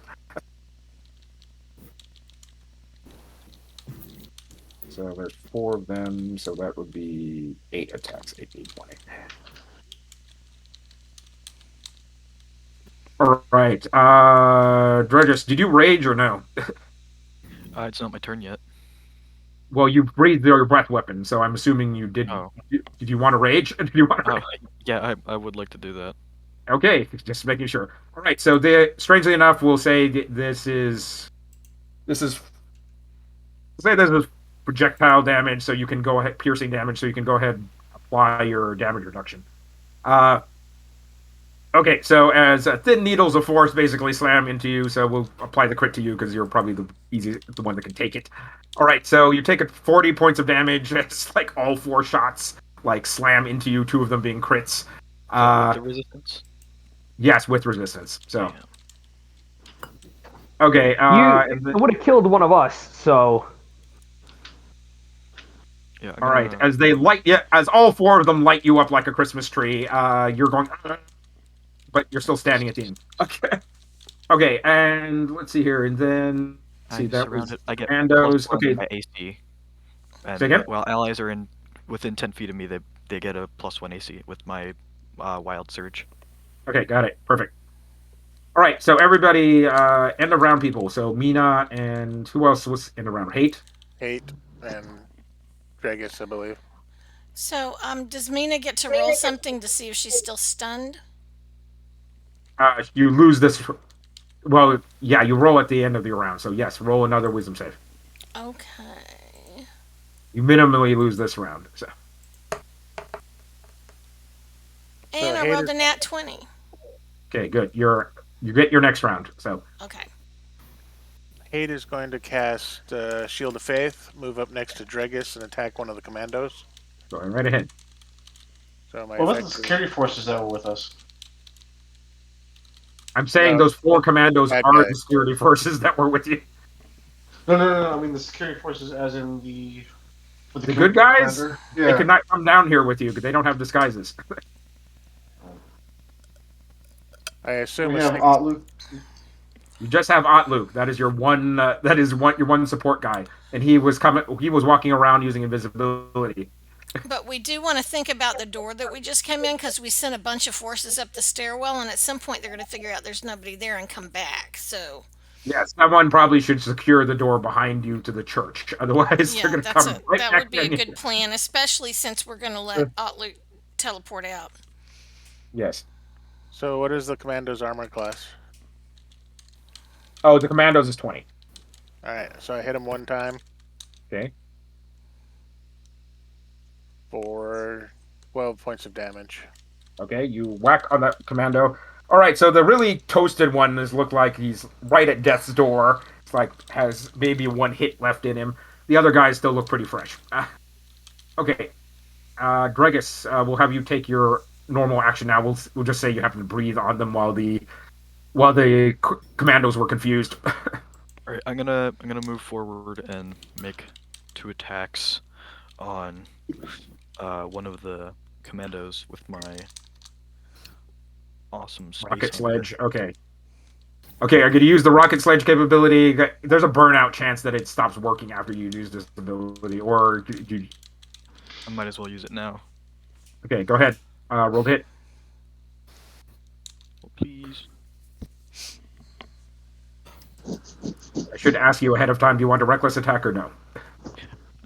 So there's 4 of them, so that would be 8 attacks, 8, 20. All right. Dredges, did you rage or no? It's not my turn yet. Well, you breathed your breath weapon, so I'm assuming you did. Oh. Did you want to rage? Did you want to rage? Yeah, I would like to do that. Okay, just making sure. All right, so strangely enough, we'll say this is projectile damage, so you can go ahead piercing damage, so you can go ahead and apply your damage reduction. Okay, so as thin needles of force basically slam into you, so we'll apply the crit to you because you're probably the one that can take it. All right, so you take 40 points of damage. It's like all 4 shots like slam into you, 2 of them being crits. With the resistance. Yes, with resistance. So Yeah. okay, It would have killed one of us. So Yeah. All right, as all 4 of them light you up like a Christmas tree, you're going, but you're still standing at the end. Okay, and let's see here, and then I'm that surrounded. was I get commandos. +1 Okay, by AC. And say again? while allies are within 10 feet of me, they get a +1 AC with my wild surge. Okay, got it. Perfect. All right, so everybody, end of round people. So Mina and who else was in the round? Hate. 8 and Dragus, I believe. So, does Mina get to roll something to see if she's still stunned? You lose this. Well, yeah, you roll at the end of your round. So yes, roll another wisdom save. Okay. You minimally lose this round. So. And I rolled a nat 20. Okay, good. You get your next round. So Okay. Hate is going to cast Shield of Faith, move up next to Dragus, and attack one of the commandos. going right ahead. So my What about the effective- security forces that were with us? I'm saying No, those 4 commandos bad are guys. the security forces that were with you. No. I mean the security forces, as in the. With The good guys? commander? They Yeah. could not come down here with you because they don't have disguises. I assume We a have snake- Otlu. You just have Otluke. That is your one. Your one support guy, and he was coming. He was walking around using invisibility. But we do want to think about the door that we just came in because we sent a bunch of forces up the stairwell, and at some point they're going to figure out there's nobody there and come back. So, Yes, someone probably should secure the door behind you to the church. Otherwise, they're yeah, going to come right that back would be a in. good plan, especially since we're going to let Otluke teleport out. Yes. So, what is the commando's armor class? Oh, the commandos is 20. All right, so I hit him one time Okay. for 12 points of damage. Okay. You whack on that commando. All right. So the really toasted one is look like he's right at death's door. It's like has maybe one hit left in him. The other guys still look pretty fresh. Okay. Gregus, we'll have you take your normal action now. We'll just say you happen to breathe on them while the commandos were confused. All right, I'm gonna move forward and make 2 attacks on one of the commandos with my awesome space Rocket hunter. sledge. Okay. Okay, I'm going to use the rocket sledge capability. There's a burnout chance that it stops working after you use this ability, or I might as well use it now. Okay, go ahead. Roll hit. Oh, please. I should ask you ahead of time. Do you want a reckless attack or no?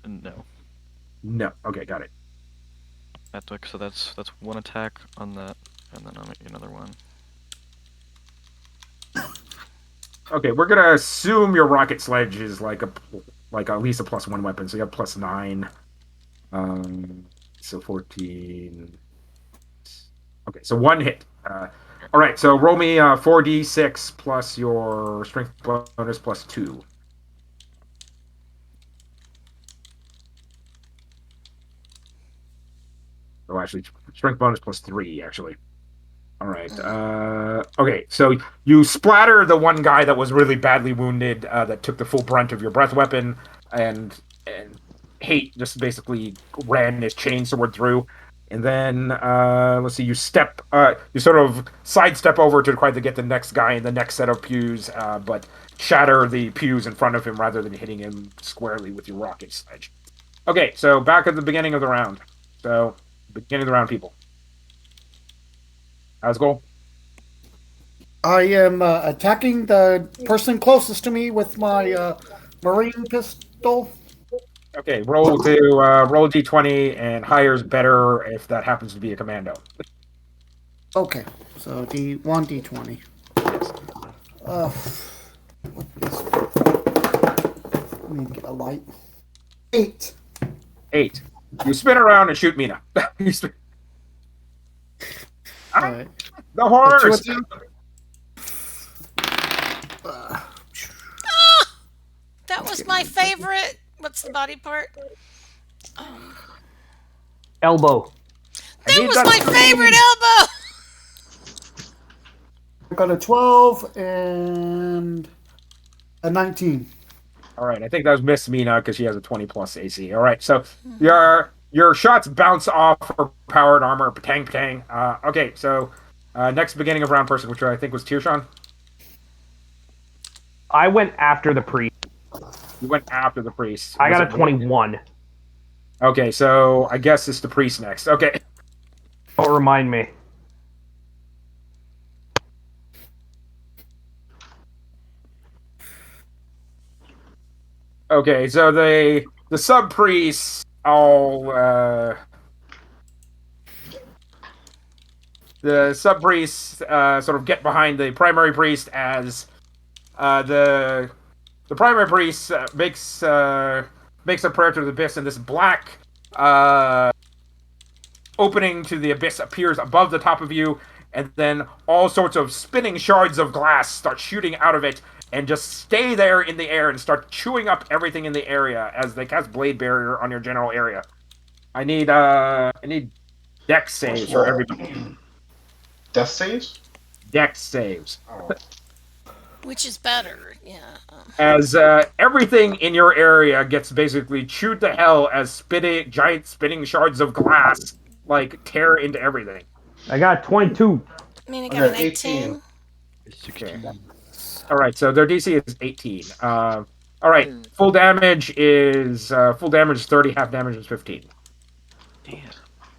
No. No. Okay, got it. So that's 1 attack on that, and then I'll make another one. Okay, we're gonna assume your rocket sledge is like at least a +1 weapon, so you have +9. So 14. Okay, so 1 hit. All right, so roll me 4d6 plus your strength bonus +2. Oh, actually, strength bonus +3, actually. All right. Okay, so you splatter the one guy that was really badly wounded, that took the full brunt of your breath weapon, and hate just basically ran his chainsword through. And then let's see, you sort of sidestep over to try to get the next guy in the next set of pews, but shatter the pews in front of him rather than hitting him squarely with your rocket sledge. Okay, so back at the beginning of the round. So beginning of the round, people. How's it go? I am attacking the person closest to me with my marine pistol. Okay, roll d20, and higher is better if that happens to be a commando. Okay, so D1, D20. Let me get a light. 8. 8. You spin around and shoot Mina. All right. The horse. That was my favorite. What's the body part? Elbow. That was my favorite elbow. I got a 12 and a 19. All right, I think that was Miss Mina because she has a 20 plus AC. All right, so your shots bounce off her powered armor. Patang, patang. Okay, so next beginning of round person, which I think was Tirshan. I went after the priest. You went after the priest. I got a 21. Okay, so I guess it's the priest next. Okay. Don't remind me. Okay, so the sub priests all the sub priests sort of get behind the primary priest as the primary priest makes a prayer to the abyss, and this black opening to the abyss appears above the top of you, and then all sorts of spinning shards of glass start shooting out of it and just stay there in the air and start chewing up everything in the area as they cast Blade Barrier on your general area. I need dex saves for everybody. Death saves? Dex saves. Oh. Which is better, yeah. As everything in your area gets basically chewed to hell as giant spinning shards of glass like tear into everything. I got 22. I mean, I got an 18. 18. 16. Okay. All right, so their DC is 18. All right, full damage is 30. Half damage is 15. Damn.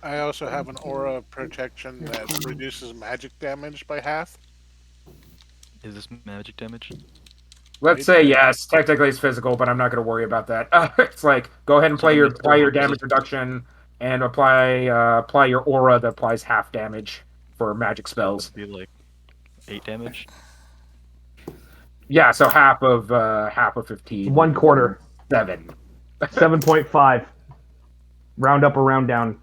I also have an aura of protection that reduces magic damage by half. Is this magic damage? Let's say yes. Technically, it's physical, but I'm not going to worry about that. It's like go ahead and So how many apply your is damage it? reduction and apply your aura that applies half damage for magic spells. Be like 8 damage. Yeah, so half of 15. 1/4. 7. 7.5. Round up or round down.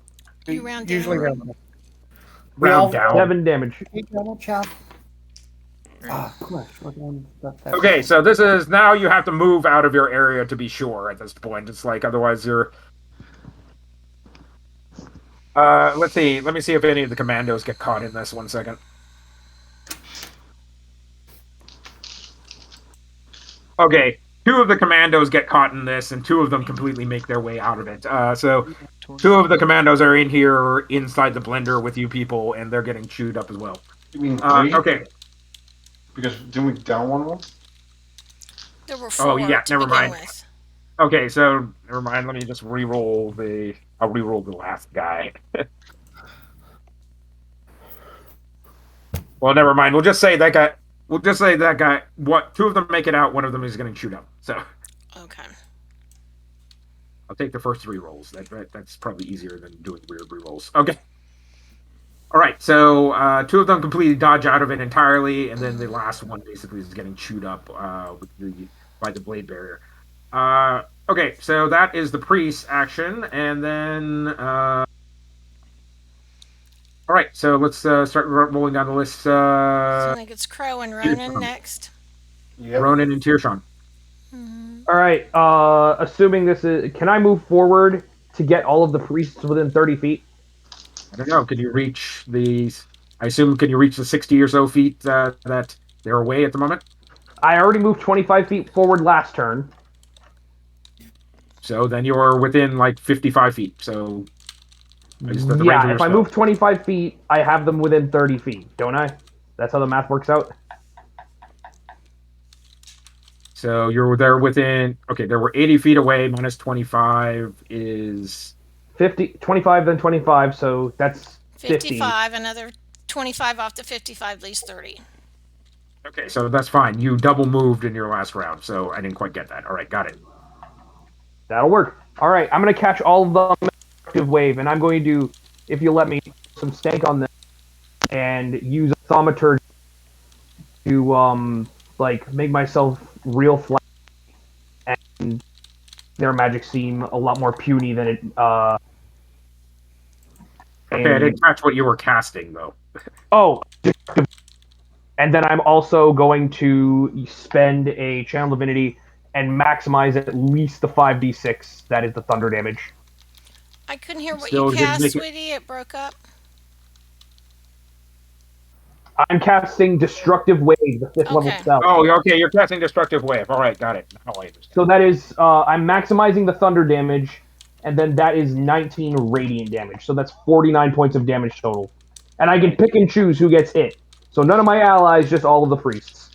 You round Usually down. round down. Round down. 7 damage. Okay, so this is now you have to move out of your area to be sure at this point. It's like otherwise you're. Let's see. Let me see if any of the commandos get caught in this. 1 second. Okay, 2 of the commandos get caught in this, and 2 of them completely make their way out of it. So 2 of the commandos are in here inside the blender with you people, and they're getting chewed up as well. You mean 3? Okay. Because didn't we down one more? There were 4 yeah, to never begin mind. with. Okay, so never mind. Let me just re-roll the. I'll re-roll the last guy. Well, never mind. We'll just say that guy. What? 2 of them make it out. 1 of them is getting chewed up. So Okay. I'll take the first 3 rolls. That's probably easier than doing weird re-rolls. Okay. All right. So 2 of them completely dodge out of it entirely, and then the last one basically is getting chewed up by the blade barrier. Okay, so that is the priest action, and then all right, so let's start rolling down the list. So I think it's Crow and Ronan next. Yep. Ronan and Tirshon. All right. Assuming this is, can I move forward to get all of the priests within 30 feet? I don't know. Can you reach these? I assume can you reach the 60 or so feet that they're away at the moment? I already moved 25 feet forward last turn. So then you're within like 55 feet. So Yeah, if I move 25 feet, I have them within 30 feet, don't I? That's how the math works out. So you're there within. Okay, there were 80 feet away. Minus 25 is 50, 25, then 25. So that's 50. 55, another 25 off the 55 leaves 30. okay. So that's fine. You double moved in your last round. So I didn't quite get that. All right, got it. That'll work. All right, I'm going to catch all of them in an active wave, and I'm going to, if you let me, some stank on them and use a thaumaturgy to like make myself real flat and their magic seem a lot more puny than it. Okay, I didn't catch what you were casting though. Oh, and then I'm also going to spend a channel divinity and maximize at least the 5d6. That is the thunder damage. I couldn't hear what Still you didn't cast, make it. sweetie. It broke up. I'm casting destructive wave, the 5th level Okay. spell. Oh, okay. You're casting destructive wave. All right, got it. Now I understand. So that is, I'm maximizing the thunder damage, and then that is 19 radiant damage. So that's 49 points of damage total. And I can pick and choose who gets hit. So none of my allies, just all of the priests.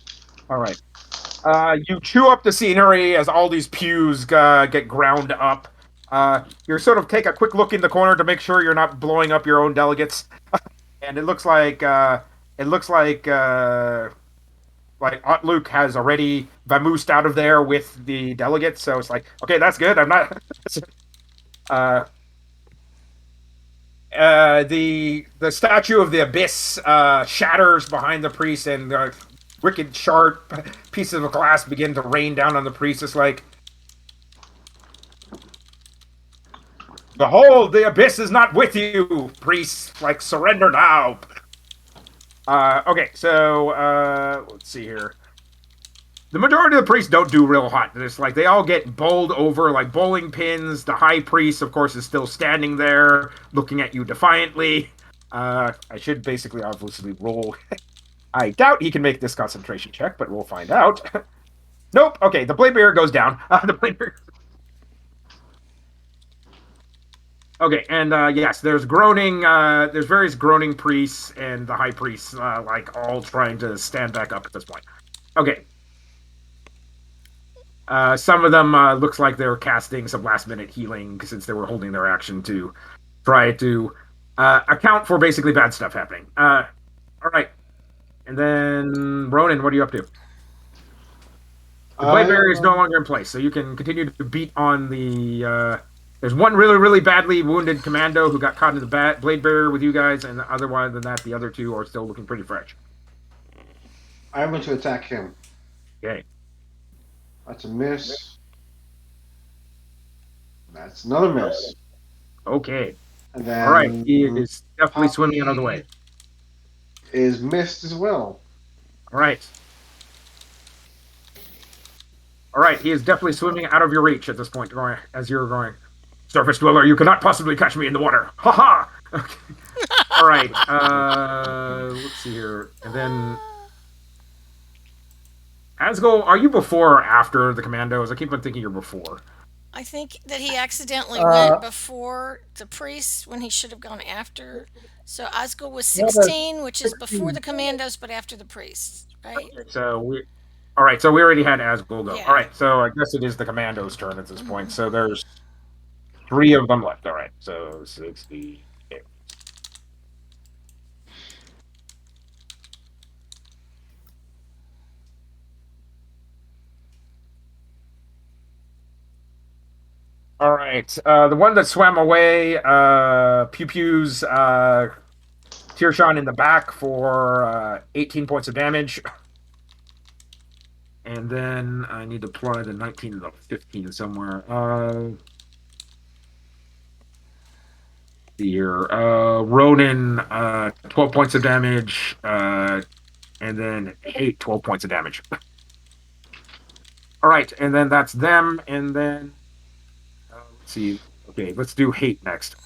All right. You chew up the scenery as all these pews get ground up. You sort of take a quick look in the corner to make sure you're not blowing up your own delegates. And it looks like Aunt Luke has already vamoosed out of there with the delegates. So it's like, okay, that's good. I'm not. The statue of the abyss shatters behind the priest, and wicked sharp pieces of glass begin to rain down on the priest. It's like, behold, the abyss is not with you, priest. Like, surrender now. Okay, so let's see here. The majority of the priests don't do real hot. It's like they all get bowled over like bowling pins. The high priest, of course, is still standing there, looking at you defiantly. I should basically obviously roll. I doubt he can make this concentration check, but we'll find out. Nope. Okay, the blade bearer goes down. The blade bearer. Okay, and yes, there's groaning. There's various groaning priests and the high priests, like all trying to stand back up at this point. Okay, Some of them looks like they're casting some last minute healing since they were holding their action to try to account for basically bad stuff happening. All right, and then Ronan, what are you up to? The blade barrier is no longer in place, so you can continue to beat on the. There's one really, really badly wounded commando who got caught in the blade barrier with you guys, and otherwise than that, the other two are still looking pretty fresh. I'm going to attack him. Okay. That's a miss. That's another miss. Okay. And then All right. He is definitely swimming Poppy another way. is missed as well. All right. All right. He is definitely swimming out of your reach at this point, going as you're going. Surface dweller, you cannot possibly catch me in the water. Ha ha. Okay. All right. Let's see here, and then. Asgo, are you before or after the commandos? I keep on thinking you're before. I think that he accidentally went before the priest when he should have gone after. So Osgood was 16, which is before the commandos, but after the priests, right? So we, all right. So we already had Asgul go. Yeah. All right. So I guess it is the commandos' turn at this point. So there's 3 of them left. All right. So 60. Okay. All right. The one that swam away, Pew Pew's Tearshawn in the back for 18 points of damage. And then I need to apply the 19 to the 15 somewhere. Here. Ronan, 12 points of damage. And then Hate, 12 points of damage. All right. And then that's them. And then, let's see. Okay, let's do Hate next.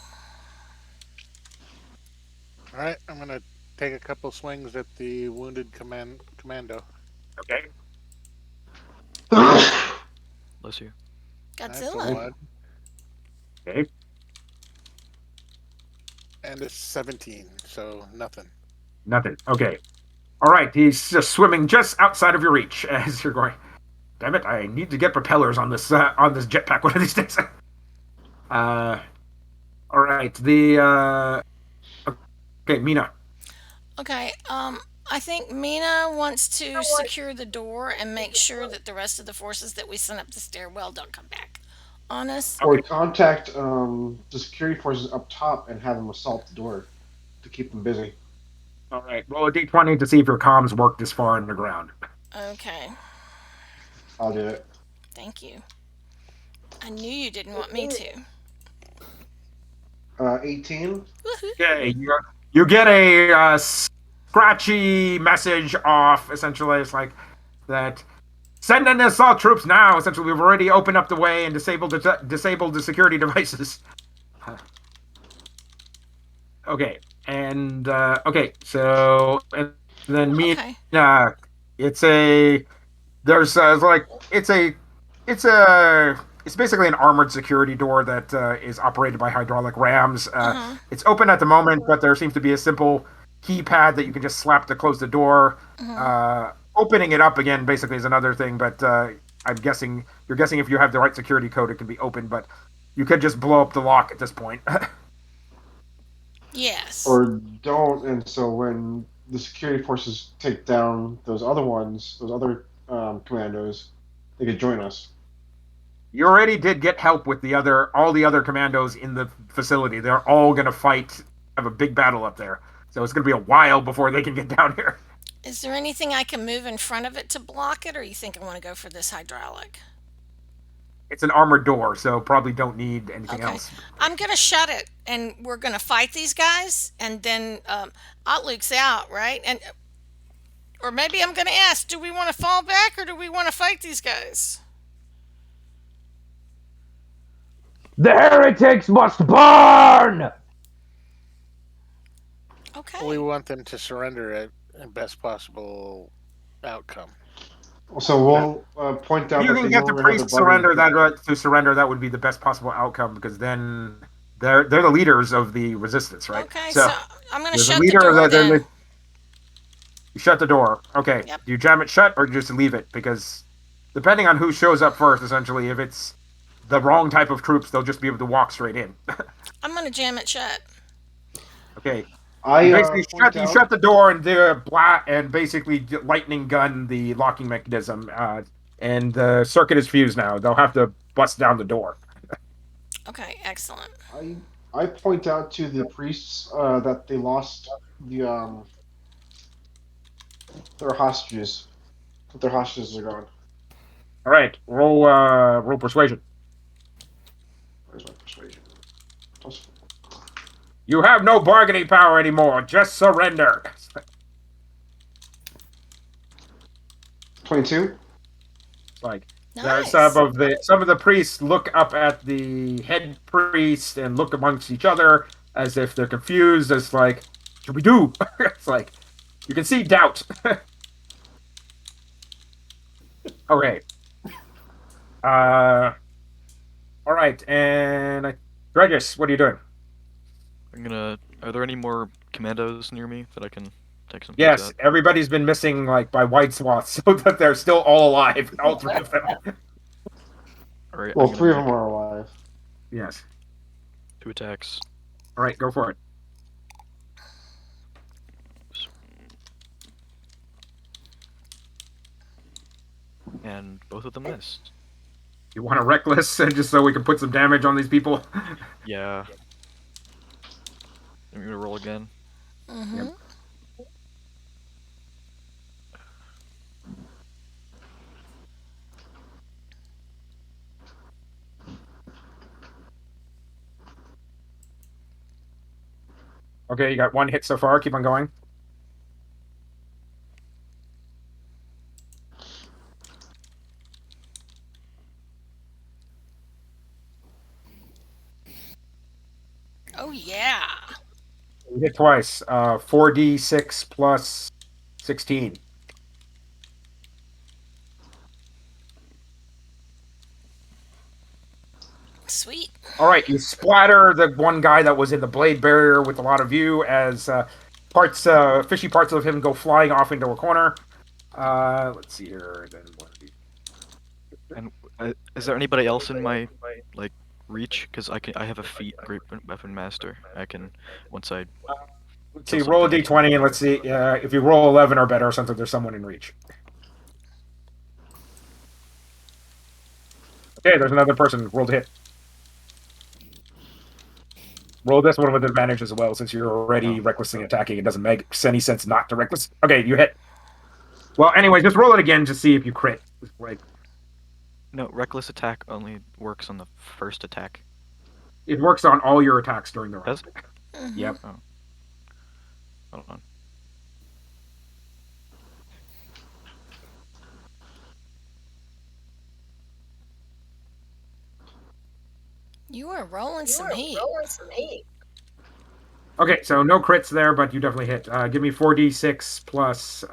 All right, I'm gonna take a couple swings at the wounded commando. Okay. Bless you. That's a Godzilla. 1 Okay. and a 17, so nothing. Nothing. Okay. All right. He's just swimming just outside of your reach as you're going. Damn it! I need to get propellers on this jetpack one of these days. All right. Okay, Mina. Okay, I think Mina wants to secure the door and make sure that the rest of the forces that we sent up the stairwell don't come back on us. Or we contact the security forces up top and have them assault the door to keep them busy. All right. Roll a d20 to see if your comms work this far underground. Okay, I'll do it. thank you. I knew you didn't want me to. 18. Woohoo. Okay. You get a scratchy message off. Essentially, it's like that. Send in assault troops now. Essentially, we've already opened up the way and disabled the security devices. Okay, and okay, so and then me, Okay. it's a there's like it's basically an armored security door that is operated by hydraulic rams. Uh-huh. It's open at the moment, but there seems to be a simple keypad that you can just slap to close the door. Opening it up again basically is another thing, but I'm guessing you're guessing if you have the right security code, it can be opened, but you could just blow up the lock at this point. Yes. Or don't, and so when the security forces take down those other ones, those other commandos, they could join us. You already did get help with all the other commandos in the facility. They're all gonna fight, have a big battle up there. So it's gonna be a while before they can get down here. Is there anything I can move in front of it to block it, or you think I want to go for this hydraulic? It's an armored door, so probably don't need anything Okay. else. I'm going to shut it, and we're going to fight these guys, and then Otluke's out, right? And or maybe I'm going to ask, do we want to fall back, or do we want to fight these guys? The heretics must burn! Okay. We want them to surrender at best possible outcome. So we'll point out If you that can they get no the longer have priest their buddy. surrender, that would be the best possible outcome because then they're the leaders of the resistance, right? Okay, so I'm going to there's a shut the leader door that then. you shut the door. Okay. Yep. Do you jam it shut or just leave it? Because depending on who shows up first, essentially, if it's the wrong type of troops, they'll just be able to walk straight in. I'm gonna jam it shut. Okay. You I basically point shut out. the door and do a blat and basically lightning gun the locking mechanism. And the circuit is fused now. They'll have to bust down the door. Okay, excellent. I point out to the priests that they lost their hostages. That their hostages are gone. All right, roll persuasion. Where's my persuasion? Plus You have no bargaining power anymore. Just surrender. 22. Like Nice. some of the priests look up at the head priest and look amongst each other as if they're confused. It's like, should we do? It's like you can see doubt. Okay. Uh, all right, and Regis, what are you doing? I'm gonna. Are there any more commandos near me that I can take some peeks Yes, at? everybody's been missing like by wide swaths, so that they're still all alive, all three of them. All right, Well, I'm gonna three of them make are alive. Yes. 2 attacks. All right, go for it. And both of them missed. You want a reckless, just so we can put some damage on these people? Yeah. I'm gonna roll again. Mm-hmm. Yep. Okay, you got one hit so far. Keep on going. Oh yeah. You hit twice. 4d6 plus 16. Sweet. All right, you splatter the one guy that was in the blade barrier with a lot of you as fishy parts of him go flying off into a corner. Let's see here. Then And is there anybody else in my like reach? Because I have a feat, great weapon master. I can once I let's kill see. Roll a something. d20 and let's see if you roll 11 or better or something. There's someone in reach. Okay, there's another person. Rolled a hit. Roll this one with advantage as well, since you're already Oh. recklessly attacking. It doesn't make any sense not to reckless. Okay, you hit. Well, anyway, just roll it again to see if you crit. Like No, reckless attack only works on the first attack. it works on all your attacks during the round. Does? Mm-hmm. Yep. Oh. Hold on. You are rolling some heat. Okay, so no crits there, but you definitely hit. Give me 4d6 plus.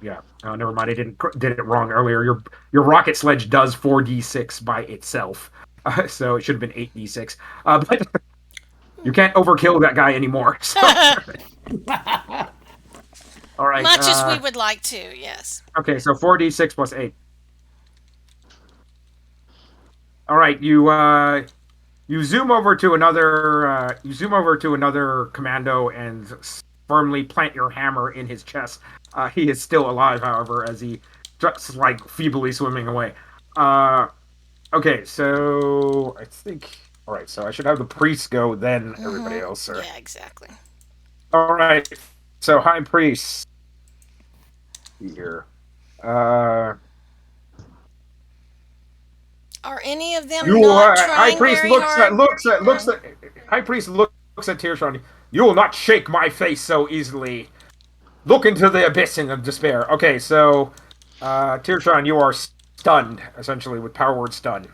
Yeah. Never mind. I did it wrong earlier. Your rocket sledge does 4d6 by itself, so it should have been 8d6. But you can't overkill that guy anymore. So. All right. Much as we would like to, yes. Okay, so 4d6 plus 8. All right, you zoom over to another commando and firmly plant your hammer in his chest. He is still alive, however, as he just like feebly swimming away. Okay, so I think. All right, so I should have the priest go, then everybody else. Or... Yeah, exactly. All right, so high priest here. Are any of them You not High trying priest very hard? High priest looks at Tirshon. You will not shake my face so easily. Look into the abyss in despair. Okay, so Tirshon, you are stunned essentially with power word stun,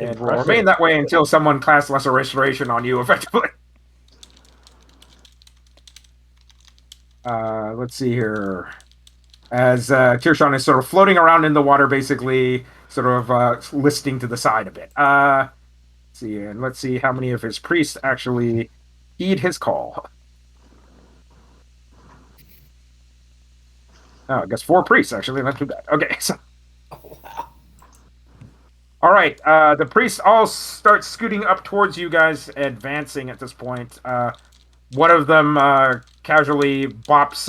and will remain that way until someone casts lesser restoration on you. Effectively. Let's see here. As Tirshon is sort of floating around in the water, basically, sort of listing to the side a bit. Let's see, and let's see how many of his priests actually heed his call. Oh, I guess 4 priests, actually. Not too bad. Okay, so. Oh, wow. All right, the priests all start scooting up towards you guys, advancing at this point. One of them casually bops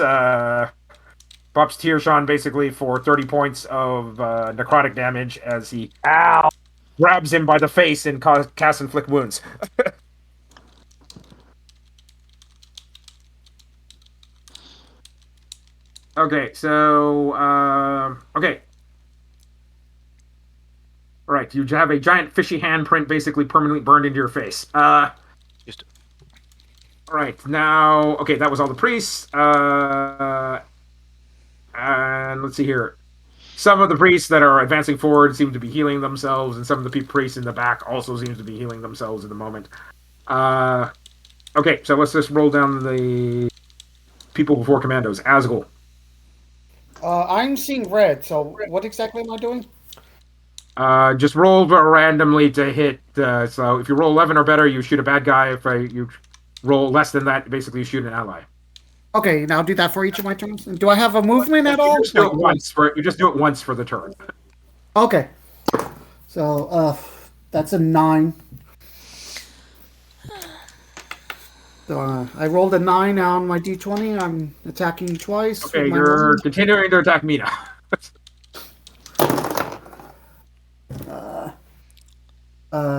Tiershan basically for 30 points of necrotic damage as he Ow! grabs him by the face and casts inflict wounds. Okay, so okay. All right, you have a giant fishy handprint basically permanently burned into your face. Just All right, now okay, that was all the priests. And let's see here. Some of the priests that are advancing forward seem to be healing themselves, and some of the priests in the back also seem to be healing themselves at the moment. Okay, so let's just roll down the people before commandos. Asgul. I'm seeing red. So what exactly am I doing? Just roll randomly to hit. So if you roll 11 or better, you shoot a bad guy. If you roll less than that, basically you shoot an ally. Okay, now do that for each of my turns. And do I have a movement at You all? just do it once for the turn. Okay. So that's a 9. So I rolled a 9 on my d20. I'm attacking twice with Okay, my you're weapon. continuing to attack Mina.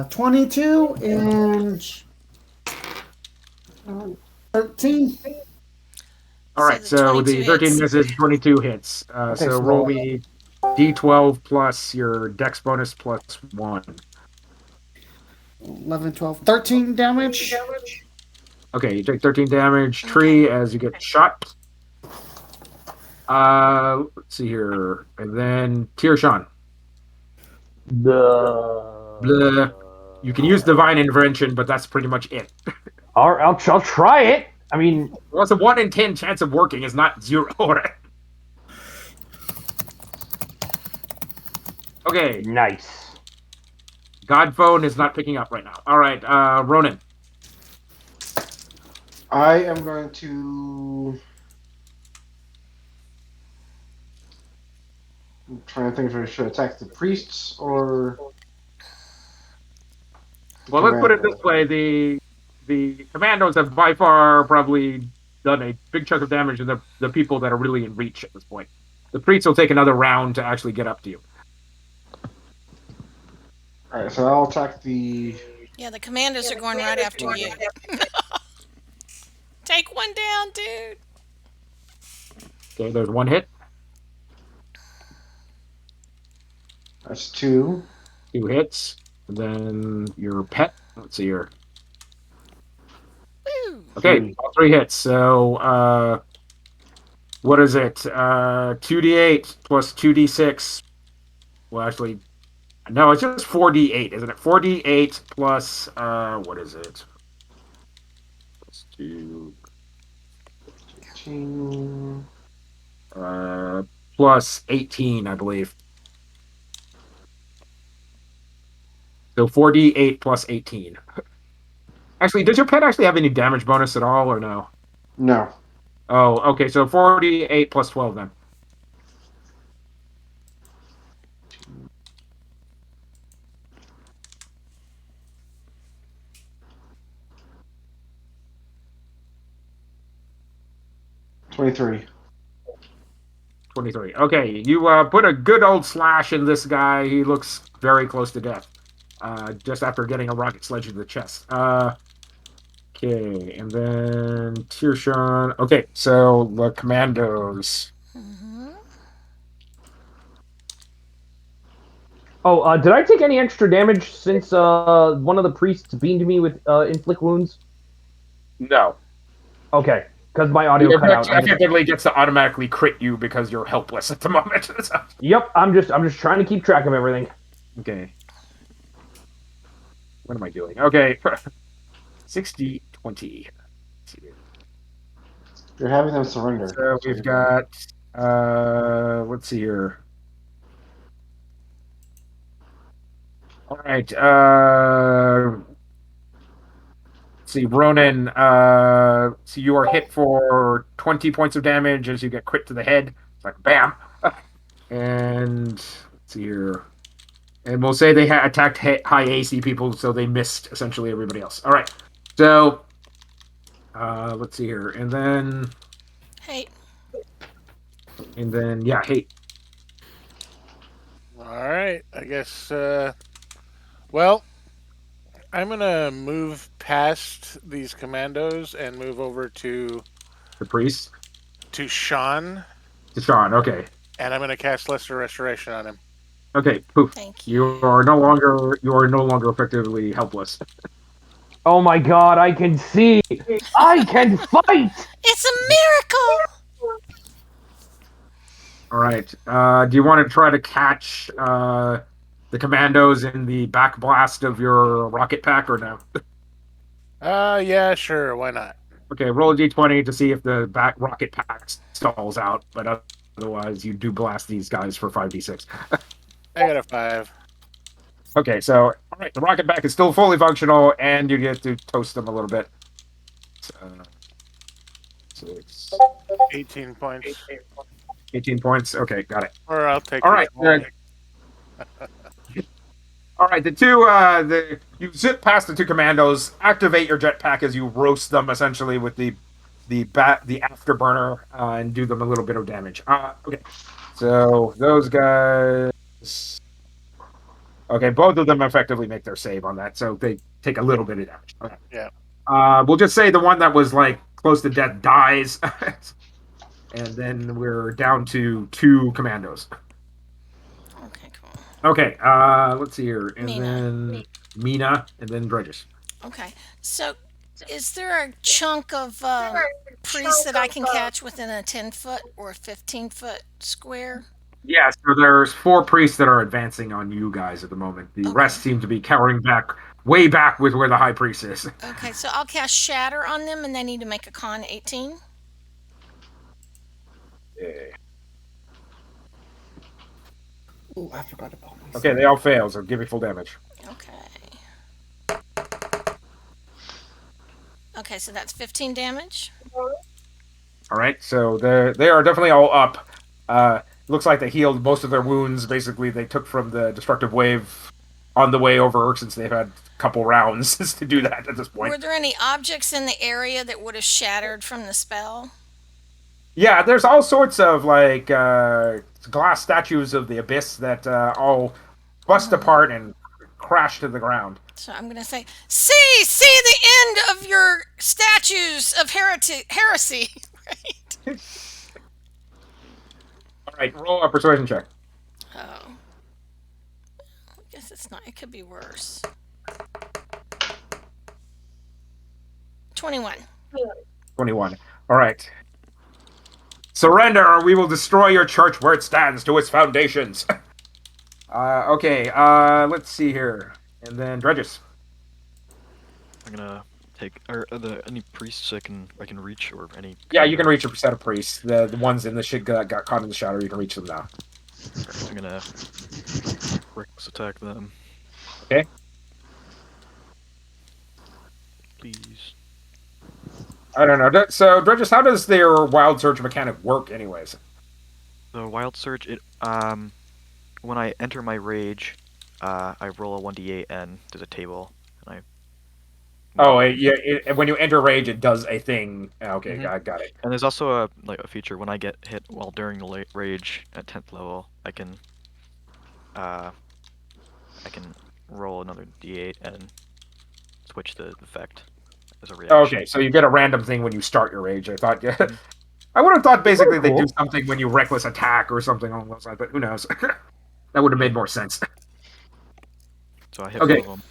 22 and 13. All right, the so 22 the 13 hits. misses, 22 hits. Okay, So so roll me d12 plus your dex bonus plus 1. 11, 12, 13 damage. Okay, you take 13 damage, Okay. tree, as you get shot. Let's see here. And then Tiershan. The You can use divine intervention, but that's pretty much it. I'll try it. I mean, Well, it's a 1 in 10 chance of working. It's not 0. Okay, nice. God phone is not picking up right now. All right, Ronan. I am going to. I'm trying to think if I should attack the priests or the Well, let's put it commander. this way: the commandos have by far probably done a big chunk of damage to the people that are really in reach at this point. The priests will take another round to actually get up to you. All right, so I'll attack the. Yeah, the commandos are going right after you. Take one down, dude. Okay, there's 1 hit, That's 2. 2 hits, and then your pet. Let's see here. Woo. Okay, 3. all 3 hits. So, what is it? 2d8 plus 2d6. Well, actually, no, it's just 4d8, isn't it? 4d8 plus, what is it? Plus 2, 18. plus 18, I believe. So 4d8 plus 18. Actually, does your pet actually have any damage bonus at all, or no? No. Oh, okay, so 4d8 plus 12 then. $23. 23. Okay, you put a good old slash in this guy. He looks very close to death. Just after getting a rocket sledge to the chest. Okay, and then Tiershan. Okay, so the commandos. Oh, did I take any extra damage since one of the priests beamed me with inflict wounds? No. Okay, because my He audio cut out. effectively gets to automatically crit you because you're helpless at the moment. Yep, I'm just trying to keep track of everything. Okay. What am I doing? Okay. 60, 20. You're having them surrender. So we've got, let's see here. All right. Let's see, Ronan. So you are hit for 20 points of damage as you get crit to the head. It's like bam, and let's see here. And we'll say they attacked high AC people, so they missed essentially everybody else. All right. So let's see here, Hey, yeah, hate. All right. I guess. Well, I'm gonna move past these commandos and move over The priest. to Sean, Deshaun. Okay. and I'm gonna cast Lesser Restoration on him. Okay. Poof. thank you. You are no longer effectively helpless. Oh my god, I can see! I can fight! It's a miracle. All right. Do you want to try to catch the commandos in the back blast of your rocket pack or no? Yeah, sure. Why not? Okay, roll a d20 to see if the back rocket pack stalls out, but otherwise you do blast these guys for 5d6. I got a 5. Okay, so all right, the rocket pack is still fully functional, and you get to toast them a little bit. So, 6, 18 points. 18 points. Okay, got it. Or I'll take All it. right, all right. You zip past the two commandos, activate your jetpack as you roast them essentially with the afterburner and do them a little bit of damage. Okay, so those guys. Okay, both of them effectively make their save on that, so they take a little bit of damage. Okay. Yeah. We'll just say the one that was like close to death dies, and then we're down to 2 commandos. Okay, cool. Okay, let's see here, and Mina. then Mina, and then Dredges. Okay, so is there a chunk of priests that I can catch within a 10-foot or 15-foot square? Yeah, so there's 4 priests that are advancing on you guys at the moment. The Okay. rest seem to be cowering back, way back with where the high priest is. Okay, so I'll cast Shatter on them, and they need to make a con 18. Ooh, I forgot about my. Okay, they all fail, so give me full damage. Okay. Okay, so that's 15 damage. All right, so they are definitely all up. Looks like they healed most of their wounds. Basically, they took from the destructive wave on the way over, since they've had a couple rounds to do that at this point. Were there any objects in the area that would have shattered from the spell? Yeah, there's all sorts of like glass statues of the abyss that all bust apart and crash to the ground. So I'm going to say, see the end of your statues of heresy. Right? All right, roll a persuasion check. Oh. I guess it's not. It could be worse. 21. 21. All right. Surrender, or we will destroy your church where it stands to its foundations. Okay, let's see here. And then Dredges. I'm gonna take. Are there any priests I can reach, or any? Yeah, you can reach a set of priests. The ones in the shit that got caught in the shadow, you can reach them now. I'm gonna reckless attack them. Okay. Please. I don't know. So, Dredges, how does their wild surge mechanic work, anyways? The wild surge. When I enter my rage, I roll a 1d8 and there's a table, and I. Oh, yeah. When you enter rage, it does a thing. Okay, Mhm. got it. And there's also a feature when I get hit while during the rage at 10th level, I can roll another d8 and switch the effect as a reaction. Okay, so you get a random thing when you start your rage. I thought, yeah. I would have thought basically they do Cool. something when you reckless attack or something along those lines, but who knows? That would have made more sense. So I hit Okay. both of them.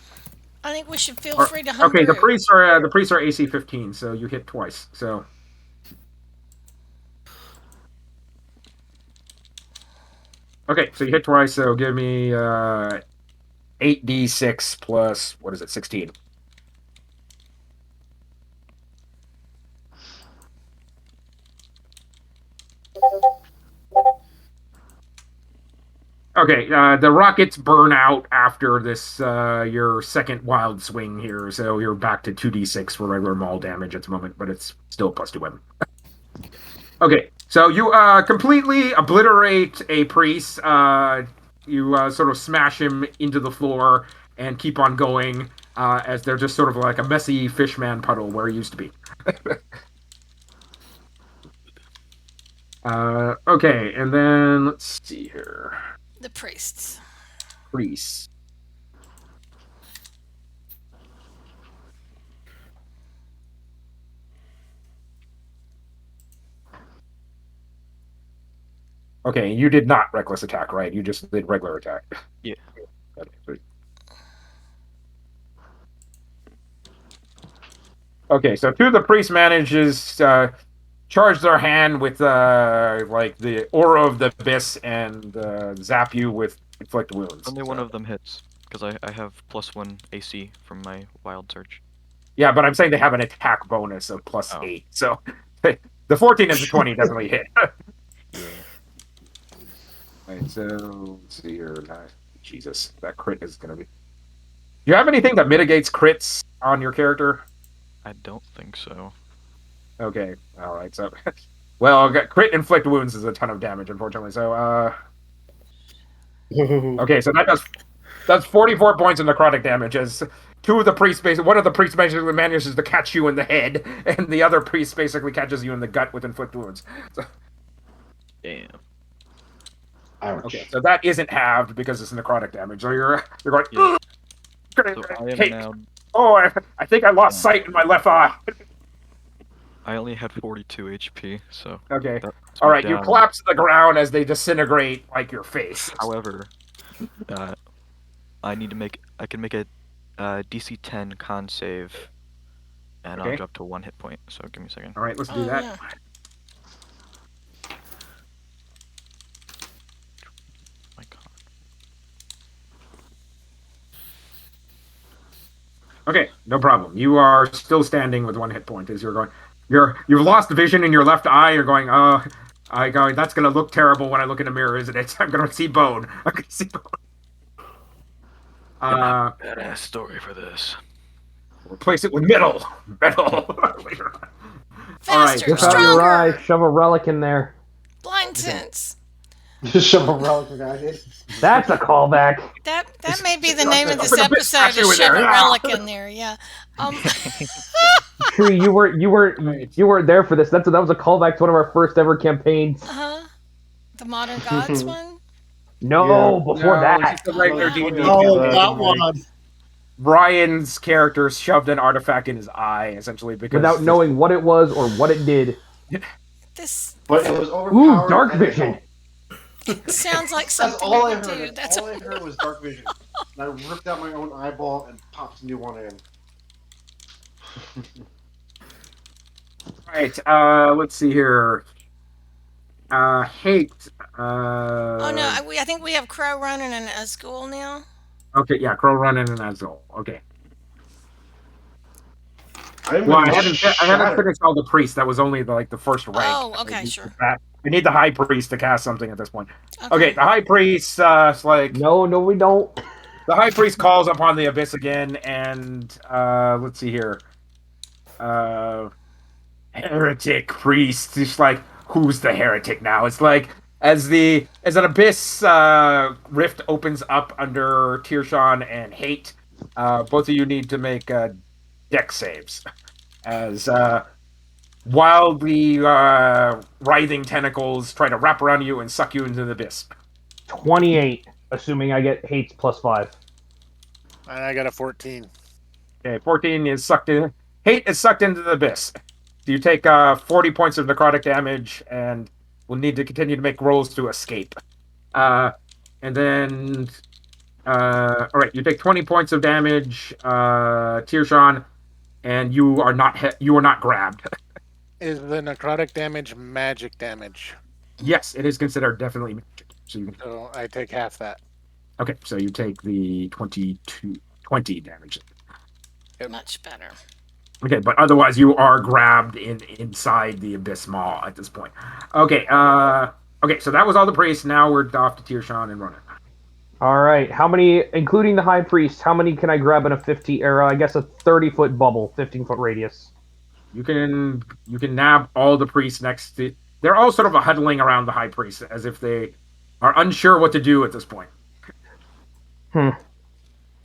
I think we should feel free to hunt. Okay, the priests are AC 15, so you hit twice. So okay, so you hit twice. So give me 8d6 plus what is it, 16. Okay, the rockets burn out after this your second wild swing here, so you're back to 2d6 for regular maul damage at the moment, but it's still plus 2 weapon. Okay, so you completely obliterate a priest. You sort of smash him into the floor and keep on going as they're just sort of like a messy fishman puddle where he used to be. Okay, and then let's see here. The priests. Priests. Okay, you did not reckless attack, right? You just did regular attack. Yeah. Okay, sweet. Okay, so two of the priests manages charge their hand with like the aura of the abyss and zap you with inflict wounds. Only one So- of them hits, because I have +1 AC from my wild surge. Yeah, but I'm saying they have an attack bonus of +8. So the 14 and the 20 definitely hit. Yeah. Right, so let's see here. Jesus, that crit is gonna be. Do you have anything that mitigates crits on your character? I don't think so. Okay, all right. So, well, crit inflict wounds is a ton of damage, unfortunately. So, okay, so that's 44 points of necrotic damage as two of the priests one of the priests basically manages to catch you in the head, and the other priest basically catches you in the gut with inflict wounds. So, Damn. Ouch. okay, so that isn't halved because it's necrotic damage. So you're going. Yeah. So "Ugh!" I am Hey, now. oh, I think I lost sight in my left eye. I only had 42 HP, so Okay, that's all me right. You down. collapse to the ground as they disintegrate like your face. However, I need to make. I can make a DC 10 con save, and Okay. I'll drop to 1 hit point. So give me a second. All right, let's do Oh, that. yeah. My con. Okay, no problem. You are still standing with 1 hit point as you're going. You've lost vision in your left eye. You're going. I going. That's gonna look terrible when I look in the mirror, isn't it? I'm gonna see bone. I'm gonna see bone. Badass story for this. Replace it with metal. Metal. Later on. All right. Faster, Whip out your eye, stronger. shove a relic in there. Blind sense. Just shove a relic the guy did. That's a callback. That may be the name of this Something a bit episode. flashy Is with shove there, a yeah. relic in there. Yeah. Tree, you weren't there for this. That was a callback to one of our first ever campaigns. The Modern Gods one. No, Yeah. before No, that. just the regular D&D Oh, campaign. that one. Ryan's character shoved an artifact in his eye, essentially, because Without knowing what it was or what it did. This But it was overpowered. Ooh, dark and it vision. sounds like That's something all we I would heard. do. That's All I heard was dark vision. And I ripped out my own eyeball and popped a new one in. Right. Let's see here. Hate. Oh no, I think we have Crow running in a school now. Okay, yeah, Crow running and Azul. Okay. I'm Well, gonna I haven't shatter. finished all the priests. That was only the first rank. Oh, I okay, need sure. I need the high priest to cast something at this point. Okay, the high priest. It's like No, we don't. the high priest calls upon the abyss again, and let's see here. Heretic priest. It's like, who's the heretic now? It's like as an abyss rift opens up under Tirshon and Hate, both of you need to make deck saves. As wildly writhing tentacles try to wrap around you and suck you into the abyss. 28, assuming I get hates +5. And I got a 14. Okay, 14 is sucked in. Hate is sucked into the abyss. So you take 40 points of necrotic damage and will need to continue to make rolls to escape. And then, all right, you take 20 points of damage, Tirshon, and you are not grabbed. Is the necrotic damage magic damage? Yes, it is considered definitely magic. So you So I take half that. okay, so you take the 20 damage. Much better. Okay, but otherwise you are grabbed inside the abyss maw at this point. Okay, okay, so that was all the priests. Now we're off to Tirshon and Ronan. All right, how many, including the high priest, how many can I grab in a 50 era? I guess a 30-foot bubble, 15-foot radius. You can nab all the priests next to they're all sort of huddling around the high priest as if they are unsure what to do at this point.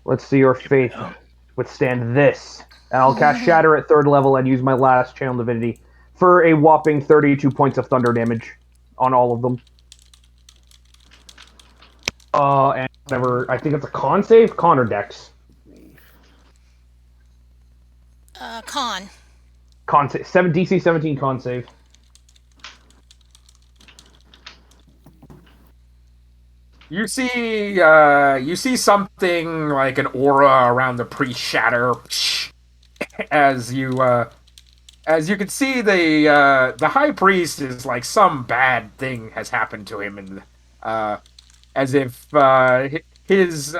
Let's see your faith withstand this. And I'll cast Shatter at 3rd level and use my last Channel Divinity for a whopping 32 points of thunder damage on all of them. And whatever, I think it's a con save? Con or dex? Con. Con save. DC 17 con save. You see something like an aura around the priest shatter as you can see the high priest is like some bad thing has happened to him, and as if his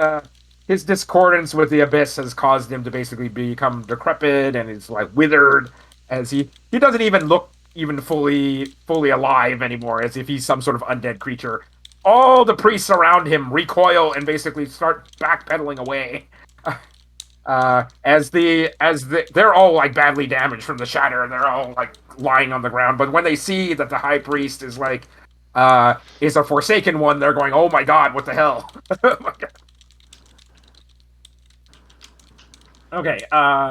discordance with the abyss has caused him to basically become decrepit and is like withered, as he doesn't even look even fully alive anymore, as if he's some sort of undead creature. All the priests around him recoil and basically start backpedaling away. They're all like badly damaged from the shatter, and they're all like lying on the ground. But when they see that the high priest is like is a forsaken one, they're going, "Oh my god, what the hell?" Okay,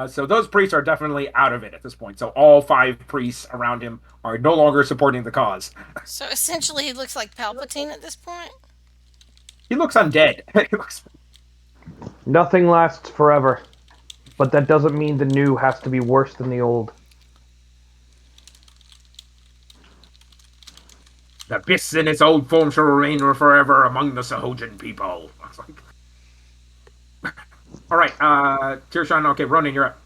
so those priests are definitely out of it at this point. So all 5 priests around him are no longer supporting the cause. So essentially, he looks like Palpatine at this point. He looks undead. Nothing lasts forever. But that doesn't mean the new has to be worse than the old. The abyss in its old form shall remain forever among the Sahojan people. All right, Tirshan. Okay, Ronan, you're up.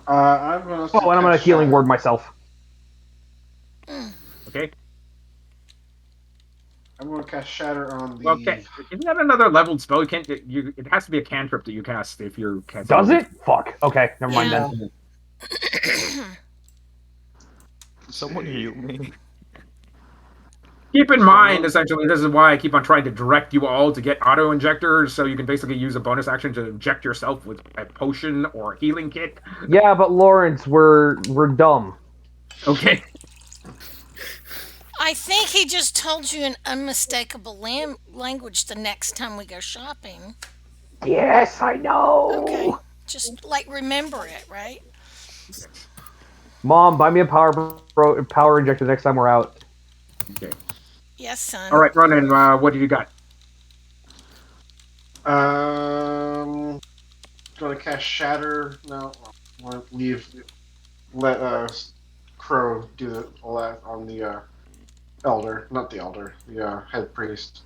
I'm gonna. Oh, and I'm gonna healing word myself. Okay. I'm gonna cast Shatter on the. Okay, isn't that another leveled spell? You can't. It has to be a cantrip that you cast if you're casting. Does it? Fuck. Okay, never mind Yeah. then. Someone heal me. Keep in mind, essentially, this is why I keep on trying to direct you all to get auto injectors, so you can basically use a bonus action to inject yourself with a potion or a healing kit. Yeah, but Lawrence, we're dumb. Okay. I think he just told you in unmistakable language the next time we go shopping. Yes, I know. Okay. Just like remember it, right? Mom, buy me a power injector next time we're out. Okay. Yes, son. All right, Ronan, what do you got? Gonna cast Shatter. No, I want to let Crow do all that on the elder, not the elder, the head priest.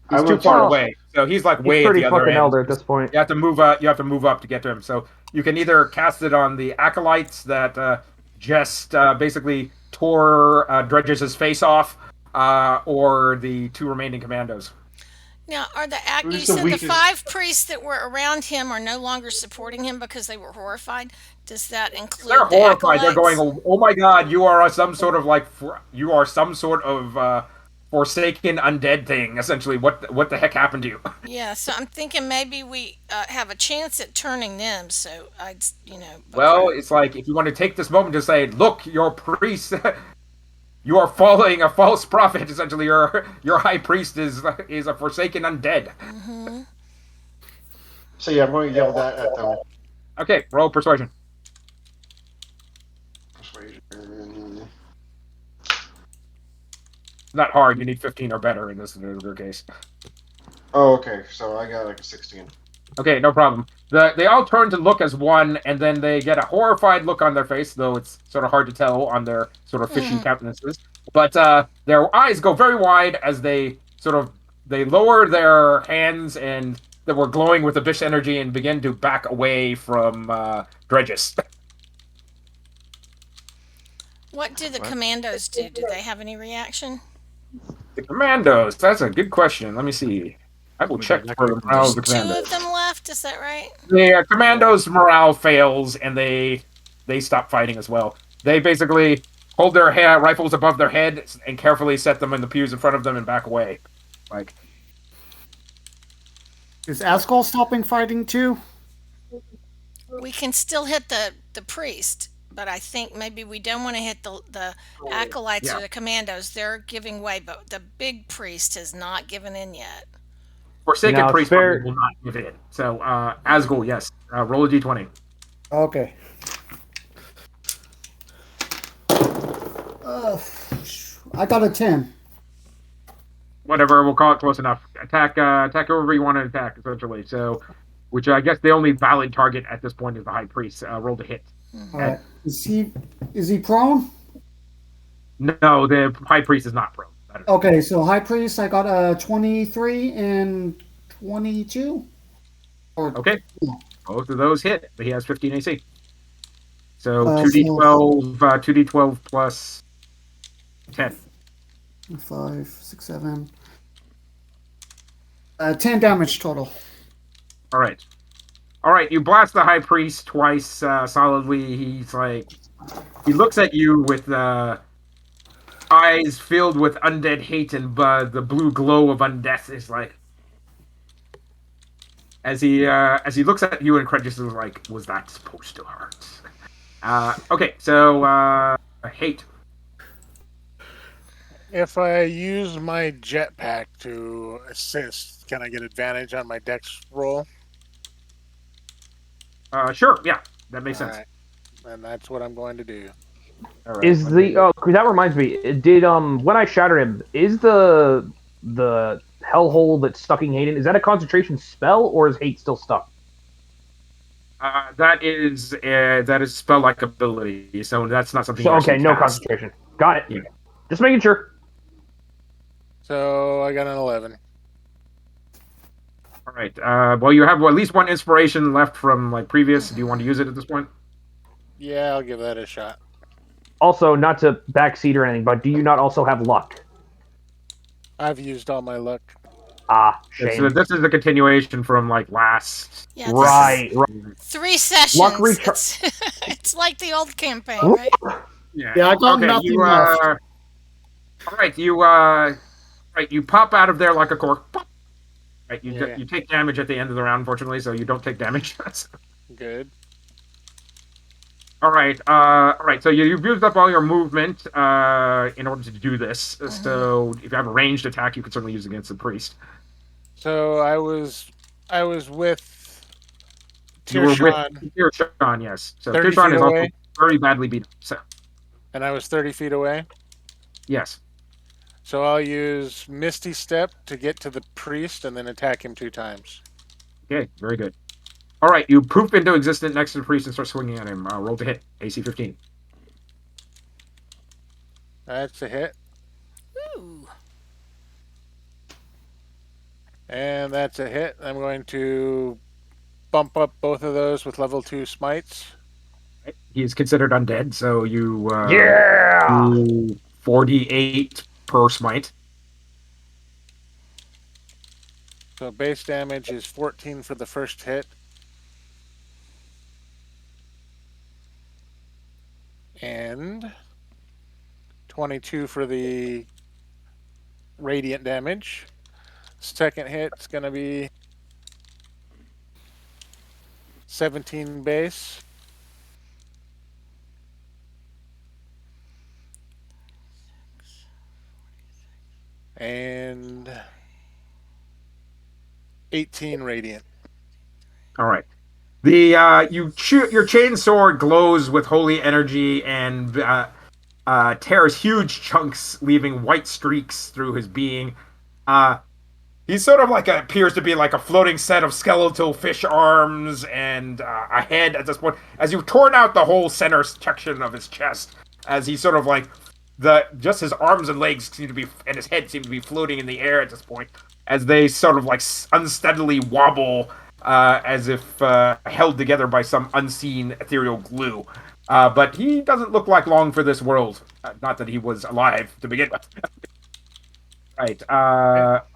He's too far away, so he's like way He's at pretty the other fucking end. elder at this point. You have to move up. You have to move up to get to him. So you can either cast it on the acolytes that just basically tore Dredge's face off, or the 2 remaining commandos. Now, are you Who's the said the weakest? 5 priests that were around him are no longer supporting him because they were horrified? Does that include They're the horrified. They're acolytes? going, "Oh my god, you are some sort of like you are some sort of forsaken undead thing. Essentially, what the heck happened to you?" Yeah, so I'm thinking maybe we have a chance at turning them. So I'd, Well, it's like if you want to take this moment to say, "Look, your priest." You are following a false prophet. Essentially, your high priest is a forsaken undead. Mm-hmm. So yeah, I'm going to yell that at them. Okay, roll persuasion. Persuasion. Not hard. You need 15 or better in this particular case. Oh, okay. So I got like a 16. Okay, no problem. They all turn to look as one, and then they get a horrified look on their face, though it's sort of hard to tell on their sort of fishy countenances. But their eyes go very wide as they lower their hands and that were glowing with abyss energy and begin to back away from Dredges. What do the commandos do? Do they have any reaction? The commandos. That's a good question. Let me see. I will check for the morale of the Two commandos. of them left. Is that right? The commandos' morale fails, and they stop fighting as well. They basically hold their rifles above their head and carefully set them in the pews in front of them and back away. Like, Is Asgol stopping fighting too? We can still hit the priest. but I think maybe we don't want to hit the acolytes Yeah. or the commandos. They're giving way, but the big priest has not given in yet. Forsaken Now, Priest probably spare. will not give in. So, Asgul, yes. Roll a d20. Okay. Uh, I got a 10. Whatever, we'll call it close enough. Attack whoever you want to attack, essentially. So, which I guess the only valid target at this point is the High Priest. Roll to hit. All And right. Is he prone? no, the High Priest is not prone. Okay, so high priest, I got a 23 and 22. Or Okay, both of those hit, but he has 15 AC. So so 2d12 plus 10. 5, 6, 7. 10 damage total. All right. All right, you blast the High Priest twice solidly. He's like, he looks at you with eyes filled with undead hate and the blue glow of undeath is like, as he looks at you incredulously, like, was that supposed to hurt? Okay, so hate. If I use my jetpack to assist, can I get advantage on my dex roll? Sure, yeah, that makes All sense. right, and that's what I'm going to do. All right, Is the cause that reminds me? Did when I shattered him, is the hellhole that's stucking Hayden, is that a concentration spell or is hate still stuck? That is spell like ability, so that's not something So you okay, actually no cast. concentration. Got it. Yeah. Just making sure. So I got an 11. All right. Well, you have at least one inspiration left from like previous. Do you want to use it at this point? Yeah, I'll give that a shot. Also, not to backseat or anything, but do you not also have luck? I've used all my luck. Ah, So shame. this is the continuation from like last. Yeah, Right. 3 sessions. Luck It's, it's like the old campaign, right? Yeah, I got nothing left. All right, you pop out of there like a cork. Pop. Right, you take damage at the end of the round, unfortunately, so you don't take damage. Good. All right. So you've used up all your movement in order to do this. So if you have a ranged attack, you can certainly use against the priest. So I was with You were with Tirshan, Tirshan, yes. So 30 Tirshan feet is also away, very badly beat up. So and I was 30 feet away. yes. So I'll use Misty Step to get to the priest and then attack him 2 times. Okay, very good. All right, you poof into existence next to the priest and start swinging at him. Roll to hit, AC 15. That's a hit. Ooh. And that's a hit. I'm going to bump up both of those with level 2 smites. Right. He is considered undead, so you Yeah. do 48 per smite. So base damage is 14 for the first hit. And 22 for the radiant damage. Second hit's going to be 17 base. And 18 radiant. All right. The your chain sword glows with holy energy and tears huge chunks, leaving white streaks through his being. He's sort of like appears to be like a floating set of skeletal fish arms and a head at this point. As you've torn out the whole center section of his chest, as he sort of like just his arms and legs seem to be and his head seem to be floating in the air at this point, as they sort of like unsteadily wobble, as if held together by some unseen ethereal glue. But he doesn't look like long for this world. Not that he was alive to begin with. Right.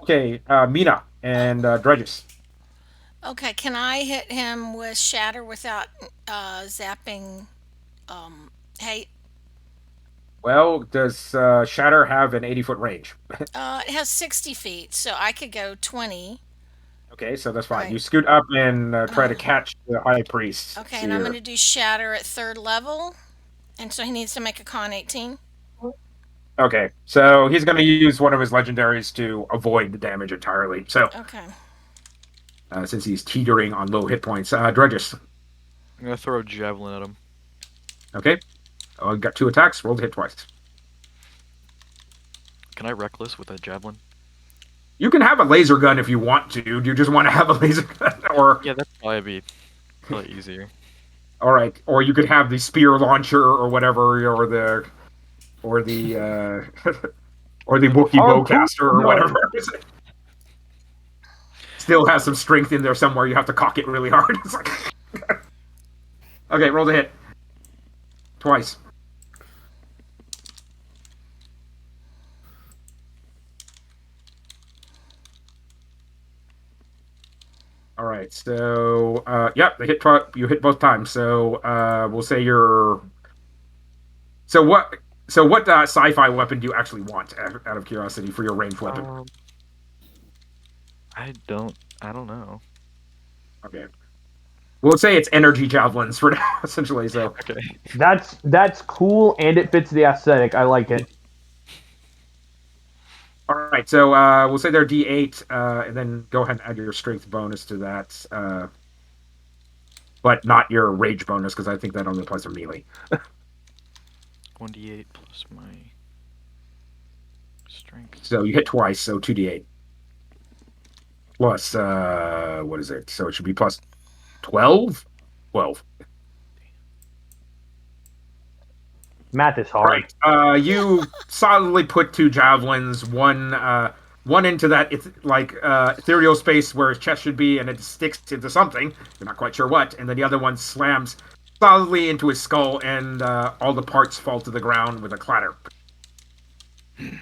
Okay. Mina and Dredges. Okay, can I hit him with shatter without zapping hate? Well, does Shatter have an 80-foot range? It has 60 feet, so I could go 20. Okay, so that's fine. Right. You scoot up and try to catch the High Priest. Okay, So and I'm you're- going to do shatter at 3rd level. And so he needs to make a con 18. Okay, so he's going to use one of his legendaries to avoid the damage entirely. So, Okay. since he's teetering on low hit points, Dredges. I'm gonna throw a javelin at him. Okay, got 2 attacks. Roll to hit twice. Can I reckless with a javelin? You can have a laser gun if you want to. Do you just want to have a laser gun, or Yeah, that'd probably be easier. all right, or you could have the spear launcher or whatever, or the or the Wookiee Harpoon bowcaster or gun. whatever. Still has some strength in there somewhere. You have to cock it really hard. It's like... Okay, roll the hit twice. All right, so yep, you hit both times. So we'll say you're. So what? So what sci-fi weapon do you actually want? Out of curiosity, for your ranged weapon. I don't know. Okay. We'll say it's energy javelins for now, essentially. So Okay. That's cool, and it fits the aesthetic. I like it. all right, so we'll say they're D8, and then go ahead and add your strength bonus to that, but not your rage bonus because I think that only applies to melee. 1d8 plus my strength. So you hit twice, so 2d8 plus what is it? So it should be plus 12. 12. Math is hard. Right. You solidly put 2 javelins, one into that ethereal space where his chest should be, and it sticks into something. You're not quite sure what, and then the other one slams solidly into his skull, and all the parts fall to the ground with a clatter. Good.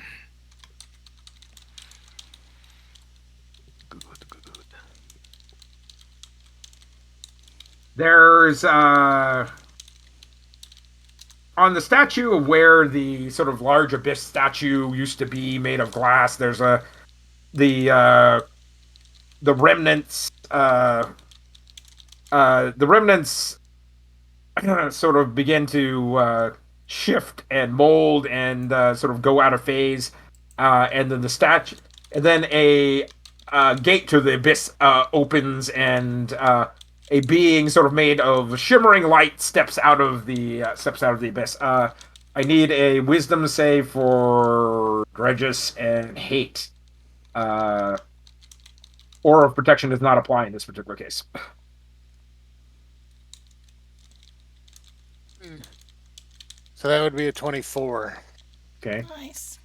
There's on the statue of where the sort of large abyss statue used to be made of glass. There's the remnants the remnants sort of begin to shift and mold and sort of go out of phase, and then the statue, and then a gate to the abyss opens, and a being sort of made of shimmering light steps out of the abyss. I need a wisdom save for Dredges and Hate. Aura of Protection does not apply in this particular case. So that would be a 24. Okay. Nice.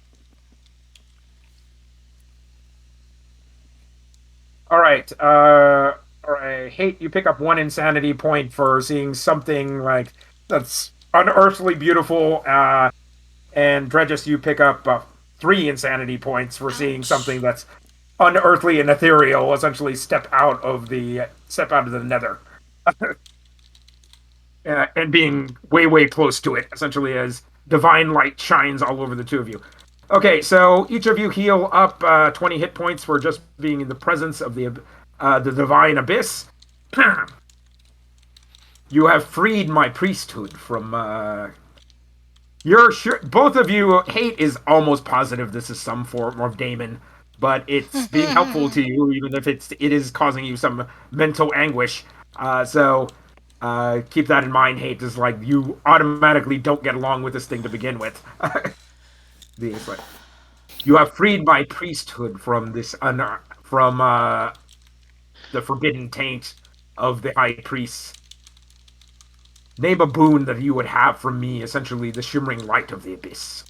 All right. All right. Hate, you pick up 1 insanity point for seeing something like that's unearthly beautiful. And Dredges, you pick up 3 insanity points for seeing Ouch. something that's unearthly and ethereal. Essentially, step out of the nether, and being way close to it. Essentially, as divine light shines all over the 2 of you. Okay, so each of you heal up 20 hit points for just being in the presence of the divine abyss. You have freed my priesthood from. You're sure both of you. Hate is almost positive this is some form of daemon, but it's being helpful to you, even if it is causing you some mental anguish. So keep that in mind. Hate is like you automatically don't get along with this thing to begin with. It's like, you have freed my priesthood from from the forbidden taint of the high priest. Name a boon that you would have from me, essentially the shimmering light of the abyss.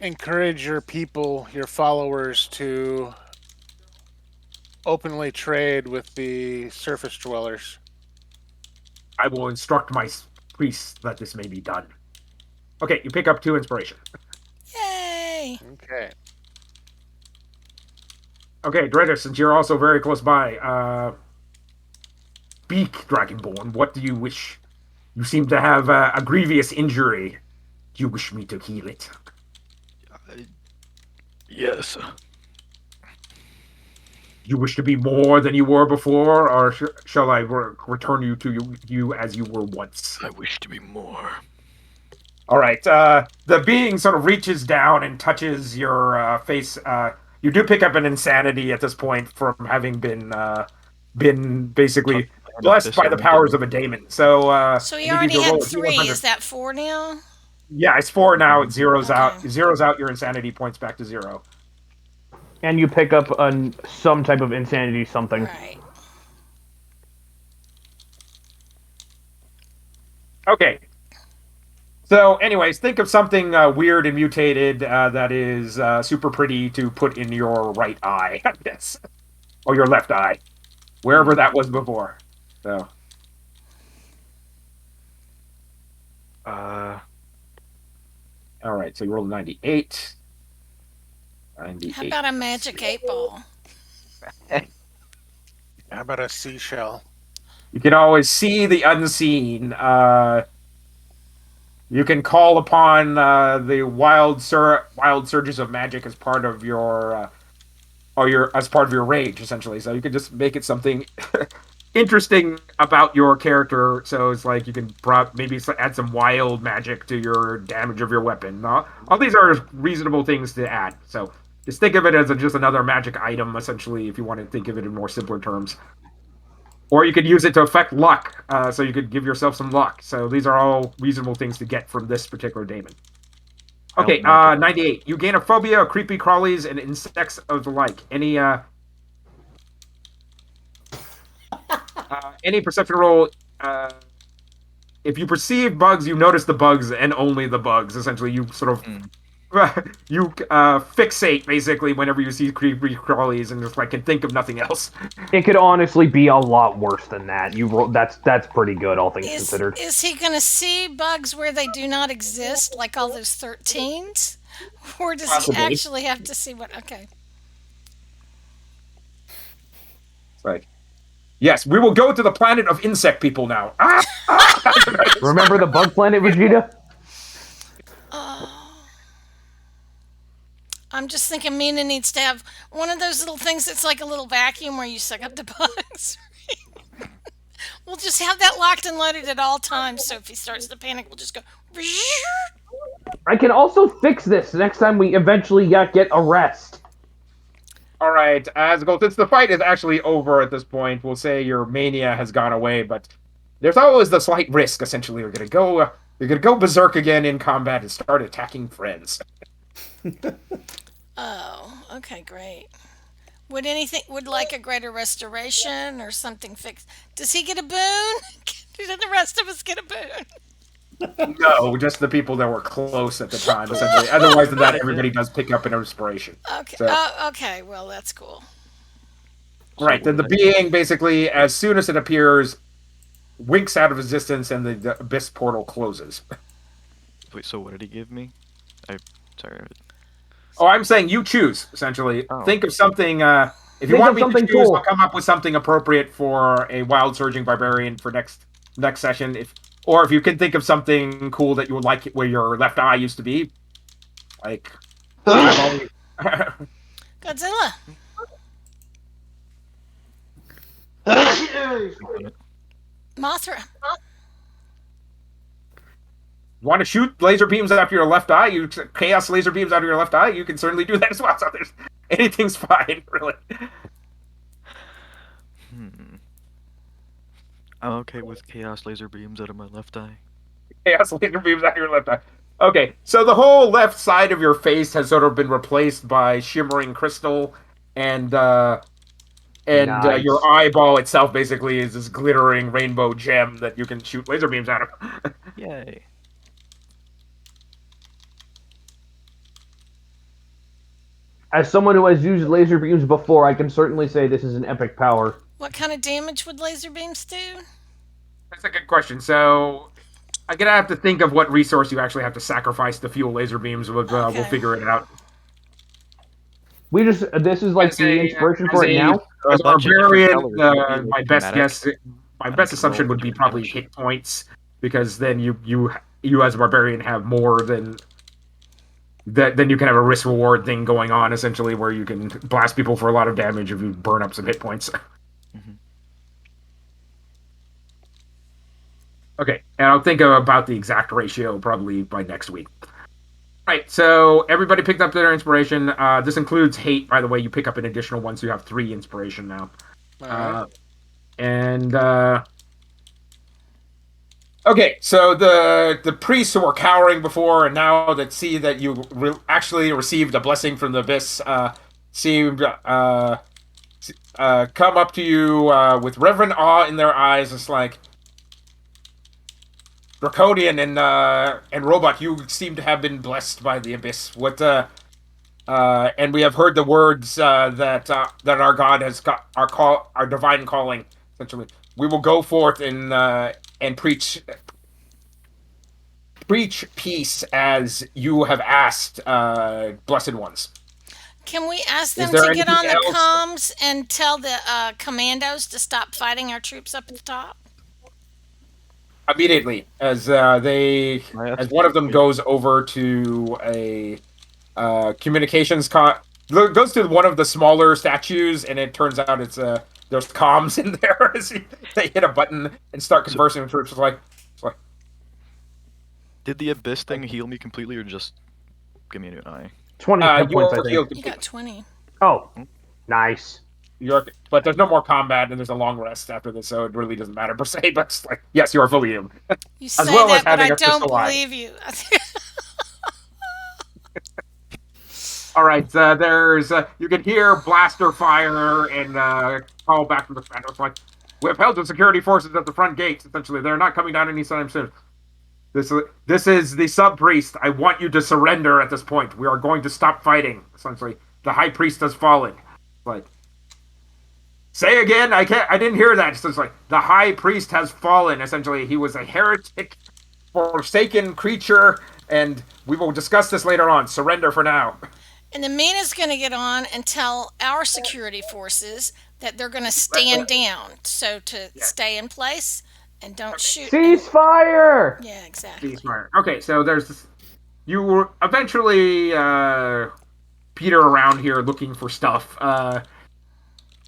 Encourage your people, your followers, to openly trade with the surface dwellers. I will instruct my priests that this may be done. Okay, you pick up 2 inspiration. Yay! Okay. Okay, Dreddus, since you're also very close by, speak, Dragonborn. What do you wish? You seem to have a grievous injury. Do you wish me to heal it? Yes. You wish to be more than you were before, or shall I return you to you as you were once? I wish to be more. All right. The being sort of reaches down and touches your face. You do pick up an insanity at this point from having been basically An blessed by abyssal the powers entity. of a daemon. So So he you need already to had roll a 3. d100. Is that 4 now? Yeah, it's 4 now. It zeroes Okay. out. Zeroes out your insanity points back to 0. And you pick up some type of insanity something. Right. Okay. So, anyways, think of something weird and mutated that is super pretty to put in your right eye, I guess, or your left eye, wherever that was before. So, Uh, all right. So you rolled 98. How 98. about a magic 8-ball? How about a seashell? You can always see the unseen. You can call upon the wild surges of magic as part of your or your as part of your rage, essentially. So you can just make it something interesting about your character. So it's like you can maybe add some wild magic to your damage of your weapon. All these are reasonable things to add. So just think of it as just another magic item, essentially, if you want to think of it in more simpler terms. Or you could use it to affect luck, so you could give yourself some luck. So these are all reasonable things to get from this particular daemon. Okay, Wild magic. 98. You gain a phobia of creepy crawlies and insects of the like. Any perception roll. If you perceive bugs, you notice the bugs and only the bugs. Essentially, you sort of you fixate basically whenever you see creepy crawlies and just like can think of nothing else. It could honestly be a lot worse than that. That's pretty good, all things considered. Is he going to see bugs where they do not exist, like all those 13s? Or does he Possibly. actually have to see what? Okay. It's like, yes, we will go to the planet of insect people now. Remember the bug planet, Vegeta? I'm just thinking Mina needs to have one of those little things that's like a little vacuum where you suck up the bugs. We'll just have that locked and loaded at all times, so if he starts to panic, we'll just go. I can also fix this next time we eventually get a rest. All right, since the fight is actually over at this point, we'll say your mania has gone away, but there's always the slight risk. Essentially, you're gonna go berserk again in combat and start attacking friends. Oh, okay, great. Would like a greater restoration or something fixed? Does he get a boon? Do the rest of us get a boon? No, just the people that were close at the time, essentially. Otherwise than that, everybody does pick up an inspiration. Okay. So, Okay. Well, that's cool. right, then the being basically, as soon as it appears, winks out of existence and the abyss portal closes. Wait, so what did he give me? Sorry. Oh, I'm saying you choose, essentially. Oh. Think of something. If you Think want of me to something choose, cool. I'll come up with something appropriate for a wild surging barbarian for next session. Or if you can think of something cool that you would like where your left eye used to be, like I've always... Godzilla. Mothra. want to shoot laser beams out of your left eye, you chaos laser beams out of your left eye, you can certainly do that as well. So there's anything's fine, really. I'm okay with chaos laser beams out of my left eye. Chaos laser beams out of your left eye. Okay, so the whole left side of your face has sort of been replaced by shimmering crystal, and Nice. your eyeball itself basically is this glittering rainbow gem that you can shoot laser beams out of. Yay. As someone who has used laser beams before, I can certainly say this is an epic power. What kind of damage would laser beams do? That's a good question. So I'm gonna have to think of what resource you actually have to sacrifice to fuel laser beams. We'll Okay. figure it out. This is like As the a- inspiration as for it a- now. As a bunch of different barbarian, colors, maybe, my like best thematic. guess, my And I best can assumption roll would be different probably damage. hit points, because then you as a barbarian have more than then you can have a risk reward thing going on, essentially, where you can blast people for a lot of damage if you burn up some hit points. Mhm. Okay, and I'll think about the exact ratio probably by next week. Right, so everybody picked up their inspiration. This includes hate, by the way. You pick up an additional one, so you have 3 inspiration now. All right. And okay, so the priests who were cowering before, and now that see that you actually received a blessing from the abyss, seem come up to you with reverent awe in their eyes. It's like Draconian and Robot. You seem to have been blessed by the abyss. What? And we have heard the words that our God has got our divine calling. Essentially, we will go forth and preach peace as you have asked, blessed ones. Can we ask Is them there to get anything on the else? comms and tell the commandos to stop fighting our troops up at the top? Immediately, as as one of them goes over to a communications goes to one of the smaller statues, and it turns out there's comms in there as they hit a button and start So, conversing with troops. It's like did the abyss thing heal me completely, or just give me an eye? 20 hit points, I you're think. healed You got completely. 20. Oh, nice. But there's no more combat, and there's a long rest after this, so it really doesn't matter per se. But it's like, yes, you are fully healed, You as say well as that, but I having a don't crystal eye. believe you. All right, there's you can hear blaster fire and call back from the front. It's like we have held the security forces at the front gates. Essentially, they're not coming down anytime soon. This is the sub priest. I want you to surrender at this point. We are going to stop fighting. Essentially, the high priest has fallen. Like, say again. I can't. I didn't hear that. It's like the high priest has fallen. Essentially, he was a heretic, forsaken creature, and we will discuss this later on. Surrender for now. And the Mina's going to get on and tell our security forces that they're going to stand down. So to Yeah. stay in place and don't shoot. Ceasefire! Yeah, exactly. Ceasefire. Okay, so there's this. You were eventually peter around here looking for stuff.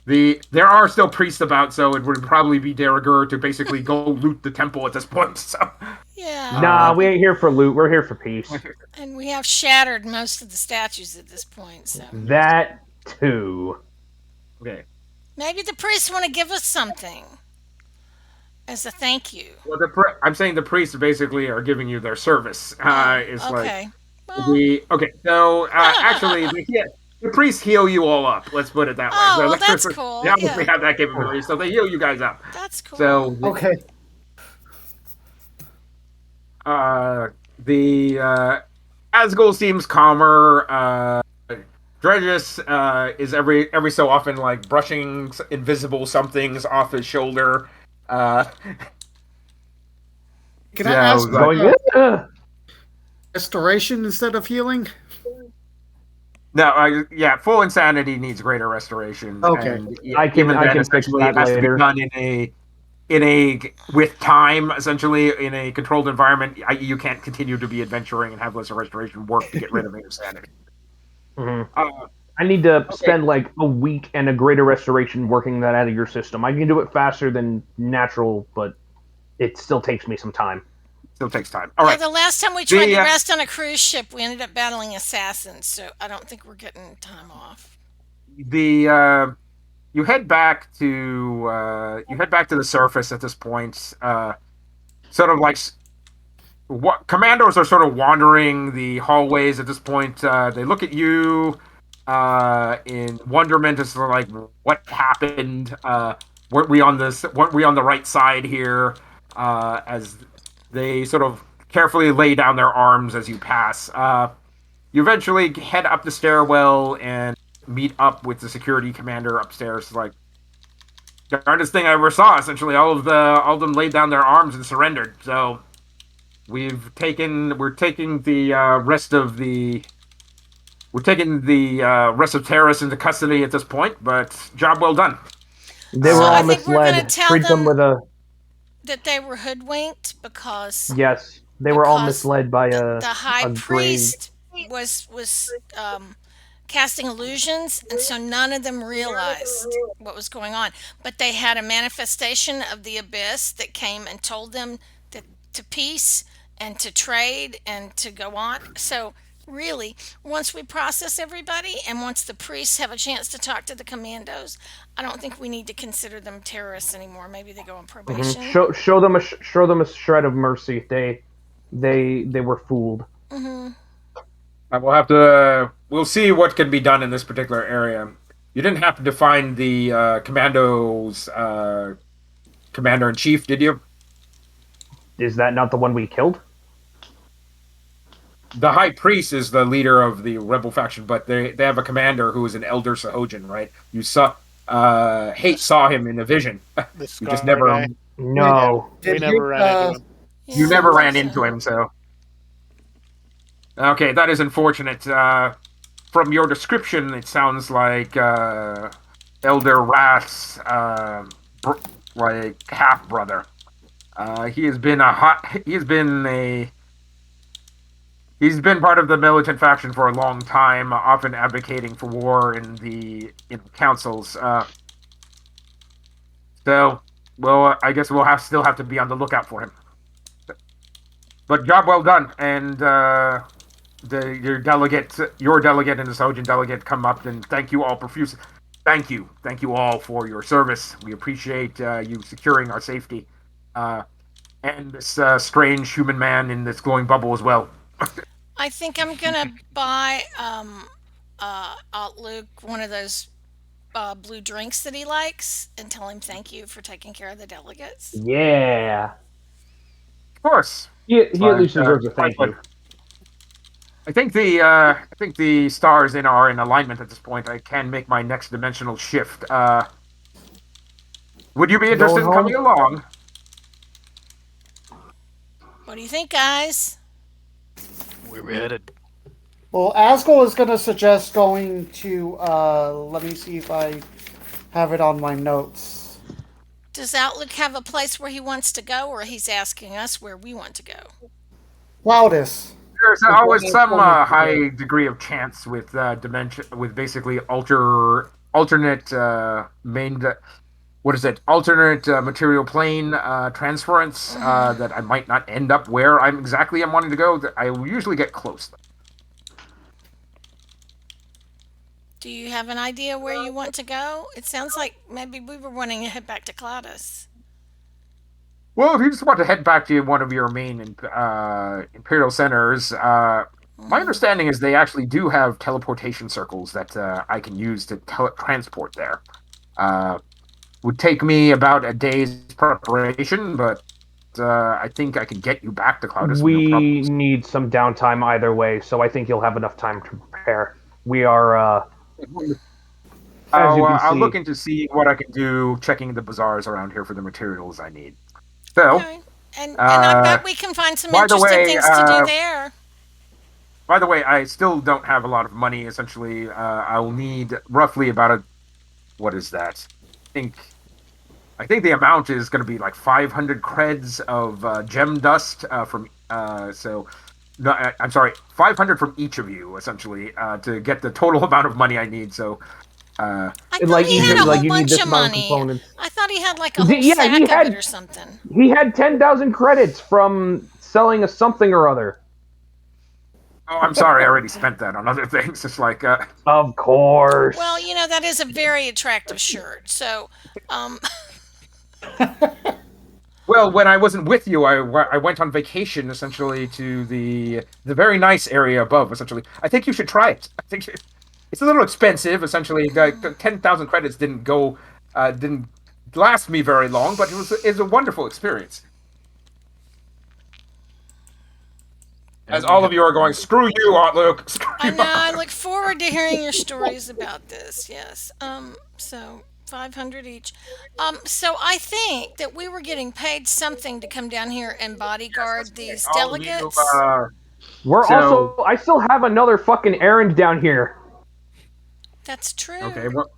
There are still priests about, so it would probably be de rigueur to basically go loot the temple at this point. So Yeah. Nah, we ain't here for loot. We're here for peace. And we have shattered most of the statues at this point. So That too. okay. maybe the priests want to give us something as a thank you. Well, I'm saying the priests basically are giving you their service. It's like Okay. Well, okay. So actually, the priests heal you all up. Let's put it that way. oh, So well, that's cool. they obviously Yeah, have that capability, so they heal you guys up. that's cool. So Okay. the Asgul seems calmer. Dredges is every so often like brushing invisible somethings off his shoulder. Can I ask like, Going good. restoration instead of healing? no, yeah, full insanity needs greater restoration. Okay. And, I can fix essentially that it has to later. be done in a with time, essentially in a controlled environment. You can't continue to be adventuring and have less restoration work to get rid of insanity. Mhm. Uh, I need to spend like a week and a greater restoration working that out of your system. I can do it faster than natural, but it still takes me some time. Still takes time. All Yeah, right. the last time we tried The, to rest on a cruise ship, we ended up battling assassins. So I don't think we're getting time off. You head back to the surface at this point. Sort of like what commandos are sort of wandering the hallways at this point. They look at you in wonderment as to like what happened. Weren't we on the right side here? As they sort of carefully lay down their arms as you pass. You eventually head up the stairwell and meet up with the security commander upstairs. Like, the hardest thing I ever saw. Essentially, all of them laid down their arms and surrendered. So we're taking the rest of terrorists into custody at this point. But job well done. They were So all I think we're gonna misled. tell Treat them them with a that they were hoodwinked because yes. They were all Because misled by the high a grade. priest was casting illusions, and so none of them realized what was going on. But they had a manifestation of the abyss that came and told them that to peace and to trade and to go on. So really, once we process everybody and once the priests have a chance to talk to the commandos, I don't think we need to consider them terrorists anymore. Maybe they go on probation. Show them a shred of mercy. They were fooled. We'll have to. We'll see what can be done in this particular area. You didn't happen to find the commandos commander in chief, did you? Is that not the one we killed? The high priest is the leader of the rebel faction, but they have a commander who is an elder Sahojin, right? You saw Hate saw him in a vision. The You just scar never guy. No. We Did never you, ran into him. Yeah, you I never don't ran think into so. him, so okay, that is unfortunate. From your description, it sounds like Elder Wrath's like half brother. He has been a hot. He's been part of the militant faction for a long time, often advocating for war in councils. So, well, I guess we'll still have to be on the lookout for him. But job well done, and your delegate, and the Sojin delegate come up and thank you all profusely. Thank you all for your service. We appreciate you securing our safety, and this strange human man in this glowing bubble as well. I think I'm gonna buy Luke one of those blue drinks that he likes and tell him thank you for taking care of the delegates. Yeah. Of course, He at but least deserves a thank you. I think the stars are in alignment at this point. I can make my next dimensional shift. Would you be interested Going in coming home? along? What do you think, guys? Where we headed? Well, Asgol is going to suggest going to. Let me see if I have it on my notes. Does Outlook have a place where he wants to go, or he's asking us where we want to go? Loudest. There's is what always some Asgol needs to do. high degree of chance with dimension, with basically alternate main. What is it? Alternate material plane transference that I might not end up where I'm wanting to go. I will usually get close. Do you have an idea where you want to go? It sounds like maybe we were wanting to head back to Cloudus. Well, if you just want to head back to one of your main imperial centers, my understanding is they actually do have teleportation circles that I can use to transport there. Would take me about a day's preparation, but I think I can get you back to Cloudus with no We problems. need some downtime either way, so I think you'll have enough time to prepare. We are, as you can I'll see, look into see what I can do, checking the bazaars around here for the materials I need. So, Okay. And I uh, bet we can find some by the interesting way, things to do there. I still don't have a lot of money. Essentially, I'll need roughly about a what is that? I think I think the amount is going to be like 500 creds of gem dust from. So, no, I'm sorry, 500 from each of you essentially to get the total amount of money I need. So, uh, I thought like he had a like whole you need bunch this of amount of money. components. I thought he had like a whole Yeah, sack of it or something. he had 10,000 credits from selling a something or other. oh, I'm sorry, I already spent that on other things. It's like, Of course. Well, that is a very attractive shirt. So, um, well, when I wasn't with you, I went on vacation essentially to the very nice area above. Essentially, I think you should try it. I think it's a little expensive. Essentially, 10,000 credits didn't last me very long, but it's a wonderful experience. As And we all of have you are going, screw you, Aunt Luke. Screw I you. know. I look forward to hearing your stories about this. Yes. So 500 each. So I think that we were getting paid something to come down here and bodyguard these All of you. delegates. We're So also. I still have another fucking errand down here. That's okay. true. Well,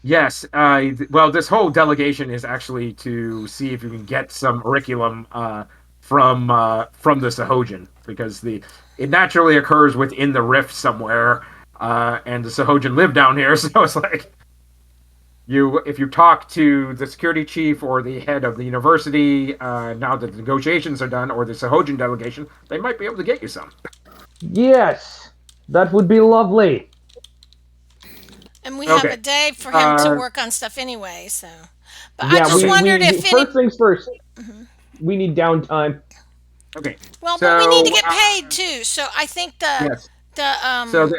yes. Well, this whole delegation is actually to see if you can get some curriculum from the Sahojin, because it naturally occurs within the rift somewhere, and the Sahojin live down here, so it's like if you talk to the security chief or the head of the university, now that the negotiations are done, or the Sahojin delegation, they might be able to get you some. Yes, that would be lovely. And we have Okay. a day for him to work on stuff anyway, so. But I Yeah, just Okay. wondered if any. first things first. We need downtime. Okay. Well, but we need to So get paid too. So I think yes. the So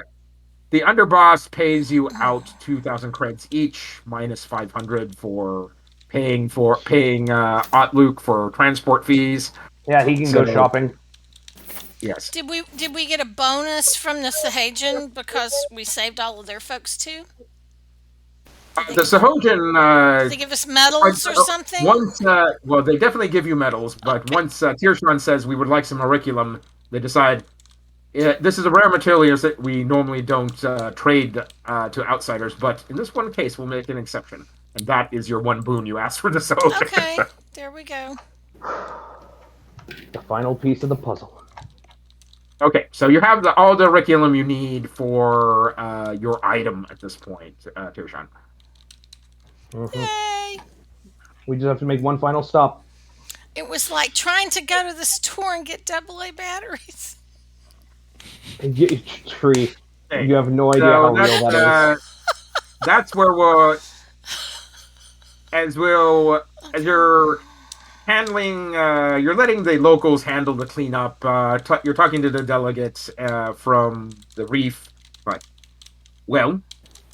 the underboss pays you out 2,000 credits each, minus 500 for paying Otluke for transport fees. Yeah, he can go So shopping. yes, did we get a bonus from the Sahajin because we saved all of their folks too? Did they the give, did Sahojin they give us medals or something? once well they definitely give you medals, but Okay. once Tirshon says we would like some auriculum, they decide this is a rare material that we normally don't trade to outsiders, but in this one case, we'll make an exception. And that is your one boon you asked for the Sahojin. Okay. There we go. The final piece of the puzzle. Okay, so you have all the auriculum you need for your item at this point, Tirshon. Yay! We just have to make one final stop. It was like trying to go to the store and get AA batteries. Tree. Okay, You have no idea so how real that is. that's where as you're handling, you're letting the locals handle the cleanup. You're talking to the delegates from the reef. Like, well,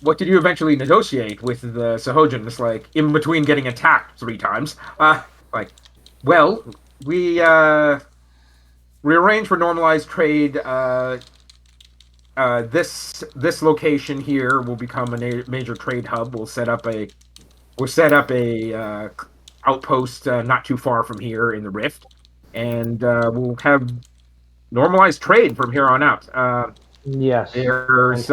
what did you eventually negotiate with the Sahojin? It's like in between getting attacked 3 times. Like, well, we arranged for normalized trade. This location here will become a major trade hub. We'll set up a outpost not too far from here in the rift, and we'll have normalized trade from here on out. Yes. There's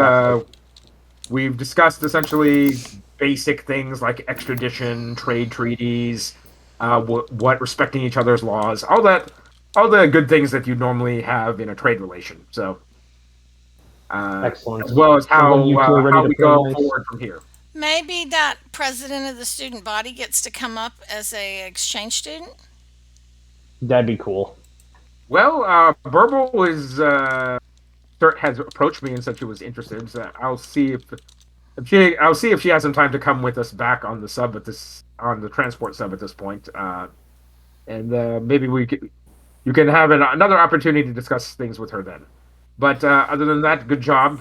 we've discussed essentially basic things like extradition, trade treaties, what respecting each other's laws, all the good things that you normally have in a trade relation. So, Excellent. as well as when you two are ready how to we play go nice. forward from here. Maybe that president of the student body gets to come up as a exchange student. That'd be cool. Well, Burble has approached me and said she was interested. So I'll see if she has some time to come with us back on the transport sub at this point, and maybe you can have another opportunity to discuss things with her then. But other than that, good job,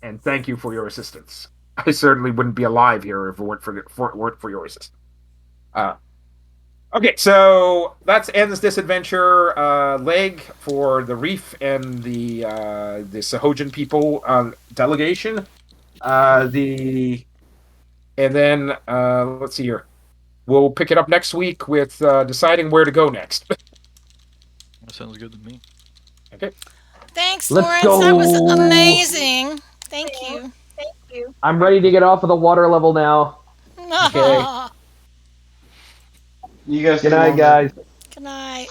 and thank you for your assistance. I certainly wouldn't be alive here if it weren't for your assistance. Okay, so that ends this adventure leg for the Reef and the Sahojin people delegation. And then let's see here. We'll pick it up next week with deciding where to go next. That sounds good to me. Okay. Thanks, Let's Lawrence. That was go. amazing. Thank you. I'm ready to get off of the water level now. Okay. You guys Good do night, one. guys. Good night.